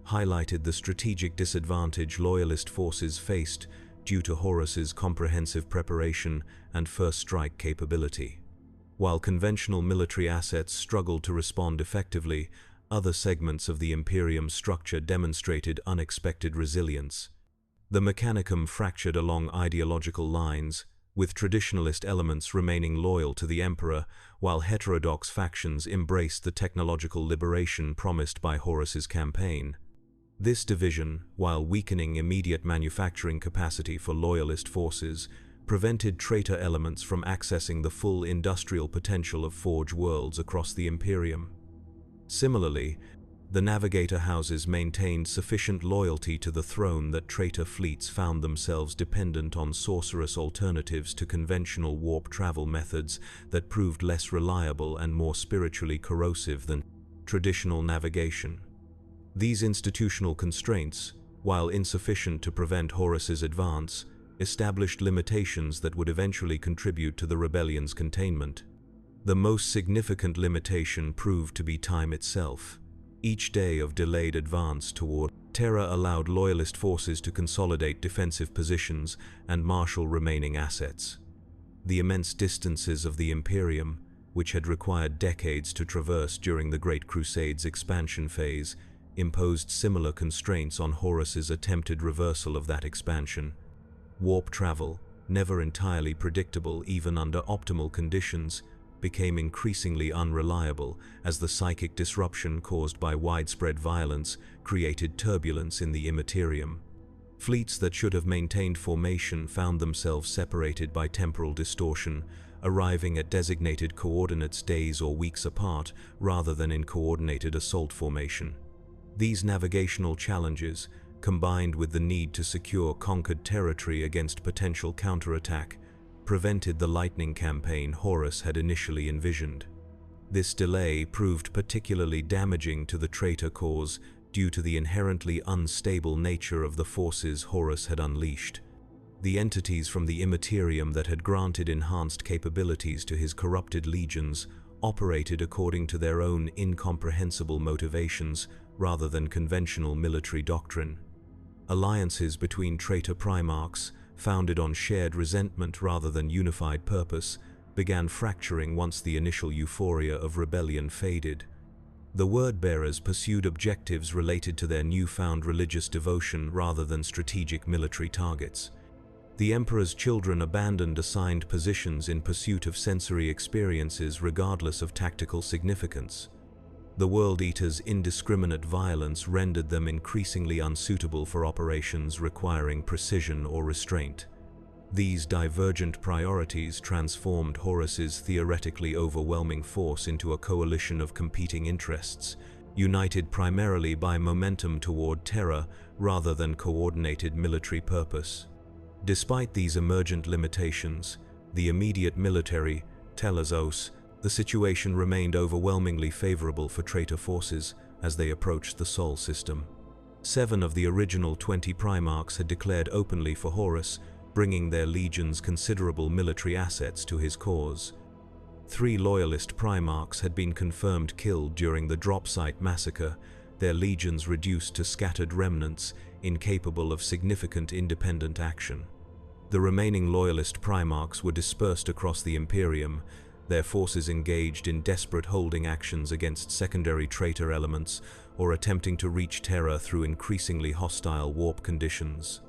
highlighted the strategic disadvantage Loyalist forces faced due to Horus's comprehensive preparation and first strike capability. While conventional military assets struggled to respond effectively, other segments of the Imperium structure demonstrated unexpected resilience. The Mechanicum fractured along ideological lines, with traditionalist elements remaining loyal to the Emperor, while heterodox factions embraced the technological liberation promised by Horus's campaign. This division, while weakening immediate manufacturing capacity for Loyalist forces, prevented traitor elements from accessing the full industrial potential of Forge worlds across the Imperium. Similarly, the Navigator houses maintained sufficient loyalty to the throne that traitor fleets found themselves dependent on sorcerous alternatives to conventional warp travel methods that proved less reliable and more spiritually corrosive than traditional navigation. These institutional constraints, while insufficient to prevent Horus's advance, established limitations that would eventually contribute to the rebellion's containment. The most significant limitation proved to be time itself. Each day of delayed advance toward Terra allowed Loyalist forces to consolidate defensive positions and marshal remaining assets. The immense distances of the Imperium, which had required decades to traverse during the Great Crusade's expansion phase, imposed similar constraints on Horus's attempted reversal of that expansion. Warp travel, never entirely predictable even under optimal conditions, became increasingly unreliable as the psychic disruption caused by widespread violence created turbulence in the Imperium. Fleets that should have maintained formation found themselves separated by temporal distortion, arriving at designated coordinates days or weeks apart rather than in coordinated assault formation. These navigational challenges, combined with the need to secure conquered territory against potential counterattack, prevented the lightning campaign Horus had initially envisioned. This delay proved particularly damaging to the traitor cause due to the inherently unstable nature of the forces Horus had unleashed. The entities from the Imperium that had granted enhanced capabilities to his corrupted legions operated according to their own incomprehensible motivations rather than conventional military doctrine. Alliances between traitor primarchs, founded on shared resentment rather than unified purpose, began fracturing once the initial euphoria of rebellion faded. The word-bearers pursued objectives related to their newfound religious devotion rather than strategic military targets. The Emperor's children abandoned assigned positions in pursuit of sensory experiences regardless of tactical significance. The World Eater's indiscriminate violence rendered them increasingly unsuitable for operations requiring precision or restraint. These divergent priorities transformed Horus's theoretically overwhelming force into a coalition of competing interests, united primarily by momentum toward terror rather than coordinated military purpose. Despite these emergent limitations, the immediate military, Telazos, the situation remained overwhelmingly favorable for traitor forces as they approached the Sol system. 7 of the original 20 Primarchs had declared openly for Horus, bringing their legions considerable military assets to his cause. 3 Loyalist Primarchs had been confirmed killed during the drop site massacre, their legions reduced to scattered remnants, incapable of significant independent action. The remaining Loyalist Primarchs were dispersed across the Imperium, their forces engaged in desperate holding actions against secondary traitor elements or attempting to reach Terra through increasingly hostile warp conditions.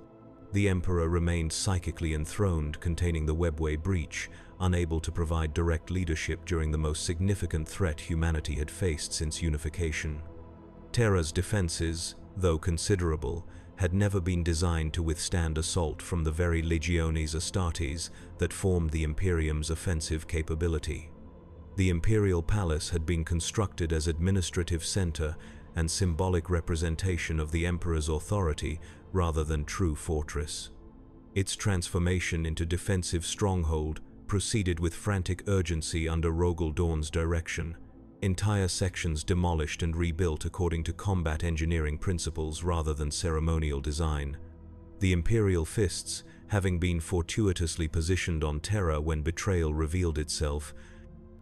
The Emperor remained psychically enthroned, containing the webway breach, unable to provide direct leadership during the most significant threat humanity had faced since unification. Terra's defenses, though considerable, had never been designed to withstand assault from the very legiones Astartes that formed the Imperium's offensive capability. The Imperial Palace had been constructed as administrative center and symbolic representation of the Emperor's authority rather than true fortress. Its transformation into defensive stronghold proceeded with frantic urgency under Rogel Dawn's direction, entire sections demolished and rebuilt according to combat engineering principles rather than ceremonial design. The Imperial fists, having been fortuitously positioned on Terra when betrayal revealed itself,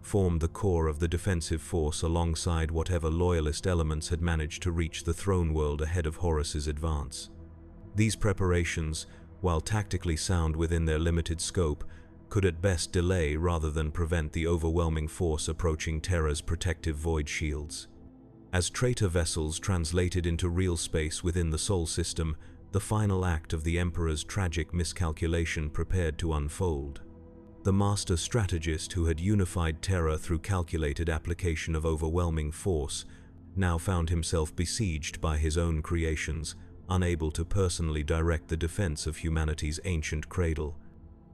formed the core of the defensive force alongside whatever loyalist elements had managed to reach the throne world ahead of Horus's advance. These preparations, while tactically sound within their limited scope, could at best delay rather than prevent the overwhelming force approaching Terra's protective void shields. As traitor vessels translated into real space within the Sol system, the final act of the Emperor's tragic miscalculation prepared to unfold. The master strategist who had unified Terra through calculated application of overwhelming force now found himself besieged by his own creations, unable to personally direct the defense of humanity's ancient cradle.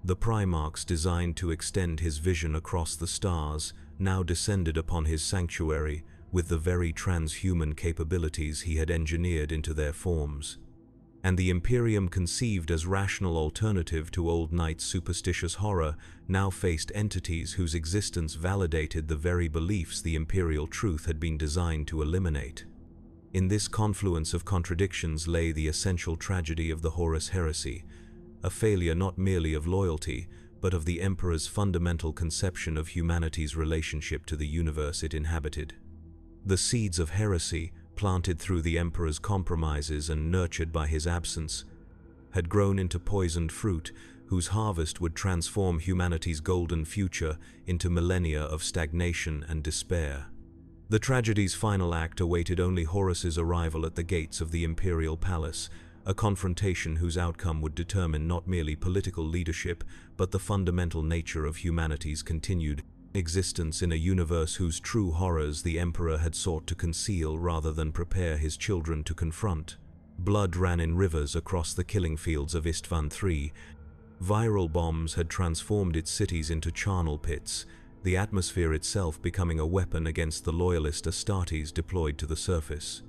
The Primarchs, designed to extend his vision across the stars, now descended upon his sanctuary with the very transhuman capabilities he had engineered into their forms. And the Imperium, conceived as rational alternative to old Knight's superstitious horror, now faced entities whose existence validated the very beliefs the Imperial truth had been designed to eliminate. In this confluence of contradictions lay the essential tragedy of the Horus heresy, a failure not merely of loyalty, but of the Emperor's fundamental conception of humanity's relationship to the universe it inhabited. The seeds of heresy, planted through the Emperor's compromises and nurtured by his absence, had grown into poisoned fruit whose harvest would transform humanity's golden future into millennia of stagnation and despair. The tragedy's final act awaited only Horus's arrival at the gates of the Imperial Palace, a confrontation whose outcome would determine not merely political leadership, but the fundamental nature of humanity's continued existence in a universe whose true horrors the Emperor had sought to conceal rather than prepare his children to confront. Blood ran in rivers across the killing fields of Istvan III. Viral bombs had transformed its cities into charnel pits, the atmosphere itself becoming a weapon against the loyalist Astartes deployed to the surface.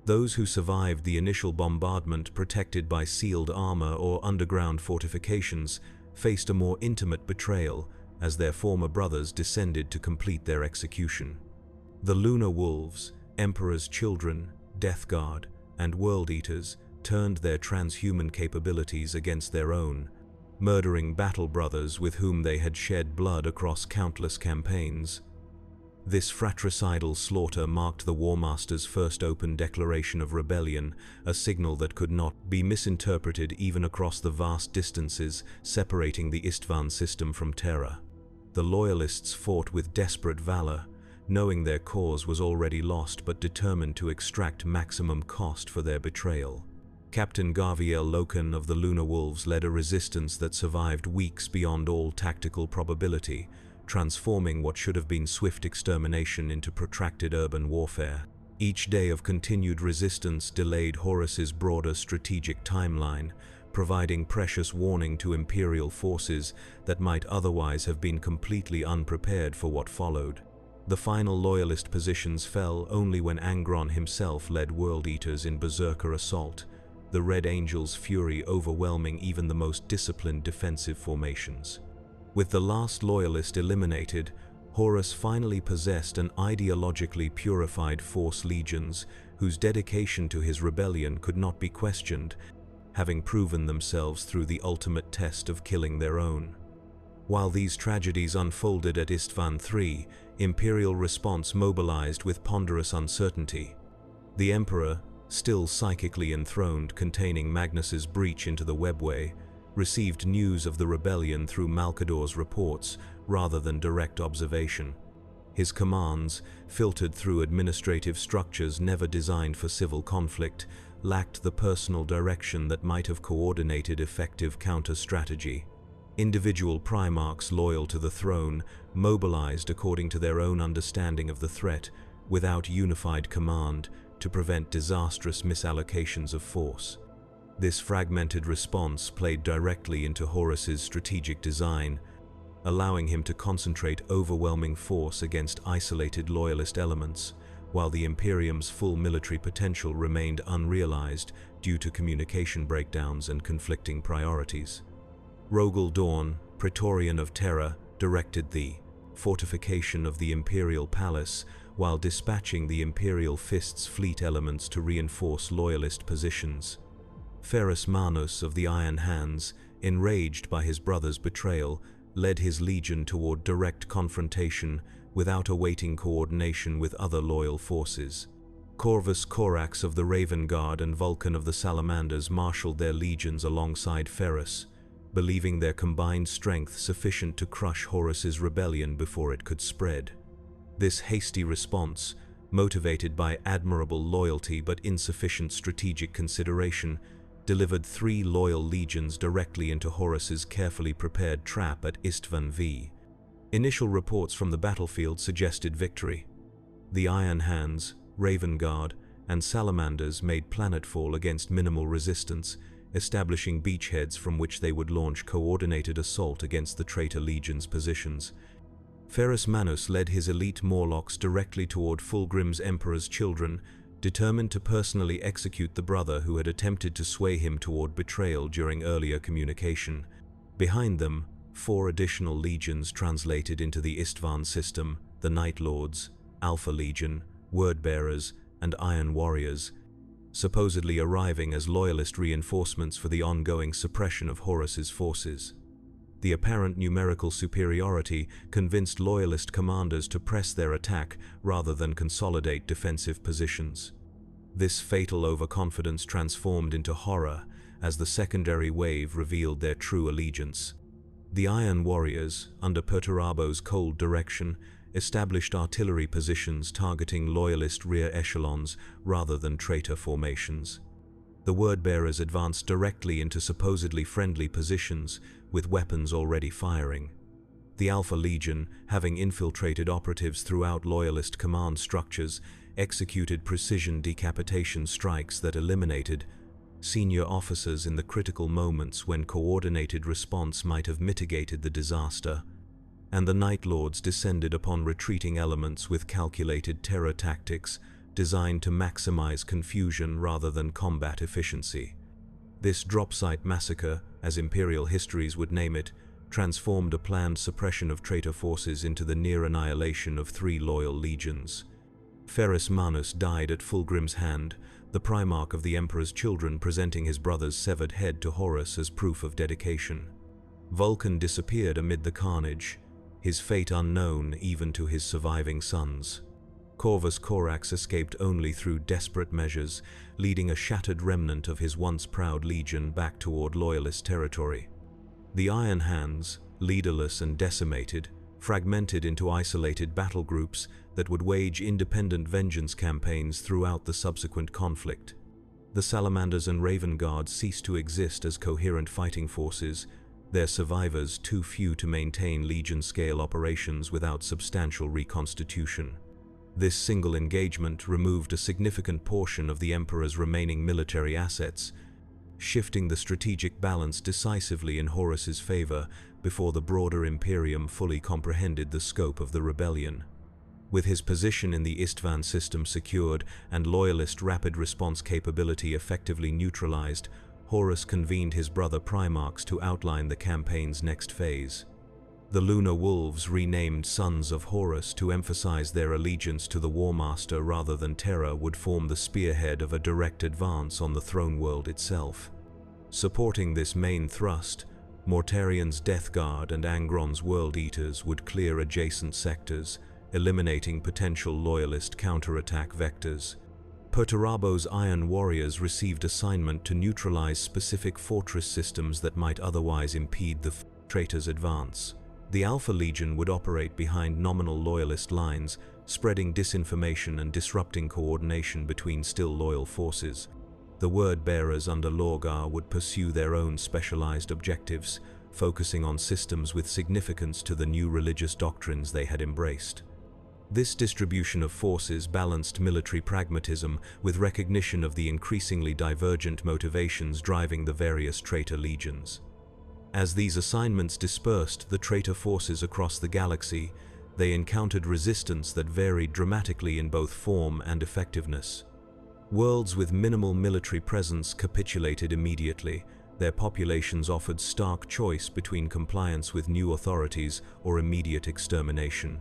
Those who survived the initial bombardment, protected by sealed armor or underground fortifications, faced a more intimate betrayal as their former brothers descended to complete their execution. The Lunar Wolves, Emperor's children, Death Guard, and World Eaters turned their transhuman capabilities against their own, murdering battle brothers with whom they had shed blood across countless campaigns. This fratricidal slaughter marked the War Master's first open declaration of rebellion, a signal that could not be misinterpreted even across the vast distances separating the Istvan system from Terra. The Loyalists fought with desperate valor, knowing their cause was already lost but determined to extract maximum cost for their betrayal. Captain Gaviel Loken of the Lunar Wolves led a resistance that survived weeks beyond all tactical probability, transforming what should have been swift extermination into protracted urban warfare. Each day of continued resistance delayed Horus's broader strategic timeline, providing precious warning to Imperial forces that might otherwise have been completely unprepared for what followed. The final loyalist positions fell only when Angron himself led World Eaters in berserker assault, the Red Angel's fury overwhelming even the most disciplined defensive formations. With the last loyalist eliminated, Horus finally possessed an ideologically purified Force legions whose dedication to his rebellion could not be questioned, having proven themselves through the ultimate test of killing their own. While these tragedies unfolded at Istvan III, Imperial response mobilized with ponderous uncertainty. The Emperor, still psychically enthroned, containing Magnus's breach into the webway, received news of the rebellion through Malkador's reports rather than direct observation. His commands, filtered through administrative structures never designed for civil conflict, lacked the personal direction that might have coordinated effective counter-strategy. Individual Primarchs loyal to the throne mobilized according to their own understanding of the threat, without unified command, to prevent disastrous misallocations of force. This fragmented response played directly into Horus's strategic design, allowing him to concentrate overwhelming force against isolated loyalist elements, while the Imperium's full military potential remained unrealized due to communication breakdowns and conflicting priorities. Rogel Dawn, Praetorian of Terra, directed the fortification of the Imperial Palace while dispatching the Imperial Fist's fleet elements to reinforce loyalist positions. Ferrus Manus of the Iron Hands, enraged by his brother's betrayal, led his legion toward direct confrontation without awaiting coordination with other loyal forces. Corvus Corax of the Raven Guard and Vulcan of the Salamanders marshaled their legions alongside Ferrus, believing their combined strength sufficient to crush Horus's rebellion before it could spread. This hasty response, motivated by admirable loyalty but insufficient strategic consideration, delivered 3 loyal legions directly into Horus's carefully prepared trap at Istvan V. Initial reports from the battlefield suggested victory. The Iron Hands, Raven Guard, and Salamanders made planetfall against minimal resistance, establishing beachheads from which they would launch coordinated assault against the traitor legion's positions. Ferrus Manus led his elite Morlocks directly toward Fulgrim's Emperor's children, determined to personally execute the brother who had attempted to sway him toward betrayal during earlier communication. Behind them, 4 additional legions translated into the Istvan system, the Night Lords, Alpha Legion, Wordbearers, and Iron Warriors, supposedly arriving as loyalist reinforcements for the ongoing suppression of Horus's forces. The apparent numerical superiority convinced loyalist commanders to press their attack rather than consolidate defensive positions. This fatal overconfidence transformed into horror as the secondary wave revealed their true allegiance. The Iron Warriors, under Perturabo's cold direction, established artillery positions targeting loyalist rear echelons rather than traitor formations. The Wordbearers advanced directly into supposedly friendly positions, with weapons already firing. The Alpha Legion, having infiltrated operatives throughout loyalist command structures, executed precision decapitation strikes that eliminated senior officers in the critical moments when coordinated response might have mitigated the disaster. And the Night Lords descended upon retreating elements with calculated terror tactics designed to maximize confusion rather than combat efficiency. This drop-site massacre, as Imperial histories would name it, transformed a planned suppression of traitor forces into the near annihilation of 3 loyal legions. Ferrus Manus died at Fulgrim's hand, the Primarch of the Emperor's children presenting his brother's severed head to Horus as proof of dedication. Vulcan disappeared amid the carnage, his fate unknown even to his surviving sons. Corvus Corax escaped only through desperate measures, leading a shattered remnant of his once proud legion back toward loyalist territory. The Iron Hands, leaderless and decimated, fragmented into isolated battle groups that would wage independent vengeance campaigns throughout the subsequent conflict. The Salamanders and Raven Guard ceased to exist as coherent fighting forces, their survivors too few to maintain Legion-scale operations without substantial reconstitution. This single engagement removed a significant portion of the Emperor's remaining military assets, shifting the strategic balance decisively in Horus's favor before the broader Imperium fully comprehended the scope of the rebellion. With his position in the Istvan system secured and loyalist rapid response capability effectively neutralized, Horus convened his brother Primarchs to outline the campaign's next phase. The Lunar Wolves, renamed Sons of Horus to emphasize their allegiance to the Warmaster rather than Terra, would form the spearhead of a direct advance on the throne world itself. Supporting this main thrust, Mortarion's Death Guard and Angron's World Eaters would clear adjacent sectors, eliminating potential loyalist counterattack vectors. Perturabo's Iron Warriors received assignment to neutralize specific fortress systems that might otherwise impede the traitor's advance. The Alpha Legion would operate behind nominal loyalist lines, spreading disinformation and disrupting coordination between still loyal forces. The word-bearers under Lorgar would pursue their own specialized objectives, focusing on systems with significance to the new religious doctrines they had embraced. This distribution of forces balanced military pragmatism with recognition of the increasingly divergent motivations driving the various traitor legions. As these assignments dispersed the traitor forces across the galaxy, they encountered resistance that varied dramatically in both form and effectiveness. Worlds with minimal military presence capitulated immediately. Their populations offered stark choice between compliance with new authorities or immediate extermination.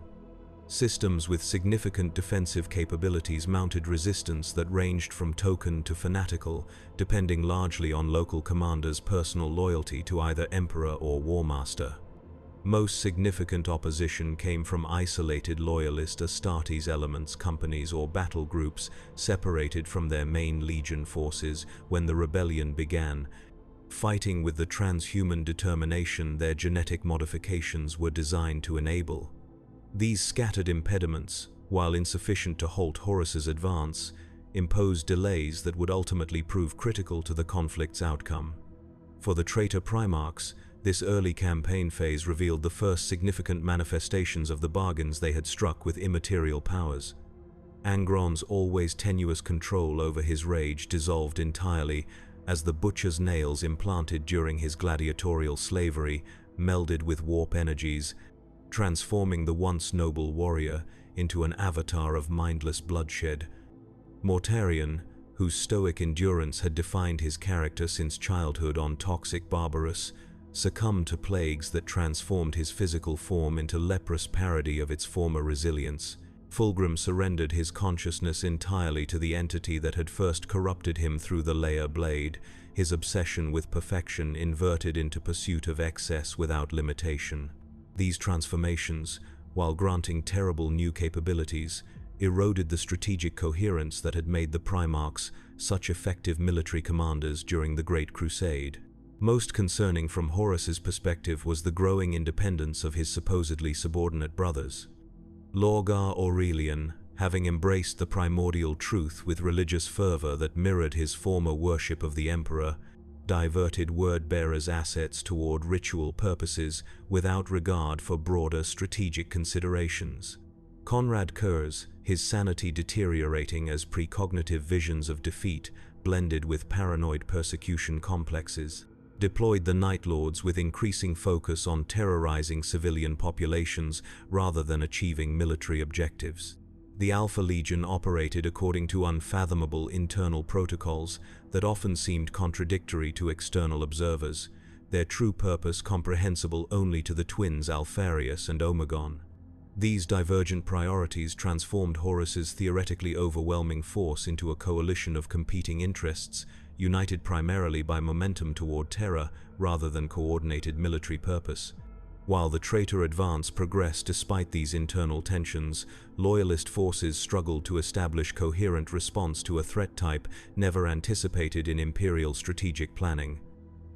Systems with significant defensive capabilities mounted resistance that ranged from token to fanatical, depending largely on local commanders' personal loyalty to either Emperor or Warmaster. Most significant opposition came from isolated loyalist Astartes elements, companies or battle groups separated from their main legion forces when the rebellion began, fighting with the transhuman determination their genetic modifications were designed to enable. These scattered impediments, while insufficient to halt Horus's advance, imposed delays that would ultimately prove critical to the conflict's outcome. For the traitor Primarchs, this early campaign phase revealed the first significant manifestations of the bargains they had struck with immaterial powers. Angron's always tenuous control over his rage dissolved entirely as the butcher's nails implanted during his gladiatorial slavery melded with warp energies, transforming the once noble warrior into an avatar of mindless bloodshed. Mortarion, whose stoic endurance had defined his character since childhood on toxic Barbarous, succumbed to plagues that transformed his physical form into leprous parody of its former resilience. Fulgrim surrendered his consciousness entirely to the entity that had first corrupted him through the Leia blade, his obsession with perfection inverted into pursuit of excess without limitation. These transformations, while granting terrible new capabilities, eroded the strategic coherence that had made the Primarchs such effective military commanders during the Great Crusade. Most concerning from Horus's perspective was the growing independence of his supposedly subordinate brothers. Lorgar Aurelian, having embraced the primordial truth with religious fervor that mirrored his former worship of the Emperor, diverted word-bearers' assets toward ritual purposes without regard for broader strategic considerations. Conrad Kurz, his sanity deteriorating as precognitive visions of defeat blended with paranoid persecution complexes, deployed the Night Lords with increasing focus on terrorizing civilian populations rather than achieving military objectives. The Alpha Legion operated according to unfathomable internal protocols that often seemed contradictory to external observers, their true purpose comprehensible only to the twins Alpharius and Omegon. These divergent priorities transformed Horus's theoretically overwhelming force into a coalition of competing interests, united primarily by momentum toward terror rather than coordinated military purpose. While the traitor advance progressed despite these internal tensions, loyalist forces struggled to establish coherent response to a threat type never anticipated in Imperial strategic planning.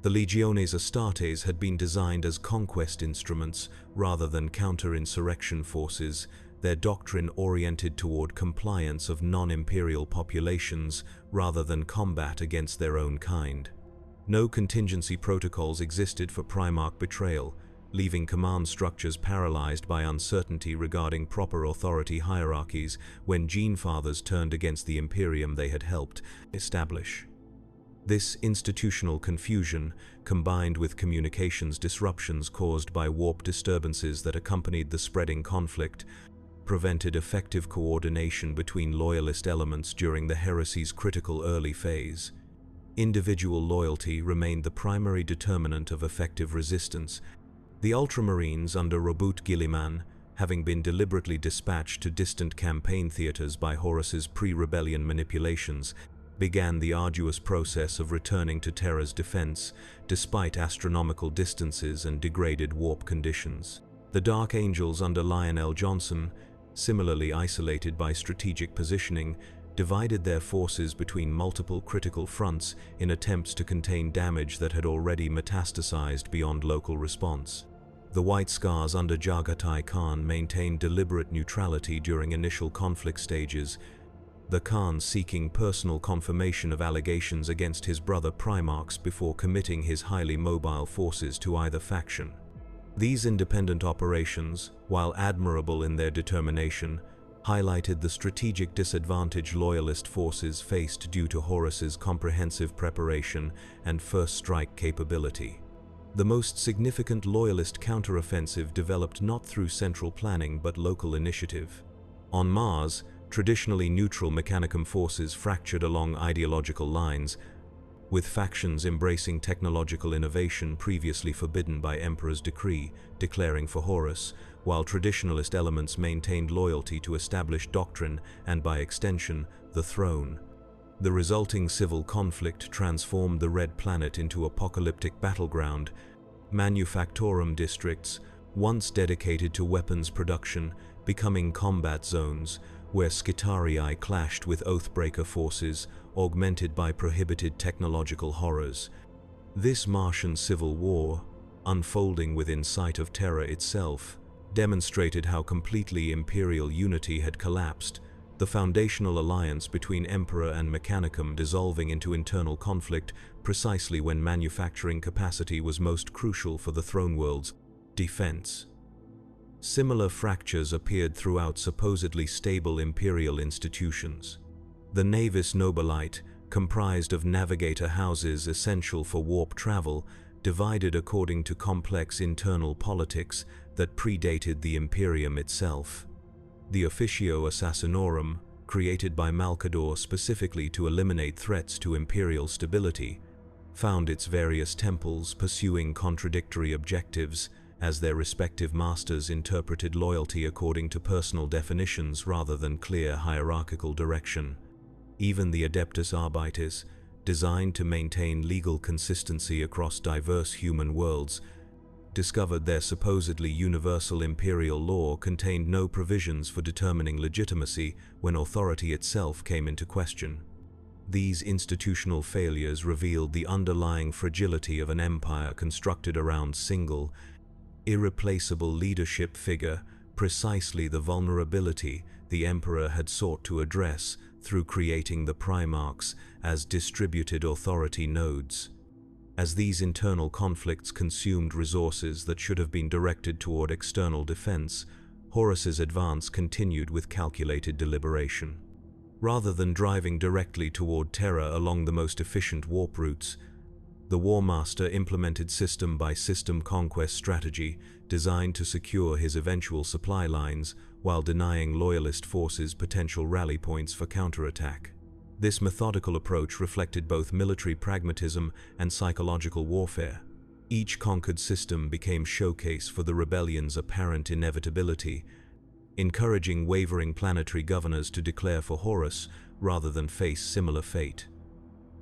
The Legiones Astartes had been designed as conquest instruments rather than counter-insurrection forces, their doctrine oriented toward compliance of non-imperial populations rather than combat against their own kind. No contingency protocols existed for Primarch betrayal, leaving command structures paralyzed by uncertainty regarding proper authority hierarchies when Genefathers turned against the Imperium they had helped establish. This institutional confusion, combined with communications disruptions caused by warp disturbances that accompanied the spreading conflict, prevented effective coordination between loyalist elements during the heresy's critical early phase. Individual loyalty remained the primary determinant of effective resistance. The Ultramarines under Robut Guilliman, having been deliberately dispatched to distant campaign theaters by Horus's pre-rebellion manipulations, began the arduous process of returning to Terra's defense, despite astronomical distances and degraded warp conditions. The Dark Angels under Lionel Johnson, similarly isolated by strategic positioning, divided their forces between multiple critical fronts in attempts to contain damage that had already metastasized beyond local response. The White Scars under Jagatai Khan maintained deliberate neutrality during initial conflict stages, the Khan seeking personal confirmation of allegations against his brother Primarchs before committing his highly mobile forces to either faction. These independent operations, while admirable in their determination, highlighted the strategic disadvantage loyalist forces faced due to Horus's comprehensive preparation and first strike capability. The most significant loyalist counteroffensive developed not through central planning but local initiative. On Mars, traditionally neutral Mechanicum forces fractured along ideological lines, with factions embracing technological innovation previously forbidden by Emperor's decree, declaring for Horus, while traditionalist elements maintained loyalty to established doctrine and, by extension, the throne. The resulting civil conflict transformed the Red Planet into apocalyptic battleground. Manufactorum districts, once dedicated to weapons production, becoming combat zones, where Skitarii clashed with Oathbreaker forces, augmented by prohibited technological horrors. This Martian civil war, unfolding within sight of Terra itself, demonstrated how completely Imperial unity had collapsed, the foundational alliance between Emperor and Mechanicum dissolving into internal conflict precisely when manufacturing capacity was most crucial for the throne world's defense. Similar fractures appeared throughout supposedly stable Imperial institutions. The Navis Nobilite, comprised of navigator houses essential for warp travel, divided according to complex internal politics that predated the Imperium itself. The Officio Assassinorum, created by Malcador specifically to eliminate threats to Imperial stability, found its various temples pursuing contradictory objectives as their respective masters interpreted loyalty according to personal definitions rather than clear hierarchical direction. Even the Adeptus Arbites, designed to maintain legal consistency across diverse human worlds, discovered their supposedly universal imperial law contained no provisions for determining legitimacy when authority itself came into question. These institutional failures revealed the underlying fragility of an empire constructed around single, irreplaceable leadership figure, precisely the vulnerability the Emperor had sought to address through creating the Primarchs as distributed authority nodes. As these internal conflicts consumed resources that should have been directed toward external defense, Horus's advance continued with calculated deliberation. Rather than driving directly toward Terra along the most efficient warp routes, the War Master implemented system-by-system conquest strategy designed to secure his eventual supply lines while denying loyalist forces potential rally points for counterattack. This methodical approach reflected both military pragmatism and psychological warfare. Each conquered system became showcase for the rebellion's apparent inevitability, encouraging wavering planetary governors to declare for Horus rather than face similar fate.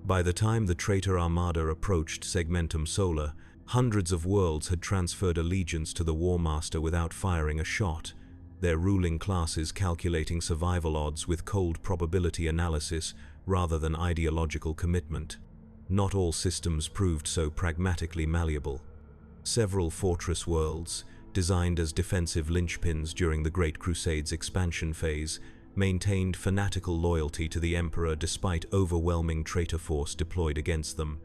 By the time the traitor armada approached Segmentum Solar, hundreds of worlds had transferred allegiance to the War Master without firing a shot, their ruling classes calculating survival odds with cold probability analysis rather than ideological commitment. Not all systems proved so pragmatically malleable. Several fortress worlds, designed as defensive linchpins during the Great Crusade's expansion phase, maintained fanatical loyalty to the Emperor despite overwhelming traitor force deployed against them.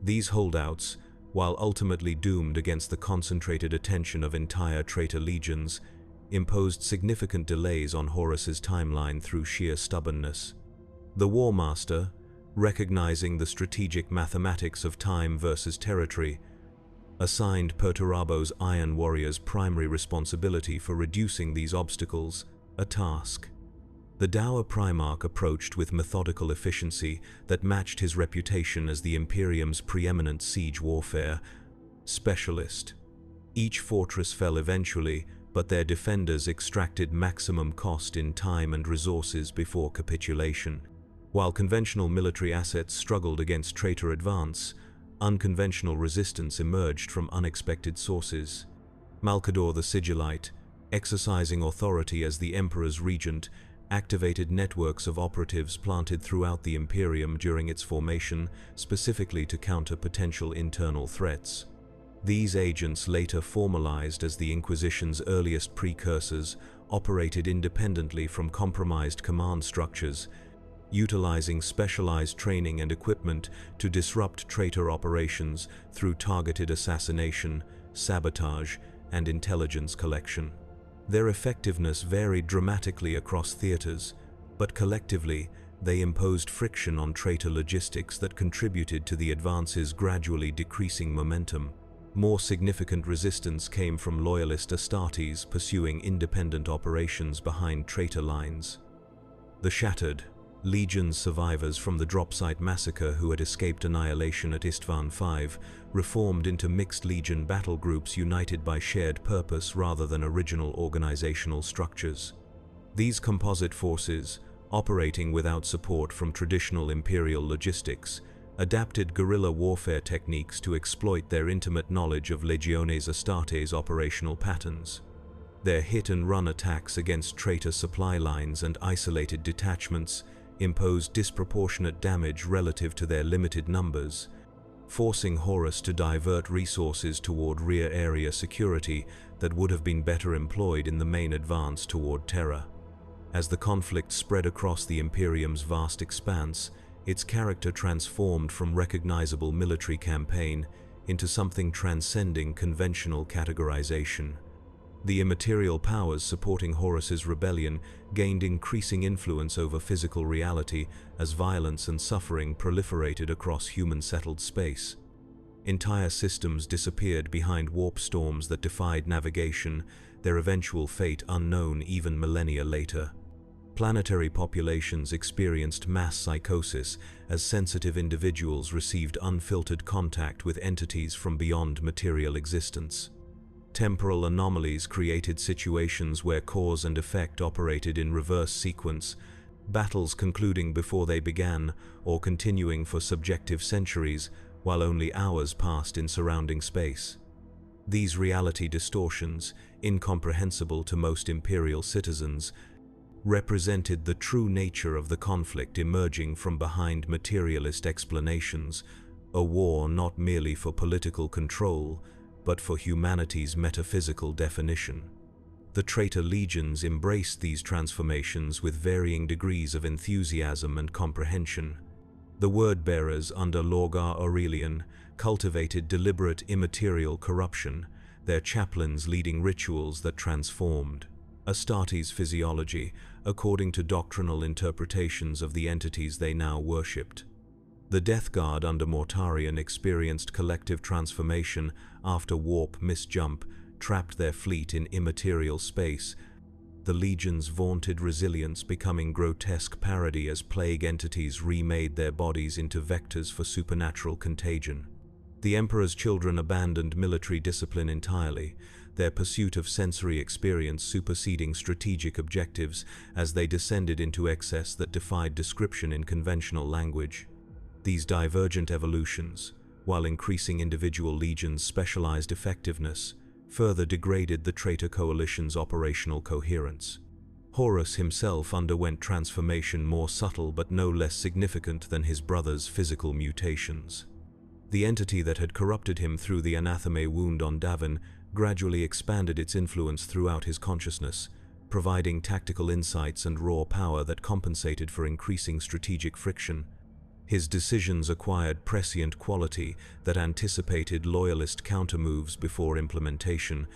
These holdouts, while ultimately doomed against the concentrated attention of entire traitor legions, imposed significant delays on Horus's timeline through sheer stubbornness. The War Master, recognizing the strategic mathematics of time versus territory, assigned Perturabo's Iron Warriors primary responsibility for reducing these obstacles, a task the Dour Primarch approached with methodical efficiency that matched his reputation as the Imperium's preeminent siege warfare specialist. Each fortress fell eventually, but their defenders extracted maximum cost in time and resources before capitulation. While conventional military assets struggled against traitor advance, unconventional resistance emerged from unexpected sources. Malcador the Sigillite, exercising authority as the Emperor's regent, activated networks of operatives planted throughout the Imperium during its formation, specifically to counter potential internal threats. These agents, later formalized as the Inquisition's earliest precursors, operated independently from compromised command structures, utilizing specialized training and equipment to disrupt traitor operations through targeted assassination, sabotage, and intelligence collection. Their effectiveness varied dramatically across theaters, but collectively, they imposed friction on traitor logistics that contributed to the advance's gradually decreasing momentum. More significant resistance came from loyalist Astartes pursuing independent operations behind traitor lines. The Shattered, Legion's survivors from the Dropsite massacre who had escaped annihilation at Istvan V, reformed into mixed Legion battle groups united by shared purpose rather than original organizational structures. These composite forces, operating without support from traditional Imperial logistics, adapted guerrilla warfare techniques to exploit their intimate knowledge of Legiones Astartes' operational patterns. Their hit-and-run attacks against traitor supply lines and isolated detachments imposed disproportionate damage relative to their limited numbers, forcing Horus to divert resources toward rear area security that would have been better employed in the main advance toward Terra. As the conflict spread across the Imperium's vast expanse, its character transformed from recognizable military campaign into something transcending conventional categorization. The immaterial powers supporting Horus's rebellion gained increasing influence over physical reality as violence and suffering proliferated across human-settled space. Entire systems disappeared behind warp storms that defied navigation, their eventual fate unknown even millennia later. Planetary populations experienced mass psychosis as sensitive individuals received unfiltered contact with entities from beyond material existence. Temporal anomalies created situations where cause and effect operated in reverse sequence, battles concluding before they began or continuing for subjective centuries, while only hours passed in surrounding space. These reality distortions, incomprehensible to most Imperial citizens, represented the true nature of the conflict emerging from behind materialist explanations, a war not merely for political control, but for humanity's metaphysical definition. The traitor legions embraced these transformations with varying degrees of enthusiasm and comprehension. The word-bearers under Lorgar Aurelian cultivated deliberate immaterial corruption, their chaplains leading rituals that transformed Astartes' physiology according to doctrinal interpretations of the entities they now worshipped. The Death Guard under Mortarion experienced collective transformation after warp misjump trapped their fleet in immaterial space, the Legion's vaunted resilience becoming grotesque parody as plague entities remade their bodies into vectors for supernatural contagion. The Emperor's children abandoned military discipline entirely, their pursuit of sensory experience superseding strategic objectives as they descended into excess that defied description in conventional language. These divergent evolutions, while increasing individual legions' specialized effectiveness, further degraded the traitor coalition's operational coherence. Horus himself underwent transformation more subtle but no less significant than his brother's physical mutations. The entity that had corrupted him through the anathema wound on Davin gradually expanded its influence throughout his consciousness, providing tactical insights and raw power that compensated for increasing strategic friction. His decisions acquired prescient quality that anticipated loyalist countermoves before implementation,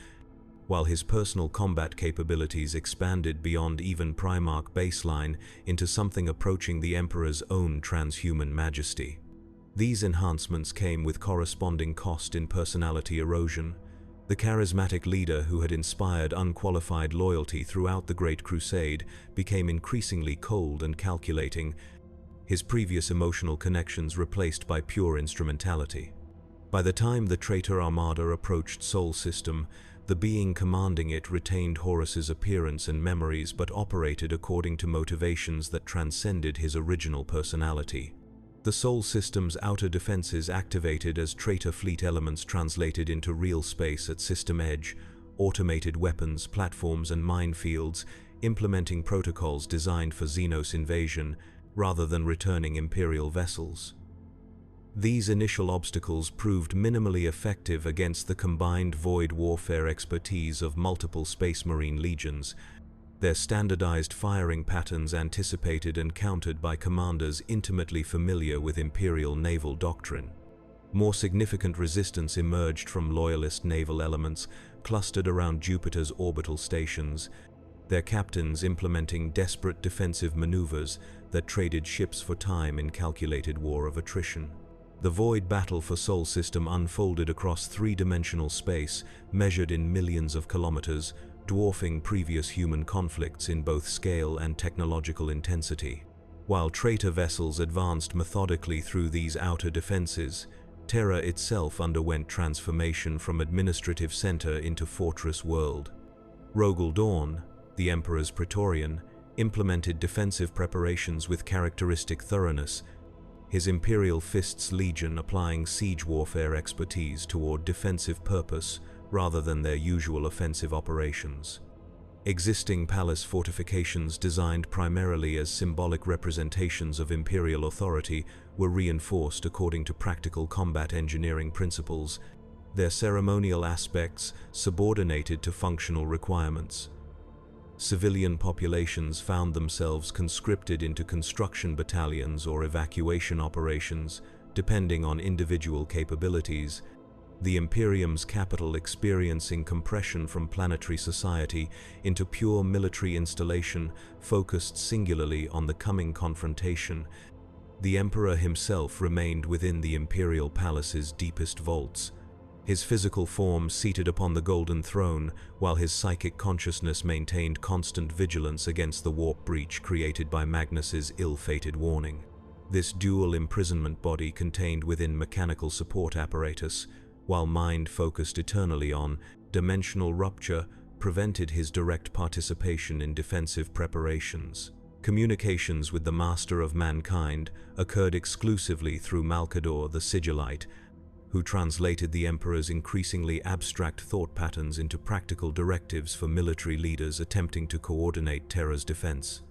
while his personal combat capabilities expanded beyond even Primarch baseline into something approaching the Emperor's own transhuman majesty. These enhancements came with corresponding cost in personality erosion. The charismatic leader who had inspired unqualified loyalty throughout the Great Crusade became increasingly cold and calculating, his previous emotional connections replaced by pure instrumentality. By the time the traitor armada approached Sol System, the being commanding it retained Horus's appearance and memories but operated according to motivations that transcended his original personality. The Sol System's outer defenses activated as traitor fleet elements translated into real space at system edge, automated weapons, platforms, and minefields, implementing protocols designed for Xenos invasion rather than returning Imperial vessels. These initial obstacles proved minimally effective against the combined void warfare expertise of multiple Space Marine legions, Their standardized firing patterns anticipated and countered by commanders intimately familiar with Imperial naval doctrine. More significant resistance emerged from loyalist naval elements clustered around Jupiter's orbital stations, their captains implementing desperate defensive maneuvers that traded ships for time in calculated war of attrition. The void battle for Sol system unfolded across three-dimensional space, measured in millions of kilometers, dwarfing previous human conflicts in both scale and technological intensity. While traitor vessels advanced methodically through these outer defenses, Terra itself underwent transformation from administrative center into fortress world. Rogel Dawn, the Emperor's Praetorian, implemented defensive preparations with characteristic thoroughness, his Imperial Fists Legion applying siege warfare expertise toward defensive purpose rather than their usual offensive operations. Existing palace fortifications designed primarily as symbolic representations of imperial authority were reinforced according to practical combat engineering principles, their ceremonial aspects subordinated to functional requirements. Civilian populations found themselves conscripted into construction battalions or evacuation operations, depending on individual capabilities, the Imperium's capital experiencing compression from planetary society into pure military installation focused singularly on the coming confrontation. The Emperor himself remained within the Imperial Palace's deepest vaults, his physical form seated upon the golden throne, while his psychic consciousness maintained constant vigilance against the warp breach created by Magnus's ill-fated warning. This dual imprisonment body contained within mechanical support apparatus, while mind focused eternally on dimensional rupture, prevented his direct participation in defensive preparations. Communications with the Master of Mankind occurred exclusively through Malkador the Sigillite, who translated the Emperor's increasingly abstract thought patterns into practical directives for military leaders attempting to coordinate Terra's defense.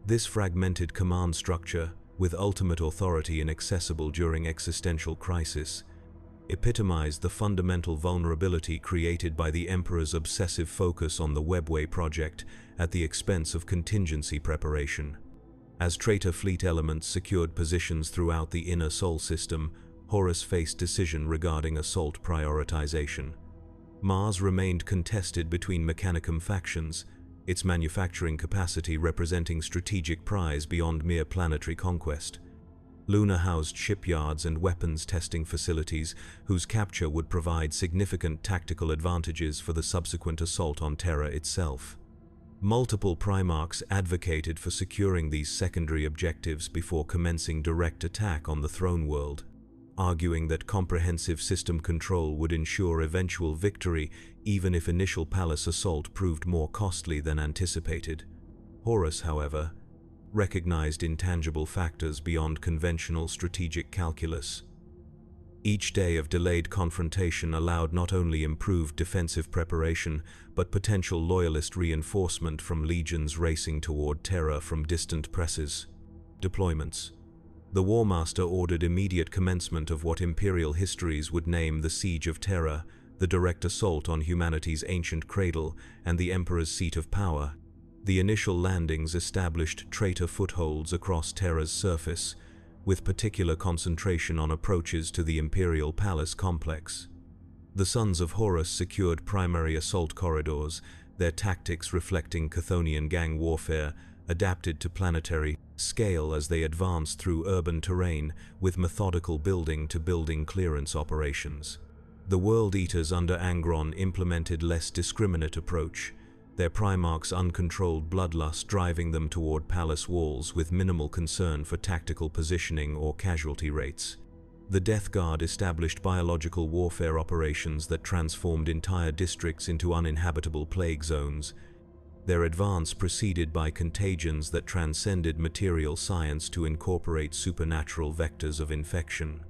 This fragmented command structure, with ultimate authority inaccessible during existential crisis, epitomized the fundamental vulnerability created by the Emperor's obsessive focus on the Webway project at the expense of contingency preparation. As traitor fleet elements secured positions throughout the inner Sol system, Horus faced decision regarding assault prioritization. Mars remained contested between Mechanicum factions, its manufacturing capacity representing strategic prize beyond mere planetary conquest. Luna housed shipyards and weapons testing facilities whose capture would provide significant tactical advantages for the subsequent assault on Terra itself. Multiple Primarchs advocated for securing these secondary objectives before commencing direct attack on the throne world, arguing that comprehensive system control would ensure eventual victory even if initial palace assault proved more costly than anticipated. Horus, however, recognized intangible factors beyond conventional strategic calculus. Each day of delayed confrontation allowed not only improved defensive preparation, but potential loyalist reinforcement from legions racing toward Terra from distant presses. Deployments. The War Master ordered immediate commencement of what Imperial histories would name the Siege of Terra, the direct assault on humanity's ancient cradle and the Emperor's seat of power. The initial landings established traitor footholds across Terra's surface, with particular concentration on approaches to the Imperial Palace complex. The Sons of Horus secured primary assault corridors, their tactics reflecting Chthonian gang warfare, adapted to planetary scale as they advanced through urban terrain with methodical building-to-building clearance operations. The World Eaters under Angron implemented less discriminate approach, their Primarch's uncontrolled bloodlust driving them toward palace walls with minimal concern for tactical positioning or casualty rates. The Death Guard established biological warfare operations that transformed entire districts into uninhabitable plague zones, their advance preceded by contagions that transcended material science to incorporate supernatural vectors of infection.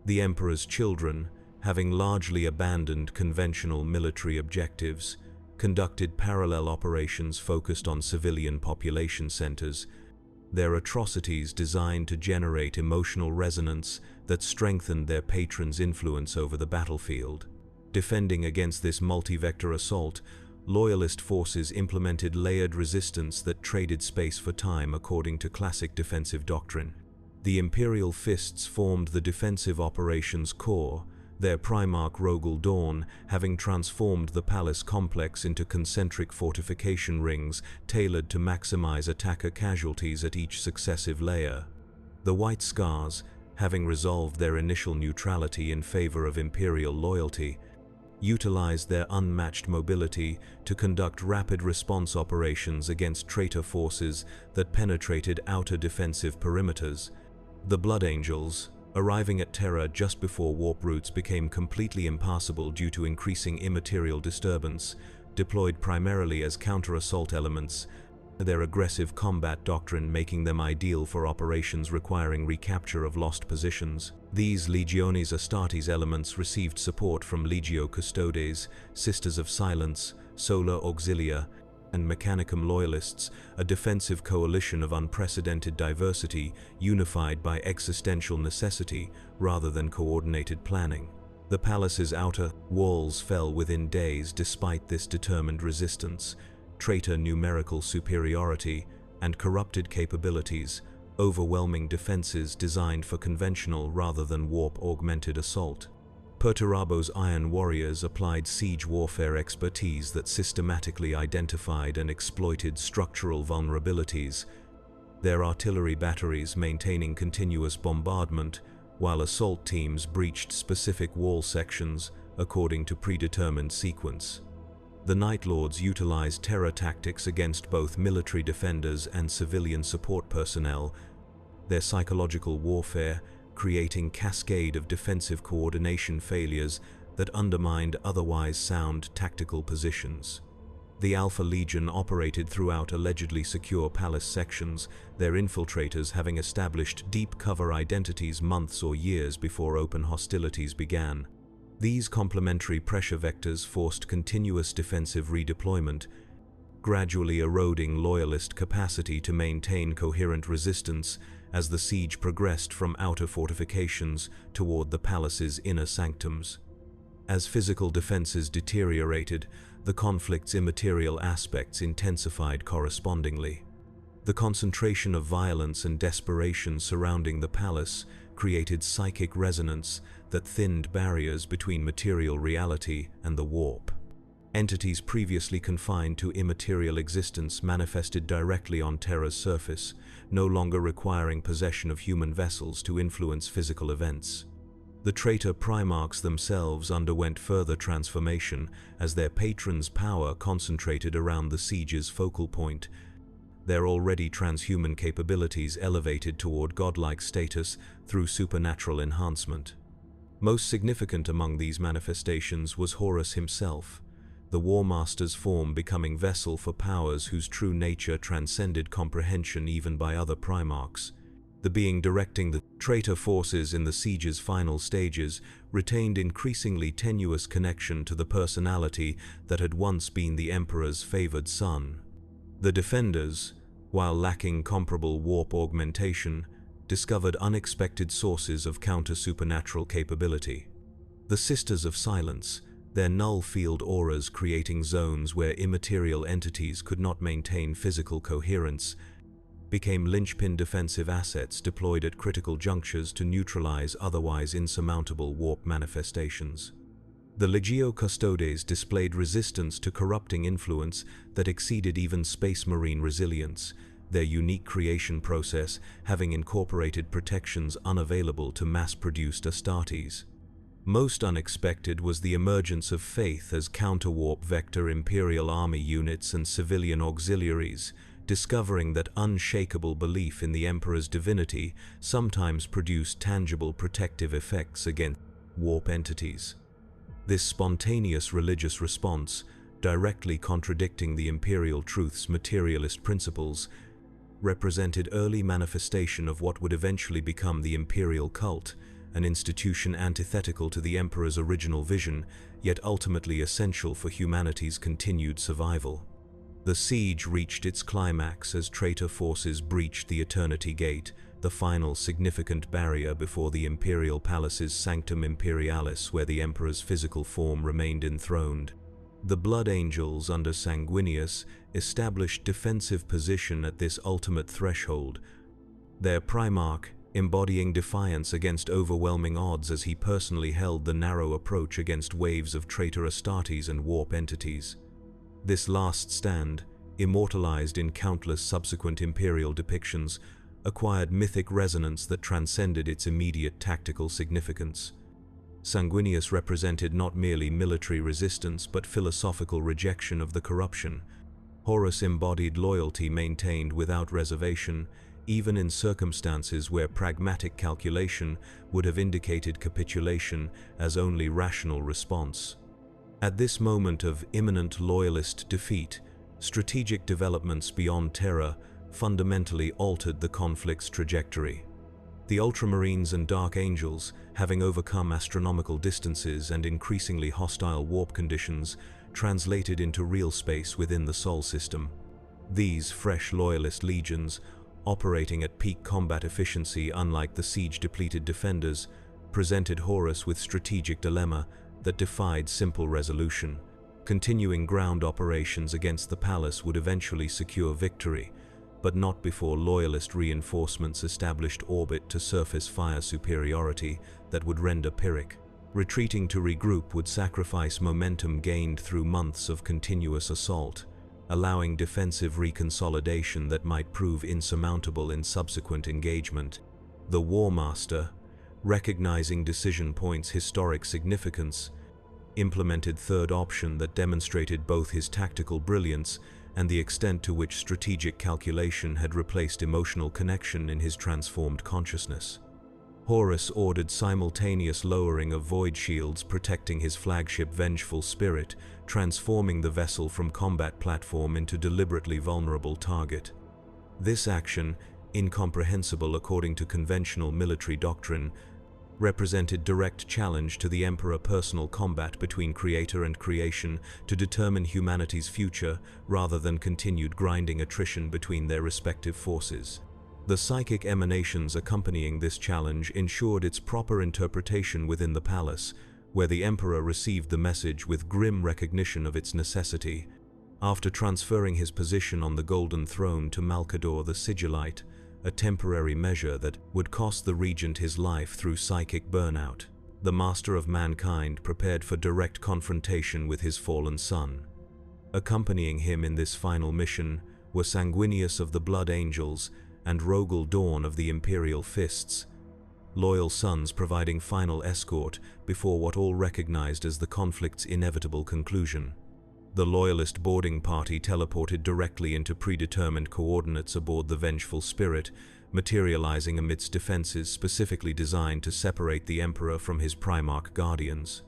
The Emperor's children, having largely abandoned conventional military objectives, conducted parallel operations focused on civilian population centers, their atrocities designed to generate emotional resonance that strengthened their patron's influence over the battlefield. Defending against this multi-vector assault, Loyalist forces implemented layered resistance that traded space for time according to classic defensive doctrine. The Imperial Fists formed the defensive operations core, their Primarch Rogel Dawn having transformed the palace complex into concentric fortification rings tailored to maximize attacker casualties at each successive layer. The White Scars, having resolved their initial neutrality in favor of Imperial loyalty, utilized their unmatched mobility to conduct rapid response operations against traitor forces that penetrated outer defensive perimeters. The Blood Angels, arriving at Terra just before warp routes became completely impassable due to increasing immaterial disturbance, deployed primarily as counter-assault elements, their aggressive combat doctrine making them ideal for operations requiring recapture of lost positions. These Legiones Astartes elements received support from Legio Custodes, Sisters of Silence, Solar Auxilia, and Mechanicum Loyalists, a defensive coalition of unprecedented diversity unified by existential necessity rather than coordinated planning. The palace's outer walls fell within days despite this determined resistance, traitor numerical superiority, and corrupted capabilities, overwhelming defenses designed for conventional rather than warp-augmented assault. Perturabo's Iron Warriors applied siege warfare expertise that systematically identified and exploited structural vulnerabilities, their artillery batteries maintaining continuous bombardment, while assault teams breached specific wall sections according to predetermined sequence. The Night Lords utilized terror tactics against both military defenders and civilian support personnel, their psychological warfare creating cascade of defensive coordination failures that undermined otherwise sound tactical positions. The Alpha Legion operated throughout allegedly secure palace sections, their infiltrators having established deep cover identities months or years before open hostilities began. These complementary pressure vectors forced continuous defensive redeployment, gradually eroding loyalist capacity to maintain coherent resistance as the siege progressed from outer fortifications toward the palace's inner sanctums. As physical defenses deteriorated, the conflict's immaterial aspects intensified correspondingly. The concentration of violence and desperation surrounding the palace created psychic resonance that thinned barriers between material reality and the warp. Entities previously confined to immaterial existence manifested directly on Terra's surface, no longer requiring possession of human vessels to influence physical events. The traitor Primarchs themselves underwent further transformation as their patrons' power concentrated around the siege's focal point, their already transhuman capabilities elevated toward godlike status through supernatural enhancement. Most significant among these manifestations was Horus himself, the War Master's form becoming vessel for powers whose true nature transcended comprehension even by other Primarchs. The being directing the traitor forces in the siege's final stages retained increasingly tenuous connection to the personality that had once been the Emperor's favored son. The defenders, while lacking comparable warp augmentation, discovered unexpected sources of counter-supernatural capability. The Sisters of Silence, their null field auras creating zones where immaterial entities could not maintain physical coherence, became linchpin defensive assets deployed at critical junctures to neutralize otherwise insurmountable warp manifestations. The Legio Custodes displayed resistance to corrupting influence that exceeded even space marine resilience, their unique creation process having incorporated protections unavailable to mass-produced Astartes. Most unexpected was the emergence of Faith as counter-warp vector Imperial Army units and civilian auxiliaries, discovering that unshakable belief in the Emperor's divinity sometimes produced tangible protective effects against warp entities. This spontaneous religious response, directly contradicting the Imperial Truth's materialist principles, represented early manifestation of what would eventually become the Imperial cult, an institution antithetical to the Emperor's original vision, yet ultimately essential for humanity's continued survival. The siege reached its climax as traitor forces breached the Eternity Gate, the final significant barrier before the Imperial Palace's Sanctum Imperialis where the Emperor's physical form remained enthroned. The Blood Angels under Sanguinius established defensive position at this ultimate threshold, their Primarch embodying defiance against overwhelming odds as he personally held the narrow approach against waves of traitor Astartes and warp entities. This last stand, immortalized in countless subsequent Imperial depictions, acquired mythic resonance that transcended its immediate tactical significance. Sanguinius represented not merely military resistance but philosophical rejection of the corruption. Horus embodied loyalty maintained without reservation, even in circumstances where pragmatic calculation would have indicated capitulation as only rational response. At this moment of imminent loyalist defeat, strategic developments beyond terror fundamentally altered the conflict's trajectory. The Ultramarines and Dark Angels, having overcome astronomical distances and increasingly hostile warp conditions, translated into real space within the Sol system. These fresh loyalist legions, operating at peak combat efficiency unlike the siege-depleted defenders, presented Horus with strategic dilemma that defied simple resolution. Continuing ground operations against the palace would eventually secure victory, but not before loyalist reinforcements established orbit to surface fire superiority that would render Pyrrhic. Retreating to regroup would sacrifice momentum gained through months of continuous assault, allowing defensive reconsolidation that might prove insurmountable in subsequent engagement. The War Master, recognizing Decision Point's historic significance, implemented third option that demonstrated both his tactical brilliance and the extent to which strategic calculation had replaced emotional connection in his transformed consciousness. Horus ordered simultaneous lowering of void shields protecting his flagship Vengeful Spirit, transforming the vessel from combat platform into deliberately vulnerable target. This action, incomprehensible according to conventional military doctrine, represented direct challenge to the Emperor. Personal combat between creator and creation to determine humanity's future rather than continued grinding attrition between their respective forces. The psychic emanations accompanying this challenge ensured its proper interpretation within the palace, where the Emperor received the message with grim recognition of its necessity. After transferring his position on the Golden Throne to Malcador the Sigillite, a temporary measure that would cost the regent his life through psychic burnout, the Master of Mankind prepared for direct confrontation with his fallen son. Accompanying him in this final mission were Sanguinius of the Blood Angels and Rogel Dawn of the Imperial Fists, loyal sons providing final escort before what all recognized as the conflict's inevitable conclusion. The Loyalist boarding party teleported directly into predetermined coordinates aboard the Vengeful Spirit, materializing amidst defenses specifically designed to separate the Emperor from his Primarch guardians.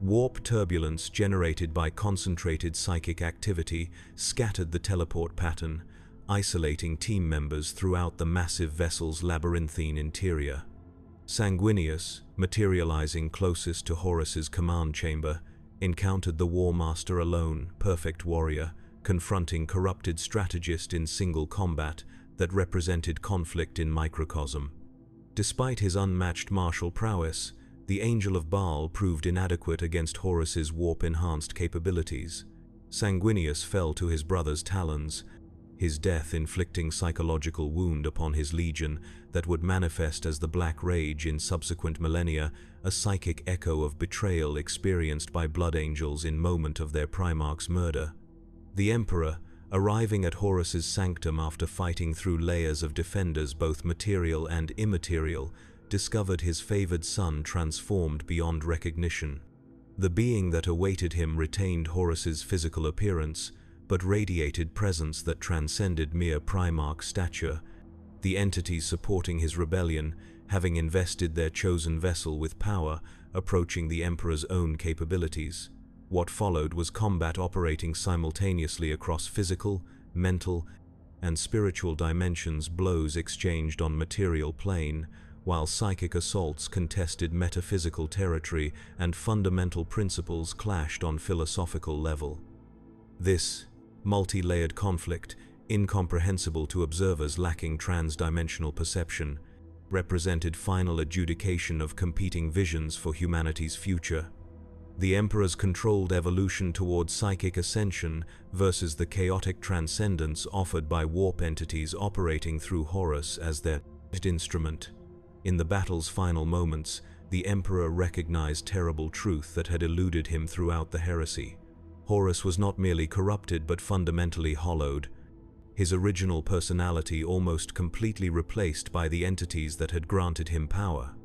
Warp turbulence generated by concentrated psychic activity scattered the teleport pattern, isolating team members throughout the massive vessel's labyrinthine interior. Sanguinius, materializing closest to Horus's command chamber, encountered the War Master alone, perfect warrior, confronting corrupted strategist in single combat that represented conflict in microcosm. Despite his unmatched martial prowess, the Angel of Baal proved inadequate against Horus's warp-enhanced capabilities. Sanguinius fell to his brother's talons, his death inflicting psychological wound upon his legion that would manifest as the Black Rage in subsequent millennia, a psychic echo of betrayal experienced by Blood Angels in moment of their Primarch's murder. The Emperor, arriving at Horus's sanctum after fighting through layers of defenders both material and immaterial, discovered his favored son transformed beyond recognition. The being that awaited him retained Horus's physical appearance, but radiated presence that transcended mere Primarch stature, the entities supporting his rebellion, having invested their chosen vessel with power, approaching the Emperor's own capabilities. What followed was combat operating simultaneously across physical, mental, and spiritual dimensions, blows exchanged on material plane, while psychic assaults contested metaphysical territory and fundamental principles clashed on philosophical level. This multi-layered conflict, incomprehensible to observers lacking trans-dimensional perception, represented final adjudication of competing visions for humanity's future. The Emperor's controlled evolution towards psychic ascension versus the chaotic transcendence offered by warp entities operating through Horus as their instrument. In the battle's final moments, the Emperor recognized terrible truth that had eluded him throughout the heresy. Horus was not merely corrupted but fundamentally hollowed, his original personality almost completely replaced by the entities that had granted him power.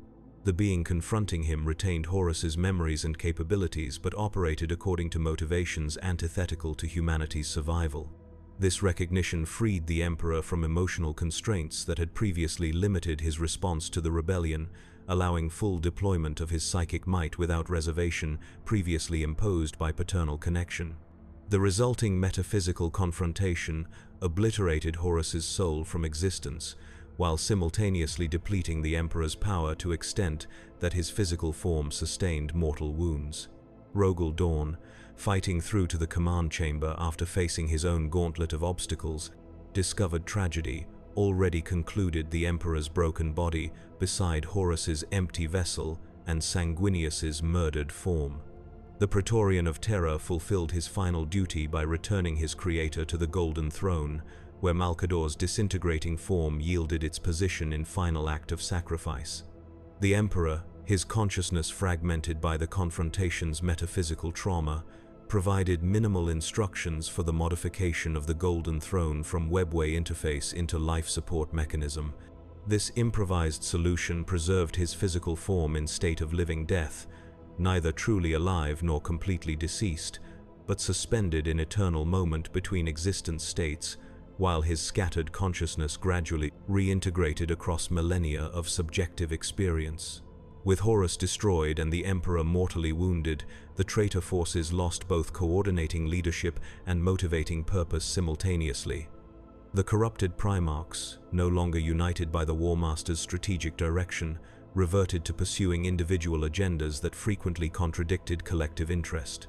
The being confronting him retained Horus's memories and capabilities but operated according to motivations antithetical to humanity's survival. This recognition freed the Emperor from emotional constraints that had previously limited his response to the rebellion, allowing full deployment of his psychic might without reservation previously imposed by paternal connection. The resulting metaphysical confrontation obliterated Horus's soul from existence, while simultaneously depleting the Emperor's power to extent that his physical form sustained mortal wounds. Rogel Dawn, fighting through to the command chamber after facing his own gauntlet of obstacles, discovered tragedy already concluded the Emperor's broken body beside Horus's empty vessel and Sanguinius's murdered form. The Praetorian of Terror fulfilled his final duty by returning his creator to the Golden Throne, where Malcador's disintegrating form yielded its position in final act of sacrifice. The Emperor, his consciousness fragmented by the confrontation's metaphysical trauma, provided minimal instructions for the modification of the Golden Throne from webway interface into life support mechanism. This improvised solution preserved his physical form in state of living death, neither truly alive nor completely deceased, but suspended in eternal moment between existence states, while his scattered consciousness gradually reintegrated across millennia of subjective experience. With Horus destroyed and the Emperor mortally wounded, the traitor forces lost both coordinating leadership and motivating purpose simultaneously. The corrupted Primarchs, no longer united by the War Master's strategic direction, reverted to pursuing individual agendas that frequently contradicted collective interest.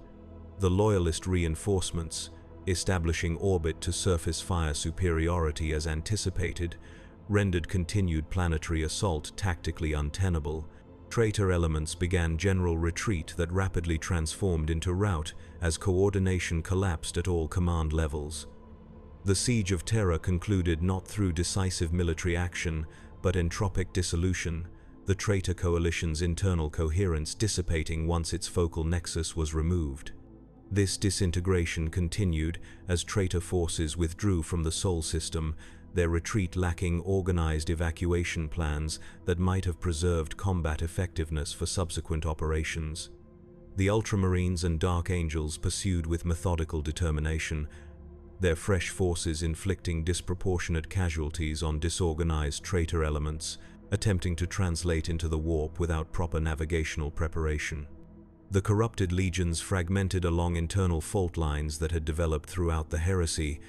The Loyalist reinforcements, establishing orbit to surface fire superiority as anticipated, rendered continued planetary assault tactically untenable. Traitor elements began general retreat that rapidly transformed into rout as coordination collapsed at all command levels. The Siege of Terra concluded not through decisive military action, but entropic dissolution, the traitor coalition's internal coherence dissipating once its focal nexus was removed. This disintegration continued as traitor forces withdrew from the Sol system, their retreat lacking organized evacuation plans that might have preserved combat effectiveness for subsequent operations. The Ultramarines and Dark Angels pursued with methodical determination, their fresh forces inflicting disproportionate casualties on disorganized traitor elements, attempting to translate into the warp without proper navigational preparation. The corrupted legions fragmented along internal fault lines that had developed throughout the heresy,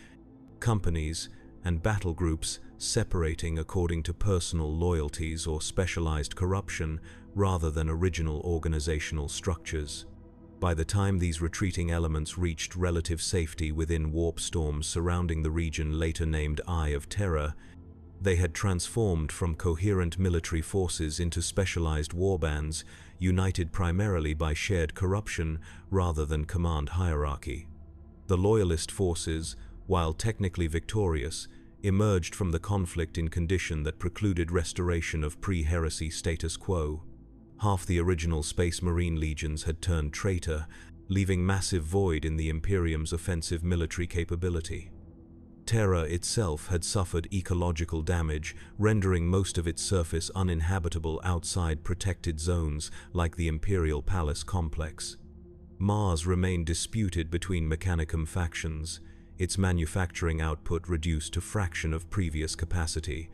companies and battle groups separating according to personal loyalties or specialized corruption rather than original organizational structures. By the time these retreating elements reached relative safety within warp storms surrounding the region later named Eye of Terror, they had transformed from coherent military forces into specialized warbands, united primarily by shared corruption rather than command hierarchy. The Loyalist forces, while technically victorious, emerged from the conflict in condition that precluded restoration of pre-heresy status quo. Half the original Space Marine legions had turned traitor, leaving massive void in the Imperium's offensive military capability. Terra itself had suffered ecological damage, rendering most of its surface uninhabitable outside protected zones like the Imperial Palace complex. Mars remained disputed between Mechanicum factions, its manufacturing output reduced to fraction of previous capacity.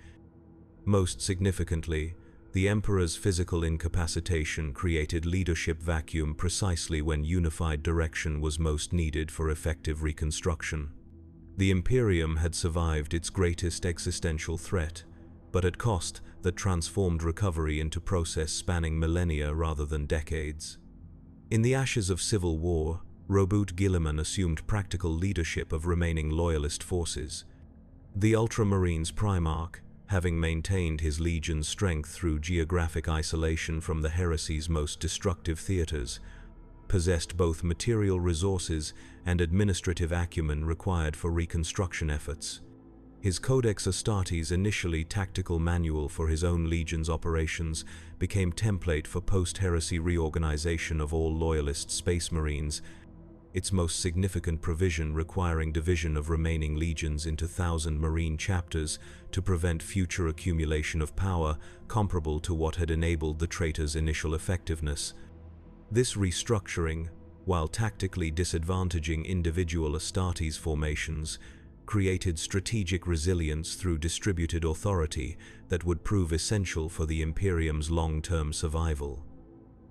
Most significantly, the Emperor's physical incapacitation created leadership vacuum precisely when unified direction was most needed for effective reconstruction. The Imperium had survived its greatest existential threat, but at cost that transformed recovery into process spanning millennia rather than decades. In the ashes of civil war, Robert Guilliman assumed practical leadership of remaining Loyalist forces. The Ultramarines Primarch, having maintained his legion's strength through geographic isolation from the heresy's most destructive theaters, possessed both material resources and administrative acumen required for reconstruction efforts. His Codex Astartes, initially tactical manual for his own legion's operations, became template for post-heresy reorganization of all loyalist space marines, its most significant provision requiring division of remaining legions into 1,000 marine chapters to prevent future accumulation of power comparable to what had enabled the traitor's initial effectiveness. This restructuring, while tactically disadvantaging individual Astartes formations, created strategic resilience through distributed authority that would prove essential for the Imperium's long-term survival.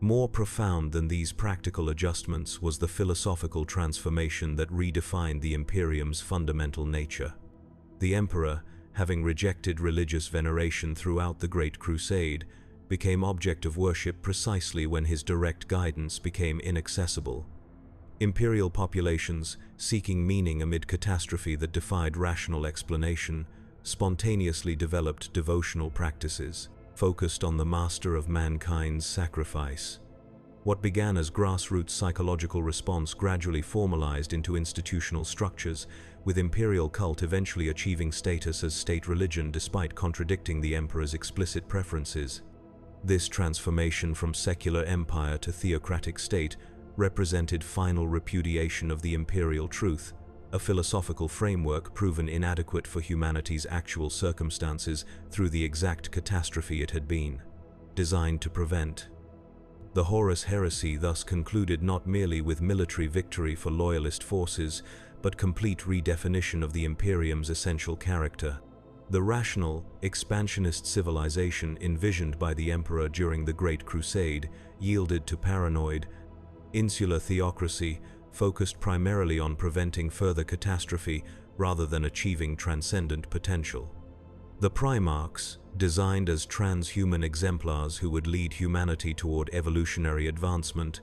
More profound than these practical adjustments was the philosophical transformation that redefined the Imperium's fundamental nature. The Emperor, having rejected religious veneration throughout the Great Crusade, became object of worship precisely when his direct guidance became inaccessible. Imperial populations, seeking meaning amid catastrophe that defied rational explanation, spontaneously developed devotional practices, focused on the master of mankind's sacrifice. What began as grassroots psychological response gradually formalized into institutional structures, with imperial cult eventually achieving status as state religion despite contradicting the emperor's explicit preferences. This transformation from secular empire to theocratic state represented final repudiation of the imperial truth, a philosophical framework proven inadequate for humanity's actual circumstances through the exact catastrophe it had been designed to prevent. The Horus Heresy thus concluded not merely with military victory for loyalist forces, but complete redefinition of the Imperium's essential character. The rational, expansionist civilization envisioned by the Emperor during the Great Crusade yielded to paranoid, insular theocracy focused primarily on preventing further catastrophe rather than achieving transcendent potential. The Primarchs, designed as transhuman exemplars who would lead humanity toward evolutionary advancement,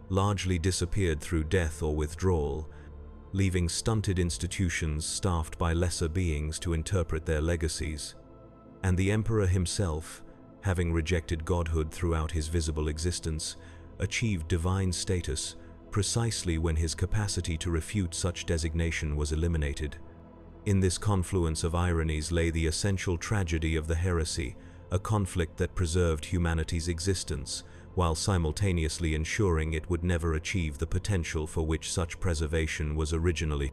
largely disappeared through death or withdrawal, leaving stunted institutions staffed by lesser beings to interpret their legacies. And the Emperor himself, having rejected godhood throughout his visible existence, achieved divine status precisely when his capacity to refute such designation was eliminated. In this confluence of ironies lay the essential tragedy of the heresy, a conflict that preserved humanity's existence, while simultaneously ensuring it would never achieve the potential for which such preservation was originally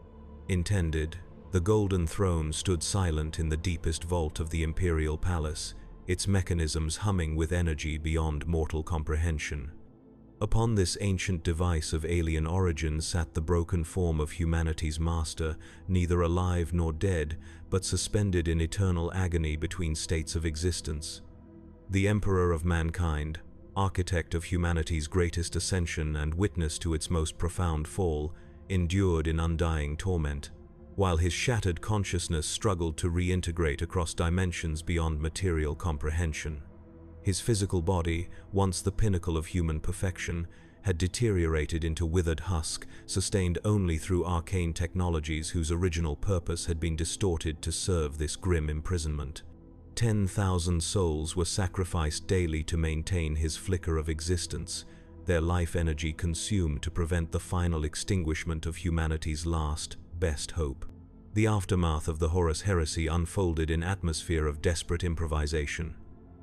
intended. The Golden Throne stood silent in the deepest vault of the imperial palace, its mechanisms humming with energy beyond mortal comprehension. Upon this ancient device of alien origin sat the broken form of humanity's master, neither alive nor dead, but suspended in eternal agony between states of existence. The Emperor of mankind, architect of humanity's greatest ascension and witness to its most profound fall, endured in undying torment, while his shattered consciousness struggled to reintegrate across dimensions beyond material comprehension. His physical body, once the pinnacle of human perfection, had deteriorated into withered husk, sustained only through arcane technologies whose original purpose had been distorted to serve this grim imprisonment. 10,000 souls were sacrificed daily to maintain his flicker of existence, their life energy consumed to prevent the final extinguishment of humanity's last, best hope. The aftermath of the Horus Heresy unfolded in atmosphere of desperate improvisation.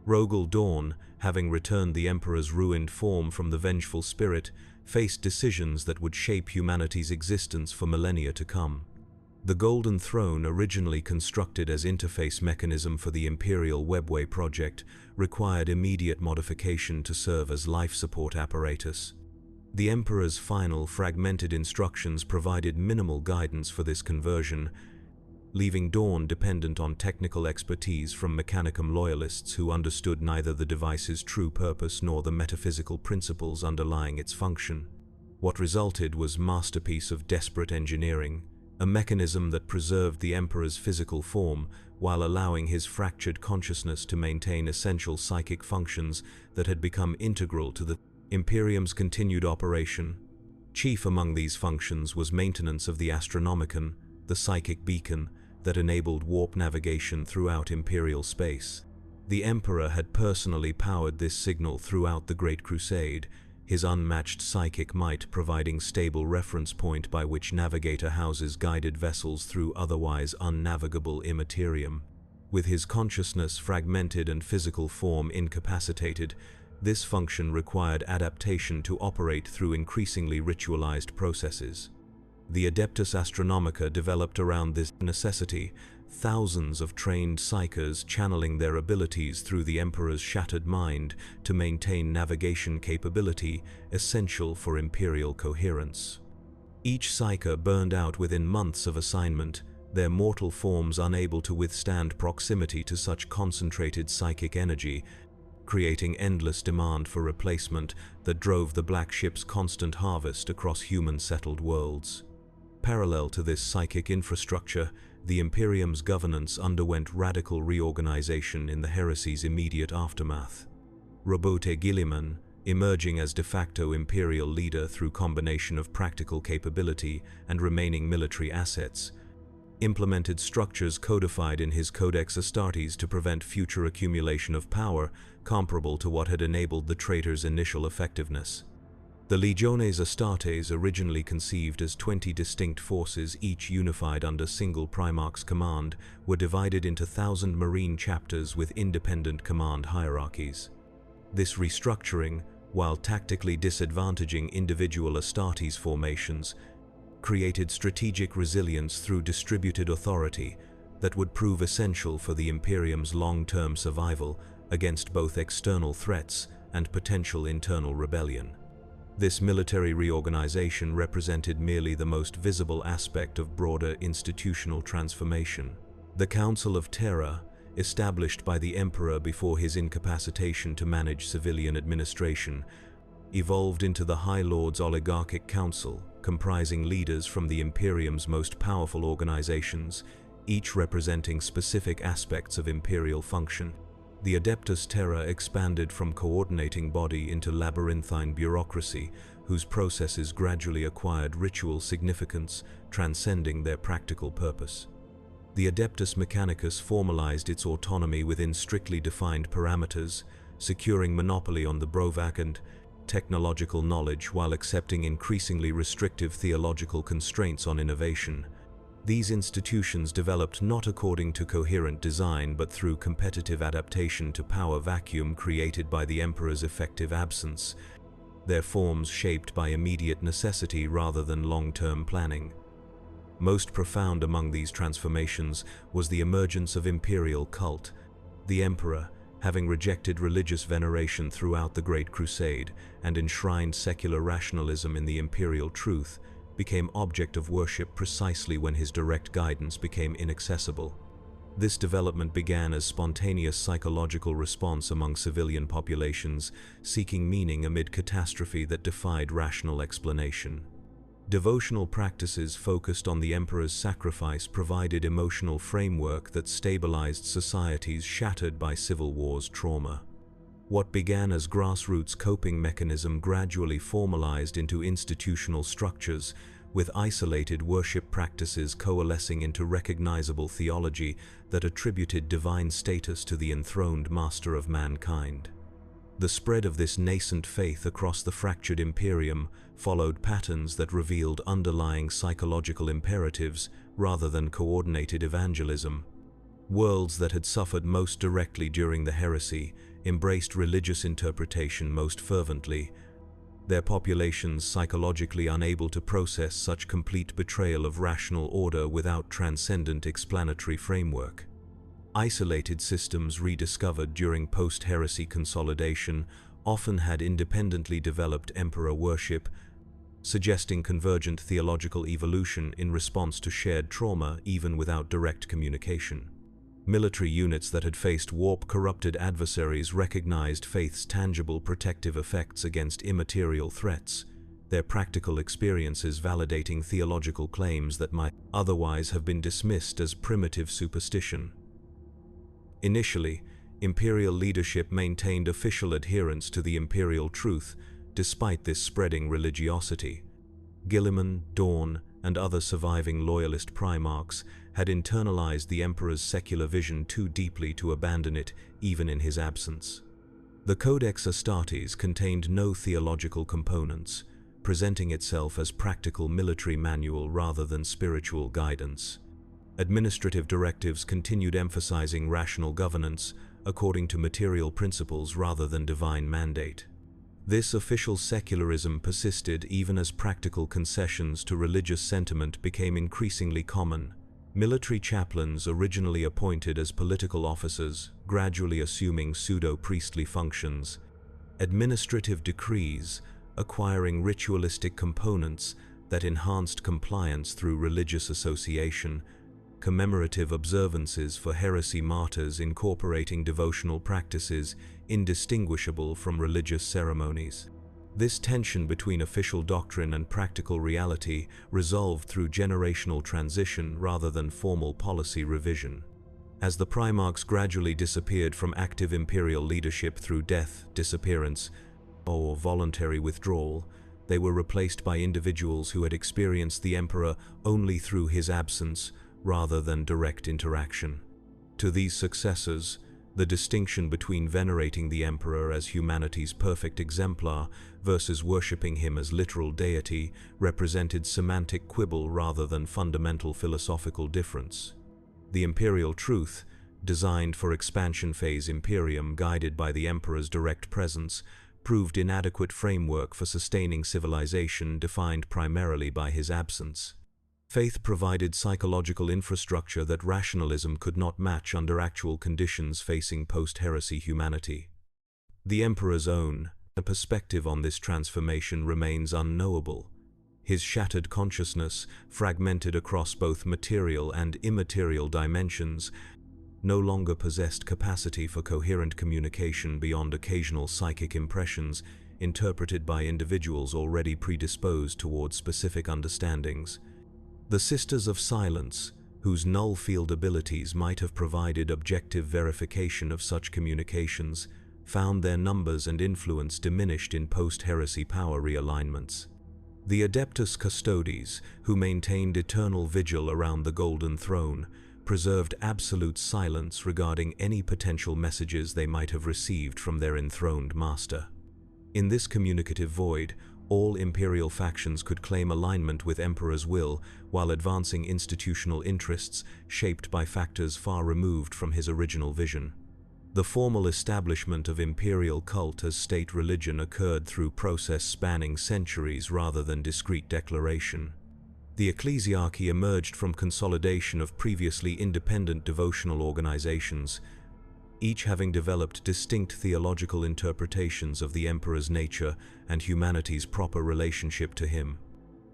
Rogel Dawn, having returned the Emperor's ruined form from the vengeful spirit, faced decisions that would shape humanity's existence for millennia to come. The Golden Throne, originally constructed as interface mechanism for the Imperial Webway project, required immediate modification to serve as life support apparatus. The Emperor's final, fragmented instructions provided minimal guidance for this conversion, leaving Dawn dependent on technical expertise from Mechanicum loyalists who understood neither the device's true purpose nor the metaphysical principles underlying its function. What resulted was a masterpiece of desperate engineering, a mechanism that preserved the Emperor's physical form while allowing his fractured consciousness to maintain essential psychic functions that had become integral to the Imperium's continued operation. Chief among these functions was maintenance of the Astronomicon, the psychic beacon that enabled warp navigation throughout Imperial space. The Emperor had personally powered this signal throughout the Great Crusade, his unmatched psychic might providing stable reference point by which navigator houses guided vessels through otherwise unnavigable immaterium. With his consciousness fragmented and physical form incapacitated, this function required adaptation to operate through increasingly ritualized processes. The Adeptus Astronomica developed around this necessity, thousands of trained psychers channeling their abilities through the Emperor's shattered mind to maintain navigation capability essential for Imperial coherence. Each psyker burned out within months of assignment, their mortal forms unable to withstand proximity to such concentrated psychic energy, creating endless demand for replacement that drove the Black Ship's constant harvest across human-settled worlds. Parallel to this psychic infrastructure, the Imperium's governance underwent radical reorganization in the heresy's immediate aftermath. Robote Guilliman, emerging as de facto imperial leader through combination of practical capability and remaining military assets, implemented structures codified in his Codex Astartes to prevent future accumulation of power comparable to what had enabled the traitor's initial effectiveness. The Legiones Astartes, originally conceived as 20 distinct forces each unified under single Primarch's command, were divided into 1,000 marine chapters with independent command hierarchies. This restructuring, while tactically disadvantaging individual Astartes formations, created strategic resilience through distributed authority that would prove essential for the Imperium's long-term survival against both external threats and potential internal rebellion. This military reorganization represented merely the most visible aspect of broader institutional transformation. The Council of Terra, established by the Emperor before his incapacitation to manage civilian administration, evolved into the High Lord's Oligarchic Council, comprising leaders from the Imperium's most powerful organizations, each representing specific aspects of imperial function. The Adeptus Terra expanded from coordinating body into labyrinthine bureaucracy, whose processes gradually acquired ritual significance, transcending their practical purpose. The Adeptus Mechanicus formalized its autonomy within strictly defined parameters, securing monopoly on the Brovak and technological knowledge while accepting increasingly restrictive theological constraints on innovation. These institutions developed not according to coherent design but through competitive adaptation to power vacuum created by the Emperor's effective absence, their forms shaped by immediate necessity rather than long-term planning. Most profound among these transformations was the emergence of imperial cult. The Emperor, having rejected religious veneration throughout the Great Crusade and enshrined secular rationalism in the imperial truth, became object of worship precisely when his direct guidance became inaccessible. This development began as spontaneous psychological response among civilian populations, seeking meaning amid catastrophe that defied rational explanation. Devotional practices focused on the Emperor's sacrifice provided emotional framework that stabilized societies shattered by civil war's trauma. What began as grassroots coping mechanism gradually formalized into institutional structures, with isolated worship practices coalescing into recognizable theology that attributed divine status to the enthroned master of mankind. The spread of this nascent faith across the fractured Imperium followed patterns that revealed underlying psychological imperatives rather than coordinated evangelism. Worlds that had suffered most directly during the heresy embraced religious interpretation most fervently, their populations psychologically unable to process such complete betrayal of rational order without transcendent explanatory framework. Isolated systems rediscovered during post-heresy consolidation often had independently developed emperor worship, suggesting convergent theological evolution in response to shared trauma even without direct communication. Military units that had faced warp-corrupted adversaries recognized faith's tangible protective effects against immaterial threats, their practical experiences validating theological claims that might otherwise have been dismissed as primitive superstition. Initially, imperial leadership maintained official adherence to the imperial truth despite this spreading religiosity. Guilliman, Dawn, and other surviving loyalist primarchs had internalized the emperor's secular vision too deeply to abandon it even in his absence. The Codex Astartes contained no theological components, presenting itself as practical military manual rather than spiritual guidance. Administrative directives continued emphasizing rational governance according to material principles rather than divine mandate. This official secularism persisted even as practical concessions to religious sentiment became increasingly common. Military chaplains, originally appointed as political officers, gradually assuming pseudo-priestly functions. Administrative decrees, acquiring ritualistic components that enhanced compliance through religious association. Commemorative observances for heresy martyrs incorporating devotional practices indistinguishable from religious ceremonies. This tension between official doctrine and practical reality resolved through generational transition rather than formal policy revision. As the Primarchs gradually disappeared from active imperial leadership through death, disappearance, or voluntary withdrawal, they were replaced by individuals who had experienced the Emperor only through his absence rather than direct interaction. To these successors, the distinction between venerating the Emperor as humanity's perfect exemplar versus worshipping him as literal deity represented semantic quibble rather than fundamental philosophical difference. The imperial truth, designed for expansion phase Imperium guided by the Emperor's direct presence, proved inadequate framework for sustaining civilization defined primarily by his absence. Faith provided psychological infrastructure that rationalism could not match under actual conditions facing post-heresy humanity. The Emperor's own perspective on this transformation remains unknowable. His shattered consciousness, fragmented across both material and immaterial dimensions, no longer possessed capacity for coherent communication beyond occasional psychic impressions interpreted by individuals already predisposed toward specific understandings. The Sisters of Silence, whose null field abilities might have provided objective verification of such communications, found their numbers and influence diminished in post-heresy power realignments. The Adeptus Custodes, who maintained eternal vigil around the Golden Throne, preserved absolute silence regarding any potential messages they might have received from their enthroned master. In this communicative void, all imperial factions could claim alignment with Emperor's will while advancing institutional interests shaped by factors far removed from his original vision. The formal establishment of imperial cult as state religion occurred through process spanning centuries rather than discrete declaration. The ecclesiarchy emerged from consolidation of previously independent devotional organizations, each having developed distinct theological interpretations of the Emperor's nature and humanity's proper relationship to him.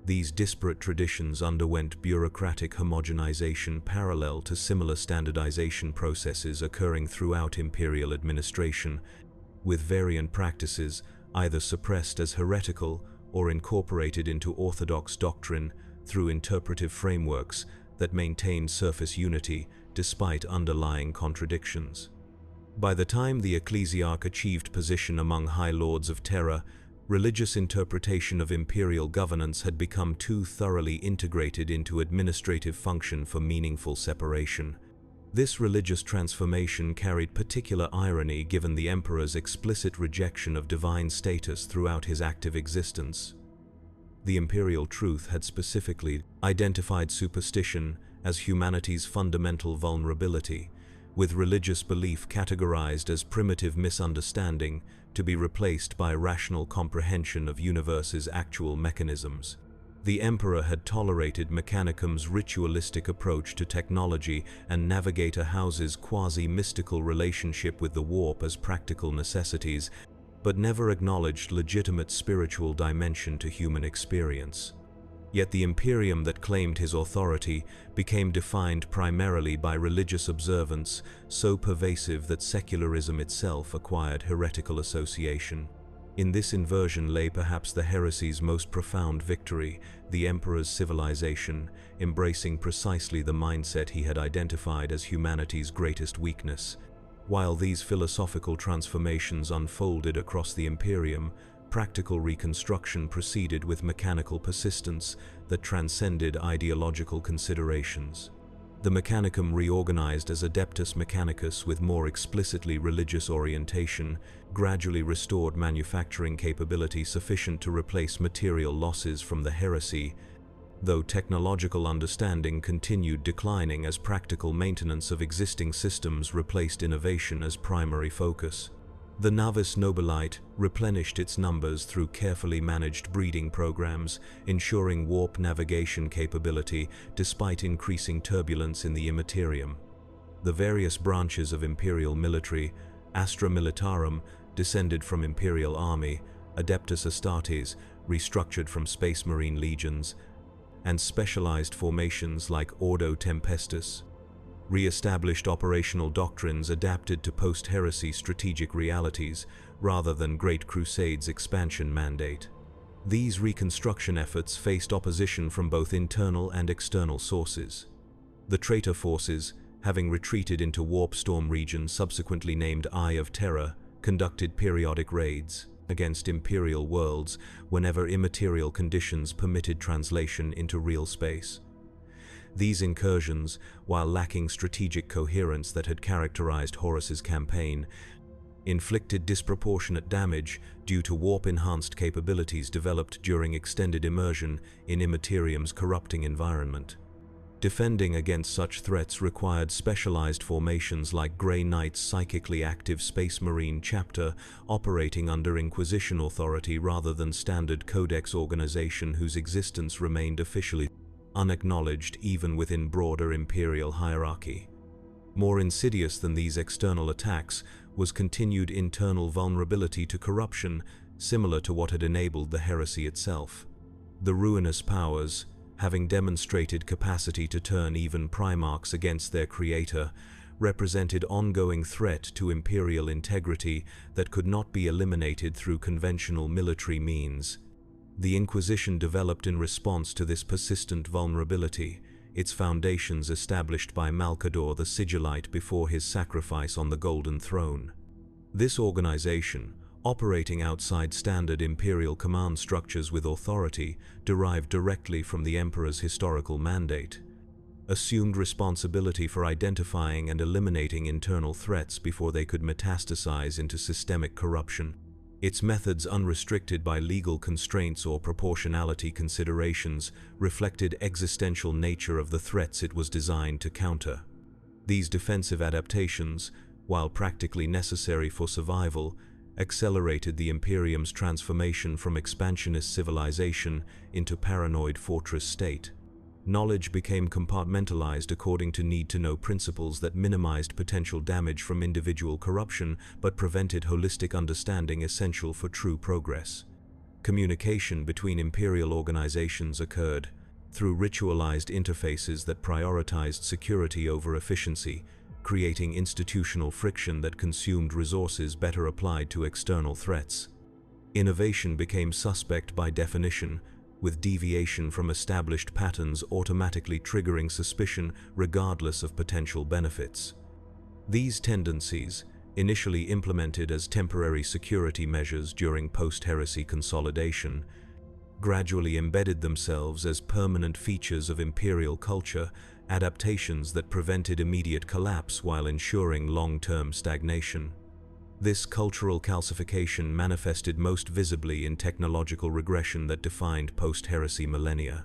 These disparate traditions underwent bureaucratic homogenization parallel to similar standardization processes occurring throughout imperial administration, with variant practices either suppressed as heretical or incorporated into orthodox doctrine through interpretive frameworks that maintained surface unity despite underlying contradictions. By the time the ecclesiarch achieved position among high lords of Terra, religious interpretation of imperial governance had become too thoroughly integrated into administrative function for meaningful separation. This religious transformation carried particular irony given the Emperor's explicit rejection of divine status throughout his active existence. The imperial truth had specifically identified superstition as humanity's fundamental vulnerability, with religious belief categorized as primitive misunderstanding to be replaced by rational comprehension of universe's actual mechanisms. The Emperor had tolerated Mechanicum's ritualistic approach to technology and Navigator House's quasi-mystical relationship with the warp as practical necessities, but never acknowledged legitimate spiritual dimension to human experience. Yet the Imperium that claimed his authority became defined primarily by religious observance, so pervasive that secularism itself acquired heretical association. In this inversion lay perhaps the heresy's most profound victory, the Emperor's civilization, embracing precisely the mindset he had identified as humanity's greatest weakness. While these philosophical transformations unfolded across the Imperium, practical reconstruction proceeded with mechanical persistence that transcended ideological considerations. The Mechanicum reorganized as Adeptus Mechanicus with more explicitly religious orientation, gradually restored manufacturing capability sufficient to replace material losses from the heresy, though technological understanding continued declining as practical maintenance of existing systems replaced innovation as primary focus. The Navis Nobilite replenished its numbers through carefully managed breeding programs, ensuring warp navigation capability despite increasing turbulence in the Imperium. The various branches of Imperial military, Astra Militarum, descended from Imperial Army, Adeptus Astartes, restructured from Space Marine legions, and specialized formations like Ordo Tempestus, re-established operational doctrines adapted to post-heresy strategic realities rather than Great Crusade's expansion mandate. These reconstruction efforts faced opposition from both internal and external sources. The traitor forces, having retreated into warp storm regions subsequently named Eye of Terror, conducted periodic raids against Imperial worlds whenever immaterial conditions permitted translation into real space. These incursions, while lacking strategic coherence that had characterized Horus's campaign, inflicted disproportionate damage due to warp-enhanced capabilities developed during extended immersion in Imperium's corrupting environment. Defending against such threats required specialized formations like Grey Knight's psychically active Space Marine chapter operating under Inquisition authority rather than standard Codex organization whose existence remained officially unacknowledged even within broader Imperial hierarchy. More insidious than these external attacks was continued internal vulnerability to corruption, similar to what had enabled the heresy itself. The ruinous powers, having demonstrated capacity to turn even Primarchs against their creator, represented ongoing threat to Imperial integrity that could not be eliminated through conventional military means. The Inquisition developed in response to this persistent vulnerability, its foundations established by Malcador the Sigillite before his sacrifice on the Golden Throne. This organization, operating outside standard Imperial command structures with authority derived directly from the Emperor's historical mandate, assumed responsibility for identifying and eliminating internal threats before they could metastasize into systemic corruption. Its methods, unrestricted by legal constraints or proportionality considerations, reflected existential nature of the threats it was designed to counter. These defensive adaptations, while practically necessary for survival, accelerated the Imperium's transformation from expansionist civilization into paranoid fortress state. Knowledge became compartmentalized according to need-to-know principles that minimized potential damage from individual corruption but prevented holistic understanding essential for true progress. Communication between Imperial organizations occurred through ritualized interfaces that prioritized security over efficiency, creating institutional friction that consumed resources better applied to external threats. Innovation became suspect by definition, with deviation from established patterns automatically triggering suspicion regardless of potential benefits. These tendencies, initially implemented as temporary security measures during post-heresy consolidation, gradually embedded themselves as permanent features of Imperial culture, adaptations that prevented immediate collapse while ensuring long-term stagnation. This cultural calcification manifested most visibly in technological regression that defined post-heresy millennia.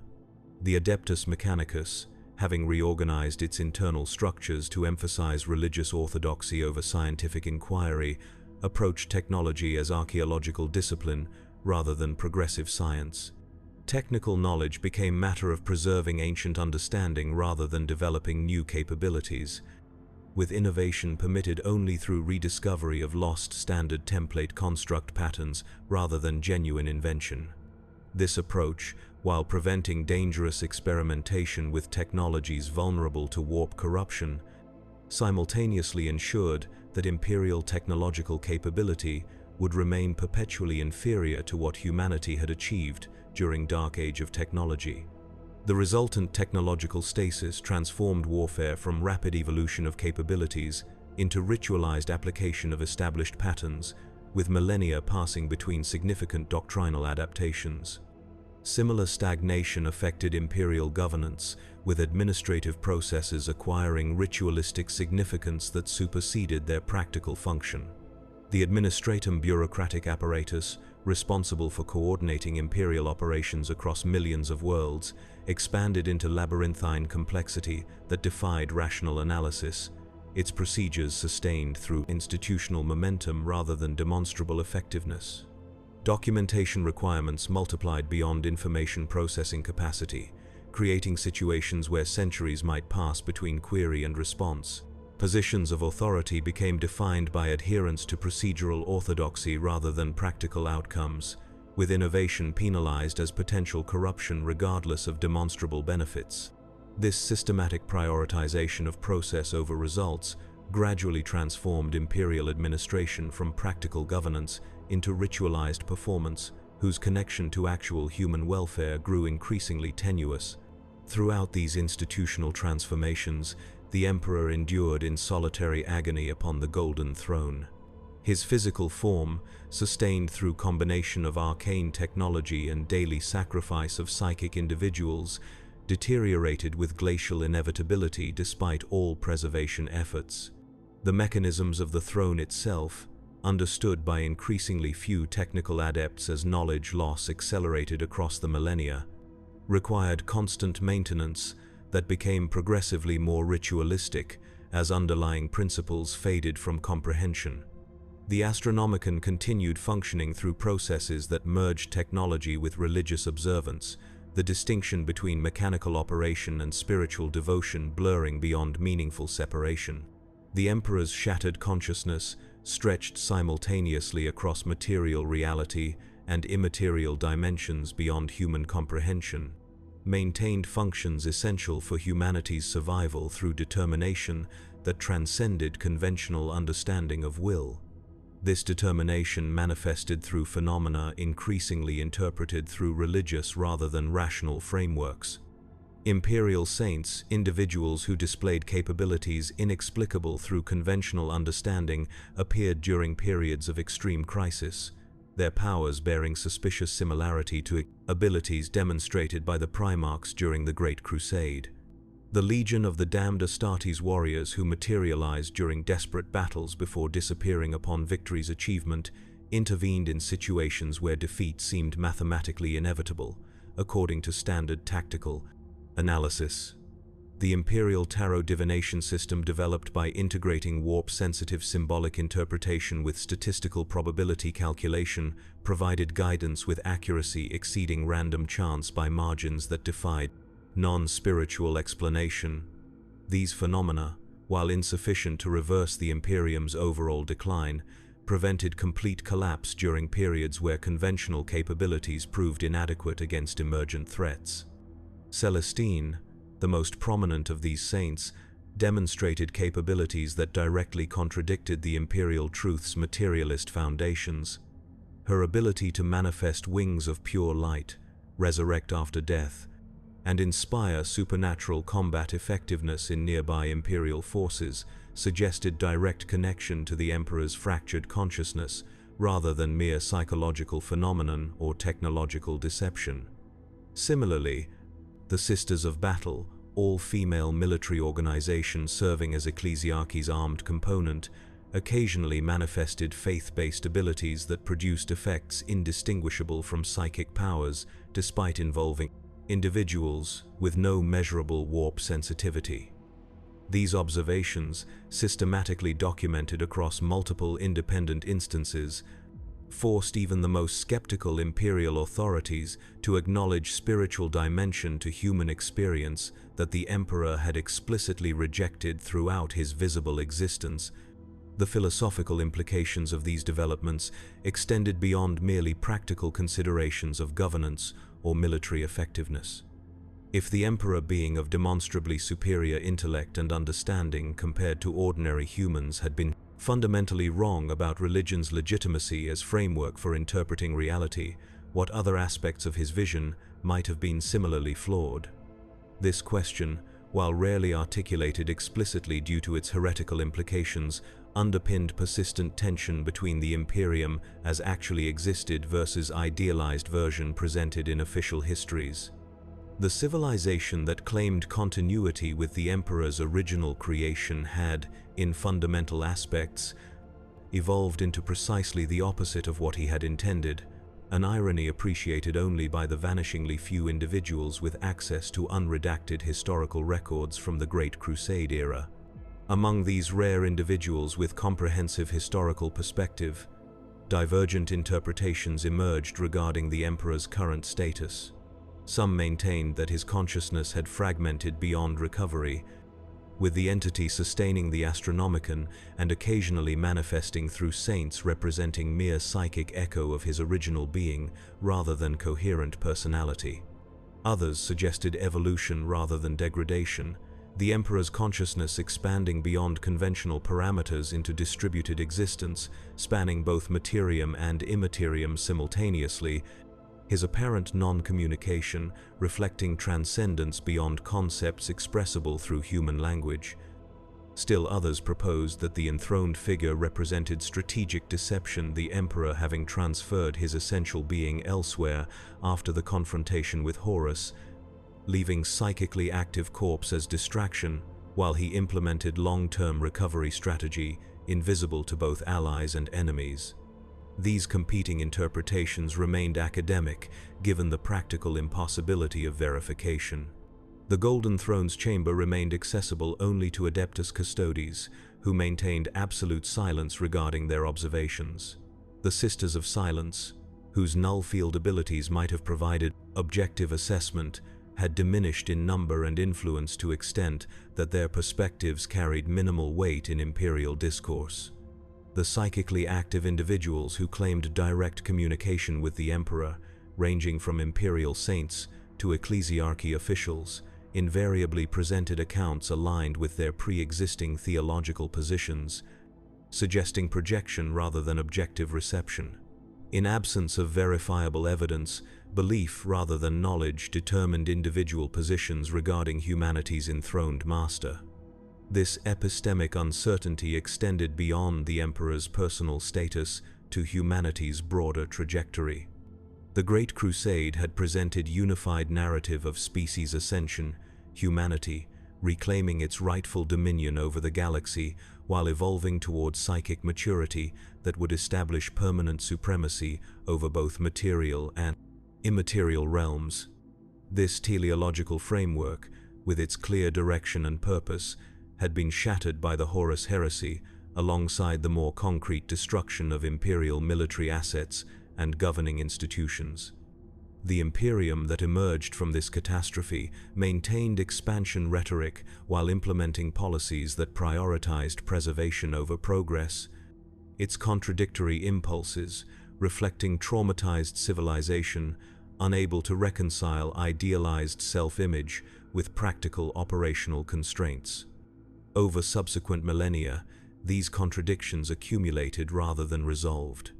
The Adeptus Mechanicus, having reorganized its internal structures to emphasize religious orthodoxy over scientific inquiry, approached technology as archaeological discipline rather than progressive science. Technical knowledge became matter of preserving ancient understanding rather than developing new capabilities, with innovation permitted only through rediscovery of lost standard template construct patterns rather than genuine invention. This approach, while preventing dangerous experimentation with technologies vulnerable to warp corruption, simultaneously ensured that Imperial technological capability would remain perpetually inferior to what humanity had achieved during Dark Age of technology. The resultant technological stasis transformed warfare from rapid evolution of capabilities into ritualized application of established patterns, with millennia passing between significant doctrinal adaptations. Similar stagnation affected imperial governance, with administrative processes acquiring ritualistic significance that superseded their practical function. The administratum bureaucratic apparatus, responsible for coordinating imperial operations across millions of worlds, expanded into labyrinthine complexity that defied rational analysis, its procedures sustained through institutional momentum rather than demonstrable effectiveness. Documentation requirements multiplied beyond information processing capacity, creating situations where centuries might pass between query and response. Positions of authority became defined by adherence to procedural orthodoxy rather than practical outcomes, with innovation penalized as potential corruption regardless of demonstrable benefits. This systematic prioritization of process over results gradually transformed imperial administration from practical governance into ritualized performance, whose connection to actual human welfare grew increasingly tenuous. Throughout these institutional transformations, the emperor endured in solitary agony upon the golden throne. His physical form, sustained through combination of arcane technology and daily sacrifice of psychic individuals, deteriorated with glacial inevitability despite all preservation efforts. The mechanisms of the throne itself, understood by increasingly few technical adepts as knowledge loss accelerated across the millennia, required constant maintenance that became progressively more ritualistic as underlying principles faded from comprehension. The Astronomicon continued functioning through processes that merged technology with religious observance, the distinction between mechanical operation and spiritual devotion blurring beyond meaningful separation. The emperor's shattered consciousness, stretched simultaneously across material reality and immaterial dimensions beyond human comprehension, maintained functions essential for humanity's survival through determination that transcended conventional understanding of will. This determination manifested through phenomena increasingly interpreted through religious rather than rational frameworks. Imperial saints, individuals who displayed capabilities inexplicable through conventional understanding, appeared during periods of extreme crisis, their powers bearing suspicious similarity to abilities demonstrated by the Primarchs during the Great Crusade. The Legion of the Damned Astartes warriors who materialized during desperate battles before disappearing upon victory's achievement intervened in situations where defeat seemed mathematically inevitable, according to standard tactical analysis. The Imperial Tarot divination system, developed by integrating warp-sensitive symbolic interpretation with statistical probability calculation, provided guidance with accuracy exceeding random chance by margins that defied non-spiritual explanation. These phenomena, while insufficient to reverse the Imperium's overall decline, prevented complete collapse during periods where conventional capabilities proved inadequate against emergent threats. Celestine, the most prominent of these saints, demonstrated capabilities that directly contradicted the imperial truth's materialist foundations. Her ability to manifest wings of pure light, resurrect after death, and inspire supernatural combat effectiveness in nearby imperial forces suggested direct connection to the emperor's fractured consciousness rather than mere psychological phenomenon or technological deception. Similarly, the Sisters of Battle, all-female military organization serving as ecclesiarchy's armed component, occasionally manifested faith-based abilities that produced effects indistinguishable from psychic powers despite involving individuals with no measurable warp sensitivity. These observations, systematically documented across multiple independent instances, forced even the most skeptical imperial authorities to acknowledge spiritual dimension to human experience that the emperor had explicitly rejected throughout his visible existence. The philosophical implications of these developments extended beyond merely practical considerations of governance or military effectiveness. If the emperor, being of demonstrably superior intellect and understanding compared to ordinary humans, had been fundamentally wrong about religion's legitimacy as framework for interpreting reality, what other aspects of his vision might have been similarly flawed? This question, while rarely articulated explicitly due to its heretical implications, underpinned persistent tension between the Imperium as actually existed versus idealized version presented in official histories. The civilization that claimed continuity with the Emperor's original creation had, in fundamental aspects, evolved into precisely the opposite of what he had intended, an irony appreciated only by the vanishingly few individuals with access to unredacted historical records from the Great Crusade era. Among these rare individuals with comprehensive historical perspective, divergent interpretations emerged regarding the Emperor's current status. Some maintained that his consciousness had fragmented beyond recovery, with the entity sustaining the Astronomicon and occasionally manifesting through saints representing mere psychic echo of his original being rather than coherent personality. Others suggested evolution rather than degradation, the Emperor's consciousness expanding beyond conventional parameters into distributed existence, spanning both materium and immaterium simultaneously, his apparent non-communication reflecting transcendence beyond concepts expressible through human language. Still others proposed that the enthroned figure represented strategic deception, the Emperor having transferred his essential being elsewhere after the confrontation with Horus, leaving psychically active corpse as distraction while he implemented long-term recovery strategy invisible to both allies and enemies. These competing interpretations remained academic, given the practical impossibility of verification. The Golden Throne's chamber remained accessible only to Adeptus Custodes, who maintained absolute silence regarding their observations. The Sisters of Silence, whose null field abilities might have provided objective assessment, had diminished in number and influence to extent that their perspectives carried minimal weight in Imperial discourse. The psychically active individuals who claimed direct communication with the Emperor, ranging from Imperial saints to ecclesiarchy officials, invariably presented accounts aligned with their pre-existing theological positions, suggesting projection rather than objective reception. In absence of verifiable evidence, belief rather than knowledge determined individual positions regarding humanity's enthroned master. This epistemic uncertainty extended beyond the Emperor's personal status to humanity's broader trajectory. The Great Crusade had presented unified narrative of species ascension, humanity reclaiming its rightful dominion over the galaxy while evolving towards psychic maturity that would establish permanent supremacy over both material and immaterial realms. This teleological framework, with its clear direction and purpose, had been shattered by the Horus heresy alongside the more concrete destruction of imperial military assets and governing institutions. The Imperium that emerged from this catastrophe maintained expansion rhetoric while implementing policies that prioritized preservation over progress. Its contradictory impulses, reflecting traumatized civilization, unable to reconcile idealized self-image with practical operational constraints. Over subsequent millennia, these contradictions accumulated rather than resolved.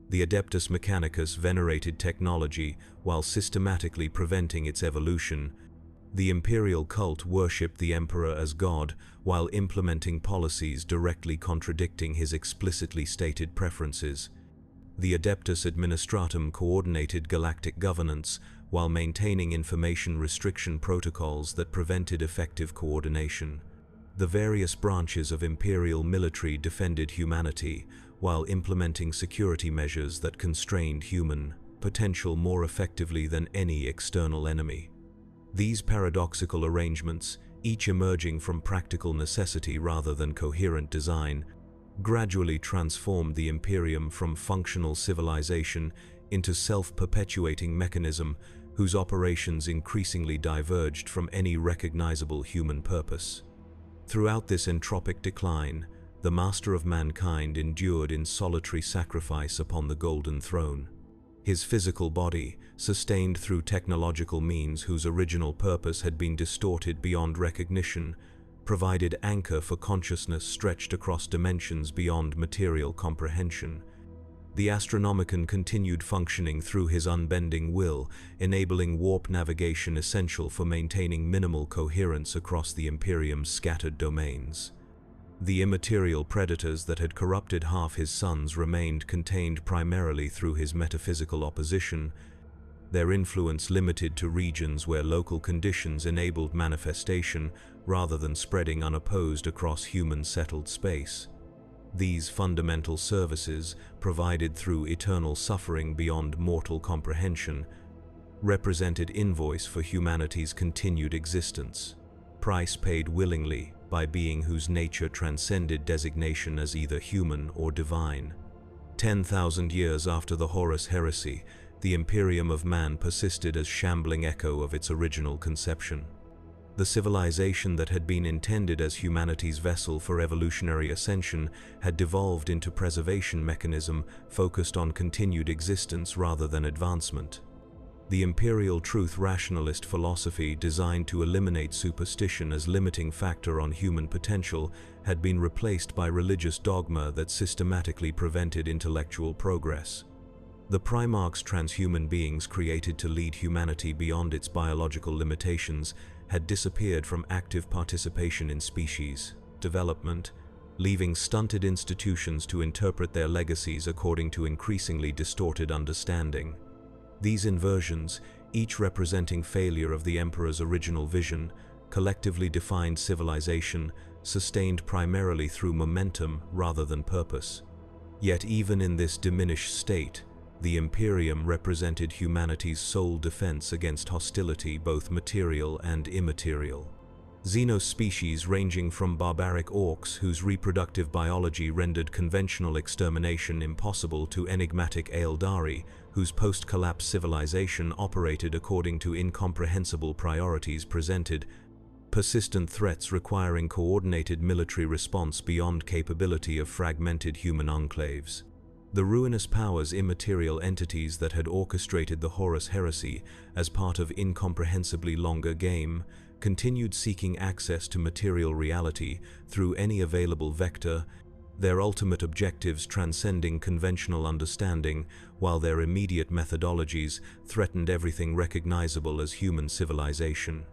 The Adeptus Mechanicus venerated technology while systematically preventing its evolution. The imperial cult worshipped the Emperor as God while implementing policies directly contradicting his explicitly stated preferences. The Adeptus Administratum coordinated galactic governance while maintaining information restriction protocols that prevented effective coordination. The various branches of imperial military defended humanity while implementing security measures that constrained human potential more effectively than any external enemy. These paradoxical arrangements, each emerging from practical necessity rather than coherent design, gradually transformed the Imperium from functional civilization into self-perpetuating mechanism whose operations increasingly diverged from any recognizable human purpose. Throughout this entropic decline, the Master of Mankind endured in solitary sacrifice upon the Golden Throne. His physical body, sustained through technological means whose original purpose had been distorted beyond recognition, provided anchor for consciousness stretched across dimensions beyond material comprehension. The Astronomicon continued functioning through his unbending will, enabling warp navigation essential for maintaining minimal coherence across the Imperium's scattered domains. The immaterial predators that had corrupted half his sons remained contained primarily through his metaphysical opposition, their influence limited to regions where local conditions enabled manifestation rather than spreading unopposed across human-settled space. These fundamental services, provided through eternal suffering beyond mortal comprehension, represented invoice for humanity's continued existence, price paid willingly by being whose nature transcended designation as either human or divine. 10,000 years after the Horus heresy, the Imperium of man persisted as shambling echo of its original conception. The civilization that had been intended as humanity's vessel for evolutionary ascension had devolved into preservation mechanism focused on continued existence rather than advancement. The imperial truth rationalist philosophy, designed to eliminate superstition as limiting factor on human potential, had been replaced by religious dogma that systematically prevented intellectual progress. The Primarchs, transhuman beings created to lead humanity beyond its biological limitations, had disappeared from active participation in species development, leaving stunted institutions to interpret their legacies according to increasingly distorted understanding. These inversions, each representing failure of the Emperor's original vision, collectively defined civilization, sustained primarily through momentum rather than purpose. Yet even in this diminished state, the Imperium represented humanity's sole defense against hostility, both material and immaterial. Xenospecies ranging from barbaric orcs whose reproductive biology rendered conventional extermination impossible to enigmatic Aeldari whose post-collapse civilization operated according to incomprehensible priorities presented persistent threats requiring coordinated military response beyond capability of fragmented human enclaves. The ruinous powers, immaterial entities that had orchestrated the Horus heresy as part of incomprehensibly longer game, continued seeking access to material reality through any available vector, their ultimate objectives transcending conventional understanding, while their immediate methodologies threatened everything recognizable as human civilization.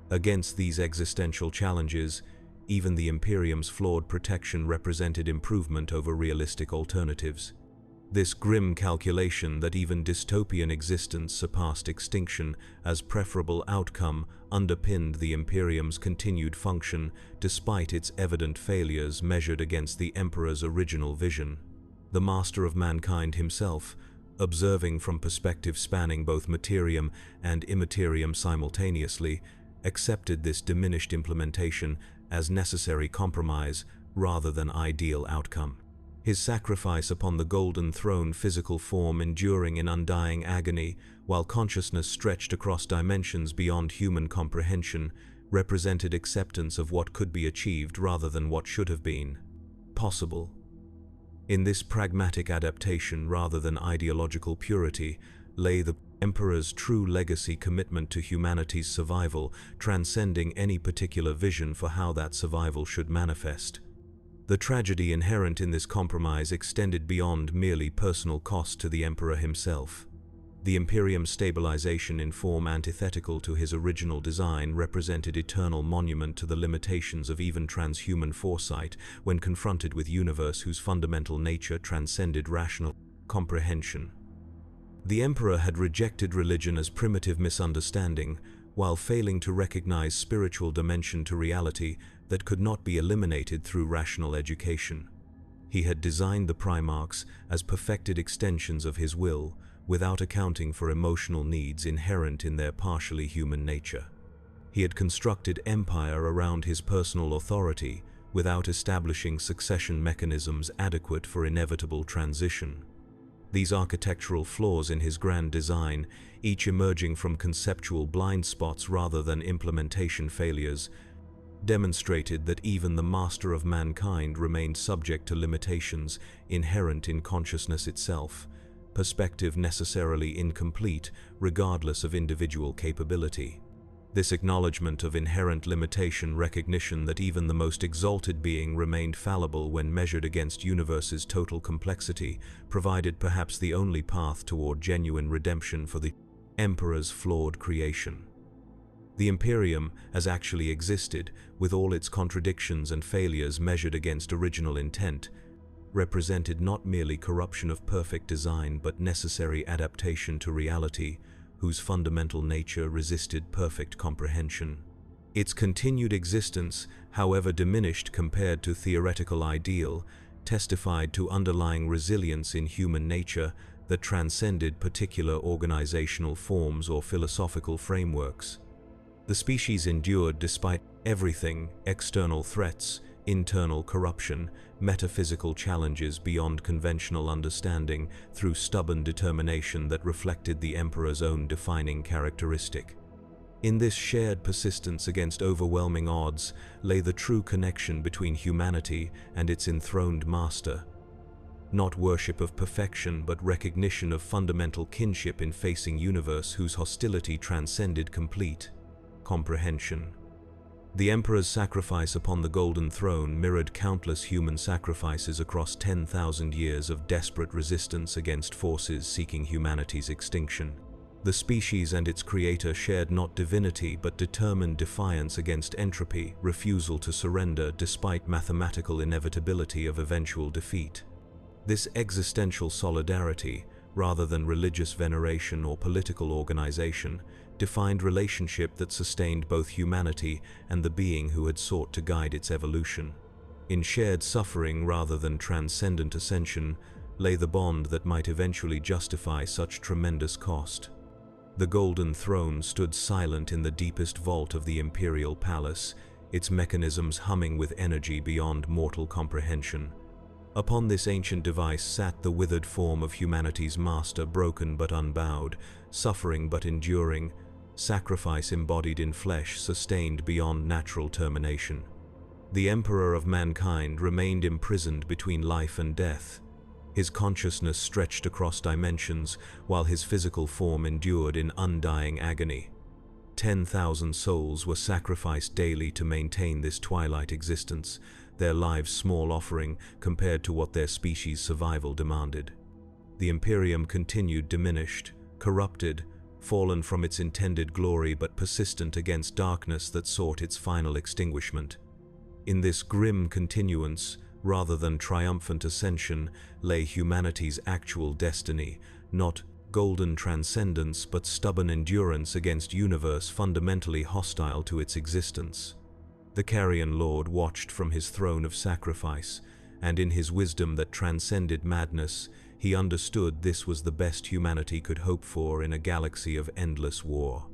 Against these existential challenges, even the Imperium's flawed protection represented improvement over realistic alternatives. This grim calculation that even dystopian existence surpassed extinction as preferable outcome underpinned the Imperium's continued function despite its evident failures measured against the Emperor's original vision. The master of mankind himself, observing from perspective spanning both materium and immaterium simultaneously, accepted this diminished implementation as necessary compromise rather than ideal outcome. His sacrifice upon the golden throne, physical form enduring in undying agony, while consciousness stretched across dimensions beyond human comprehension, represented acceptance of what could be achieved rather than what should have been possible. In this pragmatic adaptation rather than ideological purity lay the Emperor's true legacy, commitment to humanity's survival, transcending any particular vision for how that survival should manifest. The tragedy inherent in this compromise extended beyond merely personal cost to the Emperor himself. The Imperium's stabilization in form antithetical to his original design represented eternal monument to the limitations of even transhuman foresight when confronted with universe whose fundamental nature transcended rational comprehension. The Emperor had rejected religion as primitive misunderstanding, while failing to recognize spiritual dimension to reality that could not be eliminated through rational education. He had designed the Primarchs as perfected extensions of his will, without accounting for emotional needs inherent in their partially human nature. He had constructed empire around his personal authority, without establishing succession mechanisms adequate for inevitable transition. These architectural flaws in his grand design, each emerging from conceptual blind spots rather than implementation failures, demonstrated that even the master of mankind remained subject to limitations inherent in consciousness itself, perspective necessarily incomplete regardless of individual capability. This acknowledgement of inherent limitation, recognition that even the most exalted being remained fallible when measured against universe's total complexity, provided perhaps the only path toward genuine redemption for the Emperor's flawed creation. The Imperium, as actually existed, with all its contradictions and failures measured against original intent, represented not merely corruption of perfect design but necessary adaptation to reality, whose fundamental nature resisted perfect comprehension. Its continued existence, however diminished compared to theoretical ideal, testified to underlying resilience in human nature that transcended particular organizational forms or philosophical frameworks. The species endured despite everything: external threats, internal corruption, metaphysical challenges beyond conventional understanding, through stubborn determination that reflected the Emperor's own defining characteristic. In this shared persistence against overwhelming odds lay the true connection between humanity and its enthroned master. Not worship of perfection, but recognition of fundamental kinship in facing universe whose hostility transcended complete comprehension. The Emperor's sacrifice upon the Golden Throne mirrored countless human sacrifices across 10,000 years of desperate resistance against forces seeking humanity's extinction. The species and its creator shared not divinity but determined defiance against entropy, refusal to surrender despite mathematical inevitability of eventual defeat. This existential solidarity, rather than religious veneration or political organization, defined relationship that sustained both humanity and the being who had sought to guide its evolution. In shared suffering rather than transcendent ascension lay the bond that might eventually justify such tremendous cost. The Golden Throne stood silent in the deepest vault of the Imperial Palace, its mechanisms humming with energy beyond mortal comprehension. Upon this ancient device sat the withered form of humanity's master, broken but unbowed, suffering but enduring, sacrifice embodied in flesh, sustained beyond natural termination. The Emperor of mankind remained imprisoned between life and death. His consciousness stretched across dimensions, while his physical form endured in undying agony. 10,000 souls were sacrificed daily to maintain this twilight existence, their lives small offering compared to what their species' survival demanded. The Imperium continued diminished, corrupted, fallen from its intended glory but persistent against darkness that sought its final extinguishment. In this grim continuance, rather than triumphant ascension, lay humanity's actual destiny, not golden transcendence but stubborn endurance against universe fundamentally hostile to its existence. The Carrion Lord watched from his throne of sacrifice, and in his wisdom that transcended madness, he understood this was the best humanity could hope for in a galaxy of endless war.